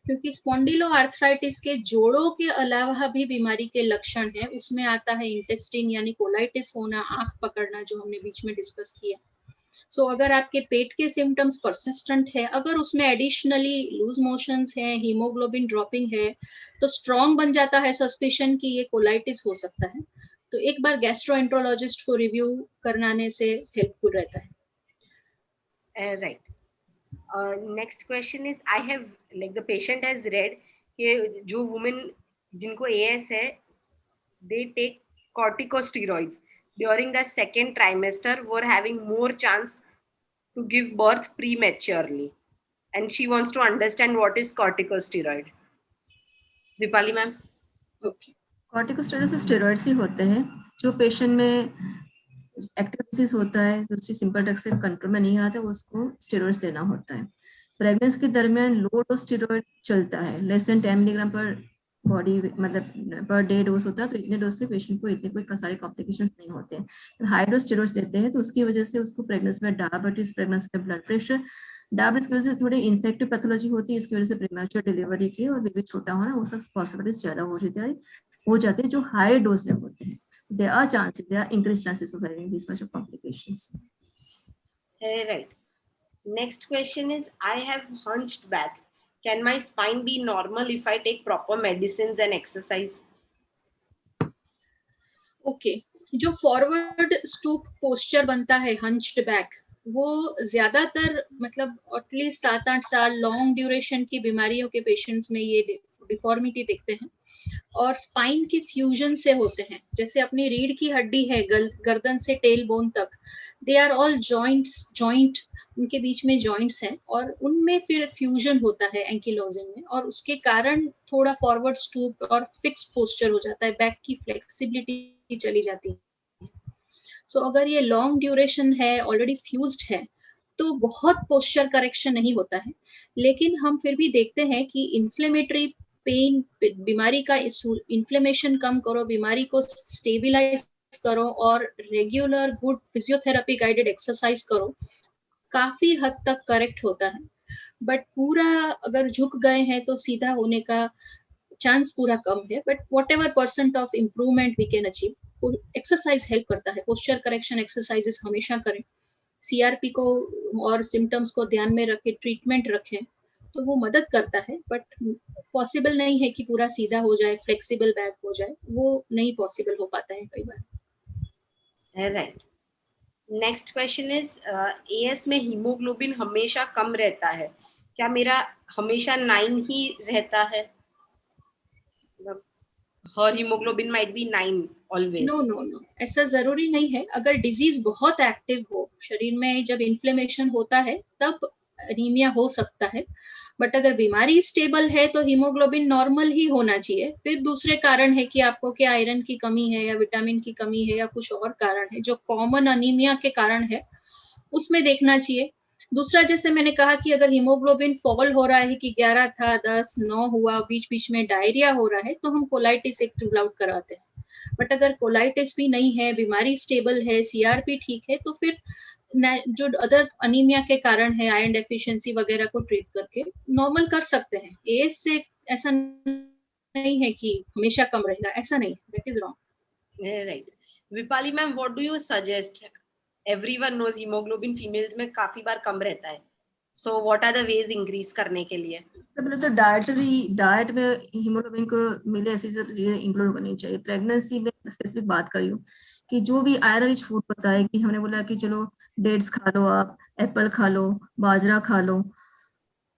क्योंकि स्पॉन्डिलोआर्थराइटिस के जोड़ों के अलावा भी बीमारी के लक्षण है। उसमें आता है इंटेस्टिन यानी कोलाइटिस होना, आंख पकड़ना जो हमने बीच में डिस्कस किया। सो अगर आपके पेट के सिम्टम्स परसिस्टेंट है, अगर उसमें एडिशनली लूज मोशंस है, हीमोग्लोबिन ड्रॉपिंग है, तो स्ट्रॉन्ग बन जाता है सस्पिशन कि ये कोलाइटिस हो सकता है। तो एक बार गैस्ट्रोएंट्रोलॉजिस्ट को रिव्यू कराने से हेल्पफुल रहता है। Right. Next question is, I have, like the patient has read कि जो women जिनको AS है, they take corticosteroids during the second trimester were having more chance to give birth prematurely, and she wants to understand what is corticosteroid. Dipali ma'am. Okay. Corticosteroid steroids ही होते हैं जो patient में activities होता है, दूसरी simple drug से control में नहीं आता, उसको स्टेरॉइड्स देना होता है। प्रेगनेंसी के दरमियान लो डोज स्टेरॉइड चलता है, लेस देन 10 मिलीग्राम पर बॉडी मतलब पर डे डोज होता है, तो इतने डोज से पेशेंट को इतने कोई सारे कॉम्प्लिकेशंस नहीं होते हैं। तो हाई डोज स्टेरॉइड्स देते हैं तो उसकी वजह से उसको प्रेगनेंसी में डायबिटीज, प्रेगनेंसी में ब्लड प्रेशर, डायबिटीज की वजह से थोड़ी इन्फेक्टिव पैथोलॉजी होती है, इसकी वजह से प्रीमैच्योर डिलीवरी की और बेबी छोटा होना, वो सब पॉसिबिलिटीज ज्यादा हो जाते हैं जो हाई डोज में होते हैं। There are chances, there are increased chances of having this much of complications. Right. Next question is, I have hunched back. Can my spine be normal if I take proper medicines and exercise? Okay. जो forward stoop posture बनता है हंच्ड back, वो ज्यादातर मतलब at least 7-8 साल long duration की बीमारियों के पेशेंट्स में ये डिफॉर्मिटी देखते हैं, और स्पाइन के फ्यूजन से होते हैं। जैसे अपनी रीढ़ की हड्डी है गर्दन से टेल बोन तक, दे आर ऑल जॉइंट, उनके बीच में जॉइंट्स हैं और उनमें फिर फ्यूजन होता है एंकिलोजिंग में, और उसके कारण थोड़ा फॉरवर्ड स्टूप और फिक्स पोस्चर हो जाता है, बैक की फ्लेक्सिबिलिटी चली जाती है। सो अगर ये लॉन्ग ड्यूरेशन है, ऑलरेडी फ्यूज्ड है, तो बहुत पोस्चर करेक्शन नहीं होता है, लेकिन हम फिर भी देखते हैं कि इन्फ्लेमेटरी पेन, बीमारी का इन्फ्लेमेशन कम करो, बीमारी को स्टेबिलाइज करो और regular good physiotherapy guided exercise करो, काफी हद तक करेक्ट होता है। बट पूरा अगर झुक गए हैं तो सीधा होने का चांस पूरा कम है, but whatever percent of improvement we can achieve, exercise help करता है। पोस्चर करेक्शन एक्सरसाइजेस हमेशा करें, सीआरपी को और सिम्टम्स को ध्यान में रखे ट्रीटमेंट रखें, तो वो मदद करता है। बट पॉसिबल नहीं है कि पूरा सीधा हो जाए, फ्लेक्सिबल बैक हो जाए, वो नहीं पॉसिबल हो पाता है कई बार। Right, next question is, AS में हीमोग्लोबिन हमेशा कम रहता है, क्या मेरा हमेशा 9 ही रहता है? हर haemoglobin might be 9 always. No, ऐसा जरूरी नहीं है। अगर डिजीज बहुत एक्टिव हो शरीर में, जब इन्फ्लेमेशन होता है तब एनीमिया हो सकता है, बट अगर बीमारी स्टेबल है तो हीमोग्लोबिन नॉर्मल ही होना चाहिए। फिर दूसरे कारण है कि आपको क्या आयरन की कमी है या विटामिन की कमी है या कुछ और कारण है जो कॉमन अनीमिया के कारण है, उसमें देखना चाहिए। दूसरा, जैसे मैंने कहा कि अगर हीमोग्लोबिन फॉल हो रहा है कि 11 था 10 9 हुआ, बीच बीच में डायरिया हो रहा है, तो हम कोलाइटिस एक रूल आउट कराते हैं। बट अगर कोलाइटिस भी नहीं है, बीमारी स्टेबल है, सीआरपी ठीक है, तो फिर जो अदर अनीमिया के कारण है, आयरन डेफिशिएंसी वगैरह को ट्रीट करके नॉर्मल कर सकते हैं। एएस से ऐसा नहीं है कि हमेशा कम रहेगा, ऐसा नहीं, that is wrong. Right, Vipali ma'am, what do you suggest? Everyone knows haemoglobin females में काफी बार कम रहता है, so what are the ways increase करने के लिए? सब लोग तो डाइट में हीमोग्लोबिन को मिले ऐसी सब चीजें इंक्लूड करनी चाहिए। प्रेगनेंसी में स्पेसिफिक बात करी हूँ कि जो भी आयरन रिच फूड होता है, कि हमने बोला कि चलो डेट्स खा लो, आप एप्पल खा लो, बाजरा खा लो,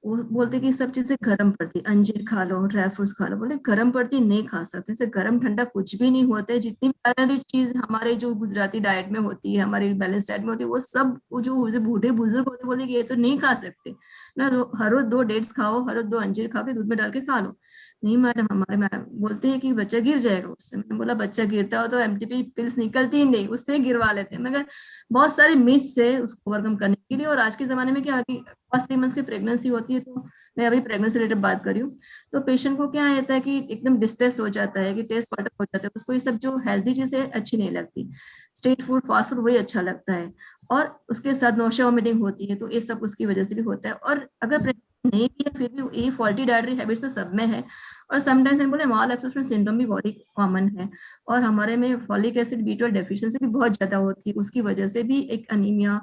वो बोलते कि सब चीजें गर्म पड़ती, अंजीर खा लो, ड्राई फ्रूट्स खा लो, बोले गर्म पड़ती नहीं खा सकते, इससे गर्म ठंडा कुछ भी नहीं होता है। जितनी भी आयरन रिच चीज हमारे जो गुजराती डाइट में होती है, हमारी बैलेंस डाइट में होती है, वो सब वो जो बूढ़े बुजुर्ग होते बोले कि ये तो नहीं खा सकते ना, हर रोज 2 डेट्स खाओ, हर रोज 2 अंजीर खा के दूध में डाल के खा लो। नहीं मैडम, हमारे मैडम बोलते हैं कि बच्चा गिर जाएगा उससे। मैंने बोला बच्चा गिरता हो तो एमटीपी पिल्स निकलती ही नहीं, उससे गिरवा लेते हैं। मगर बहुत सारे मिथ्स है उसको ओवरकम करने के लिए। और आज के जमाने में क्या है कि फर्स्ट 3 मंथ्स की प्रेगनेंसी होती है, तो मैं अभी प्रेगनेंसी रिलेटेड बात कर रही हूँ, तो पेशेंट को क्या रहता है कि एकदम डिस्ट्रेस हो जाता है, कि टेस्ट वाटर हो जाता है, उसको ये सब जो हेल्दी चीजें अच्छी नहीं लगती, स्ट्रीट फूड फास्ट फूड वही अच्छा लगता है, और उसके साथ नौशा वोमिटिंग होती है, तो ये सब उसकी वजह से भी होता है। और अगर नहीं भी है फिर भी ये फॉल्टी डाइटरी हैबिट्स तो सब में है। और समटाइम्स हम बोले माल एब्सॉर्प्शन सिंड्रोम भी बहुत कॉमन है, और हमारे में फॉलिक एसिड B12 डेफिशिएंसी भी बहुत ज्यादा होती है, उसकी वजह से भी एक अनीमिया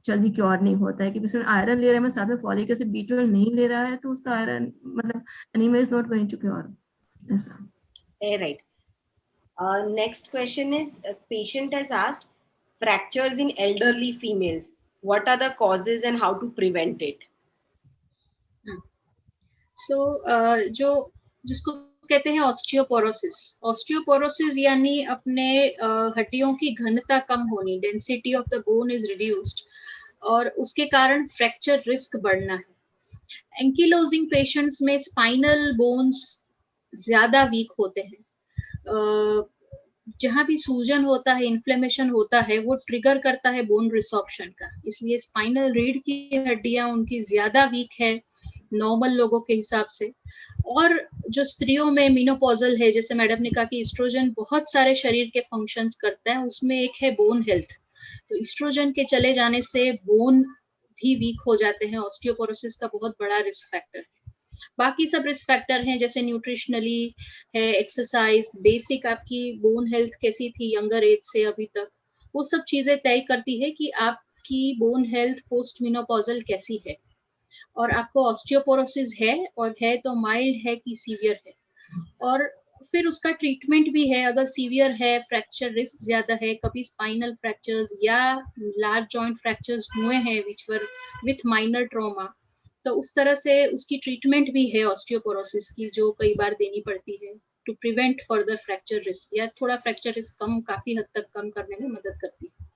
जल्दी क्योर नहीं होता है। कि पेशेंट आयरन ले रहे हैं साथ में फॉलिक एसिड B12 नहीं ले रहा है, तो उसका आयरन मतलब anaemia is not going to cure, ऐसा। Right, next question is, patient has asked fractures in elderly females, what are the causes and how to prevent it? So जो जिसको कहते हैं ऑस्टियोपोरोसिस यानी अपने हड्डियों की घनता कम होनी, density of the bone is reduced, और उसके कारण फ्रैक्चर रिस्क बढ़ना है। एंकिलोजिंग पेशेंट्स में स्पाइनल बोन्स ज्यादा वीक होते हैं। जहां भी सूजन होता है, इन्फ्लेमेशन होता है, वो ट्रिगर करता है बोन रिसॉर्प्शन का, इसलिए स्पाइनल रीढ़ की हड्डियां उनकी ज्यादा वीक है नॉर्मल लोगों के हिसाब से। और जो स्त्रियों में मीनोपॉजल है, जैसे मैडम ने कहा कि एस्ट्रोजन बहुत सारे शरीर के फंक्शंस करता है, उसमें एक है बोन हेल्थ, तो एस्ट्रोजन के चले जाने से बोन भी वीक हो जाते हैं। ऑस्टियोपोरोसिस का बहुत बड़ा रिस्क फैक्टर है। बाकी सब रिस्क फैक्टर हैं, जैसे न्यूट्रिशनली है, एक्सरसाइज, बेसिक आपकी बोन हेल्थ कैसी थी यंगर एज से अभी तक, वो सब चीजें तय करती है कि आपकी बोन हेल्थ पोस्ट मेनोपॉजल कैसी है, और आपको ऑस्टियोपोरोसिस है, और है तो माइल्ड है कि सीवियर है। और फिर उसका ट्रीटमेंट भी है, अगर सीवियर है, फ्रैक्चर रिस्क ज्यादा है, कभी स्पाइनल फ्रैक्चर्स या लार्ज जॉइंट फ्रैक्चर्स हुए हैं विच वर विथ माइनर ट्रॉमा, तो उस तरह से उसकी ट्रीटमेंट भी है ऑस्टियोपोरोसिस की, जो कई बार देनी पड़ती है to prevent further fracture risk, या थोड़ा फ्रैक्चर रिस्क काफी हद तक कम करने में मदद करती है।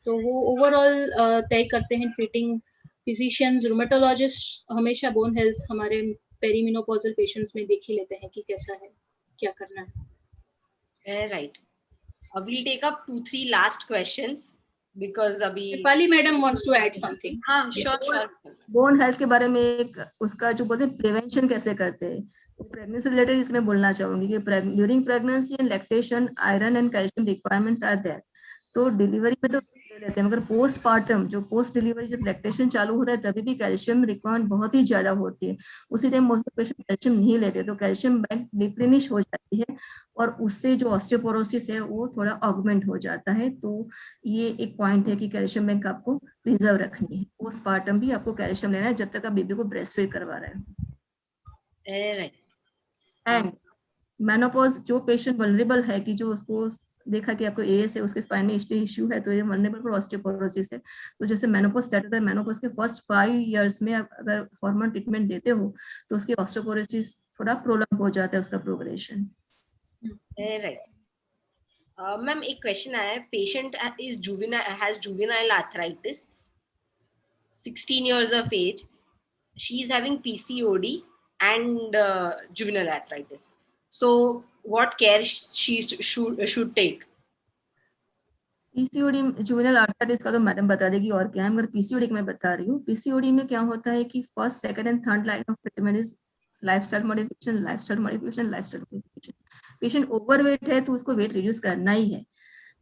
तो वो ओवरऑल तय करते हैं ट्रीटिंग फिजिशियंस, रूमेटोलॉजिस्ट हमेशा बोन हेल्थ हमारे पेरीमिनोपॉजल पेशेंट्स में देख ही लेते हैं कि कैसा है, क्या करना है। Right. We'll take up 2-3 last questions because अभी Dipali madam wants to add something. हाँ sure. बोन हेल्थ के बारे में एक उसका जो बोलते हैं प्रिवेंशन कैसे करते हैं, प्रेगनेंसी रिलेटेड इसमें बोलना चाहूंगी कि during pregnancy and lactation iron and calcium requirements are there. तो डिलीवरी में तो ले लेते हैं, मगर पोस्टपार्टम जो पोस्ट डिलीवरी जब लैक्टेशन चालू होता है तभी भी कैल्शियम रिक्वायरमेंट बहुत ही ज्यादा होती है। उसी टाइम मोस्ट पेशेंट कैल्शियम नहीं लेते, तो कैल्शियम बैंक डिप्लेनिश हो जाती है और उससे जो ऑस्टियोपोरोसिस है वो थोड़ा ऑगमेंट हो जाता है। तो ये एक पॉइंट है कि कैल्शियम बैंक आपको प्रिजर्व रखनी है। पोस्टपार्टम भी आपको कैल्शियम लेना है जब तक आप बेबी को ब्रेस्ट फीड करवा रहे हैं। Right. एंड मेनोपॉज जो पेशेंट वल्नरेबल है कि जो उसको देखा कि आपको एएस है, उसके स्पाइन में इश्यू है, तो ये वल्नरेबल फॉर ऑस्टियोपोरोसिस है। तो जैसे मेनोपॉज स्टार्ट होता है, मेनोपॉज के फर्स्ट 5 इयर्स में अगर हार्मोन ट्रीटमेंट देते हो तो उसकी ऑस्टियोपोरोसिस थोड़ा प्रोलॉन्ग हो जाता है उसका प्रोग्रेशन। Right. मैम एक क्वेश्चन आया है, patient is has juvenile arthritis, 16 years of age, she is having PCOD and juvenile arthritis, so what care she should take? PCOD juvenile arthritis का तो मैडम बता देगी और क्या है, मगर पीसीओडी मैं बता रही हूँ। पीसीओडी में क्या होता है कि first, second and third line of treatment is lifestyle modification. Patient overweight है तो उसको वेट रिड्यूस करना ही है,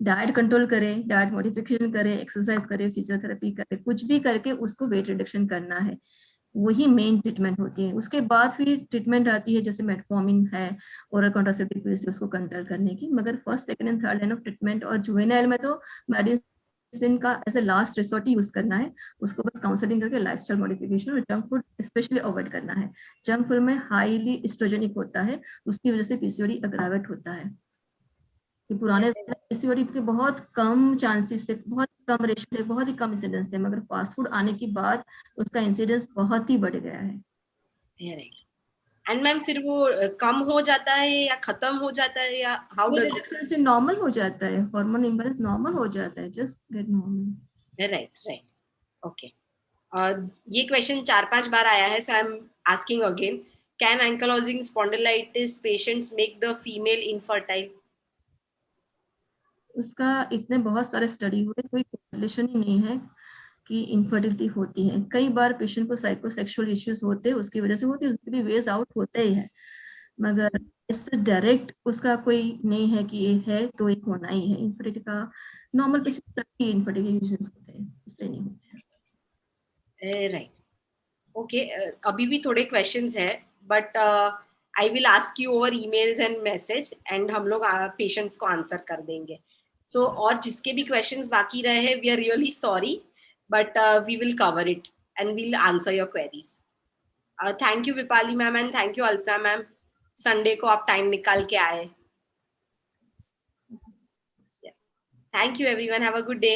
डाइट कंट्रोल करे, डाइट मॉडिफिकेशन करे, एक्सरसाइज करे, फिजियोथेरेपी करे, कुछ भी करके उसको वेट रिडक्शन करना है, वही मेन ट्रीटमेंट होती है। उसके बाद फिर ट्रीटमेंट आती है जैसे मेटफॉर्मिन है, ओरल कॉन्ट्रासेप्टिव पिल्स उसको कंट्रोल करने की, मगर first, second and third line of treatment. और जुवेनाइल में तो मेडिसिन का ऐसे लास्ट रिसोर्ट ही यूज करना है, उसको बस काउंसलिंग करके लाइफस्टाइल मॉडिफिकेशन और जंक फूड स्पेशली अवॉइड करना है। जंक फूड में हाईली एस्ट्रोजेनिक होता है, उसकी वजह से पीसीओडी अग्रावेट होता है। कि पुराने पीसीओडी के बहुत कम चांसेस थे, बहुत कम रेशियो थे, बहुत ही कम इंसिडेंस थे, मगर फास्ट फूड आने के बाद उसका इंसिडेंस बहुत ही बढ़ गया है। एंड मैम फिर वो कम हो जाता है या खत्म हो जाता है, या हाउ डज रिडक्शन से नॉर्मल हो जाता है, हार्मोन इंबैलेंस नॉर्मल हो जाता है, just get normal. Right okay. ये क्वेश्चन 4-5 बार आया है, so I am asking again, can ankylosing spondylitis patients make the female infertile? उसका इतने बहुत सारे स्टडी हुए, कोई रिलेशन ही नहीं है कि इनफर्टिलिटी होती है। कई बार पेशेंट को साइकोसेक्सुअल इश्यूज होते हैं, उसकी वजह से होती है, उसके भी वेज आउट होते ही है, मगर इससे डायरेक्ट उसका कोई नहीं है कि ये है तो एक होना ही है। इनफर्टिलिटी का नॉर्मल पेशेंट तक ही इनफर्टिलिटी इश्यूज होते हैं, दूसरे नहीं होते। Right okay. अभी भी थोड़े क्वेश्चंस हैं, but I will ask you over emails and message, and हम लोग पेशेंट्स को आंसर कर देंगे। सो और जिसके भी क्वेश्चंस बाकी रहे हैं, we are really sorry, but we will cover it and we'll answer your queries. Thank you Vipali ma'am and thank you Alpna ma'am, Sunday को आप टाइम निकाल के आए। Thank you everyone, have a good day.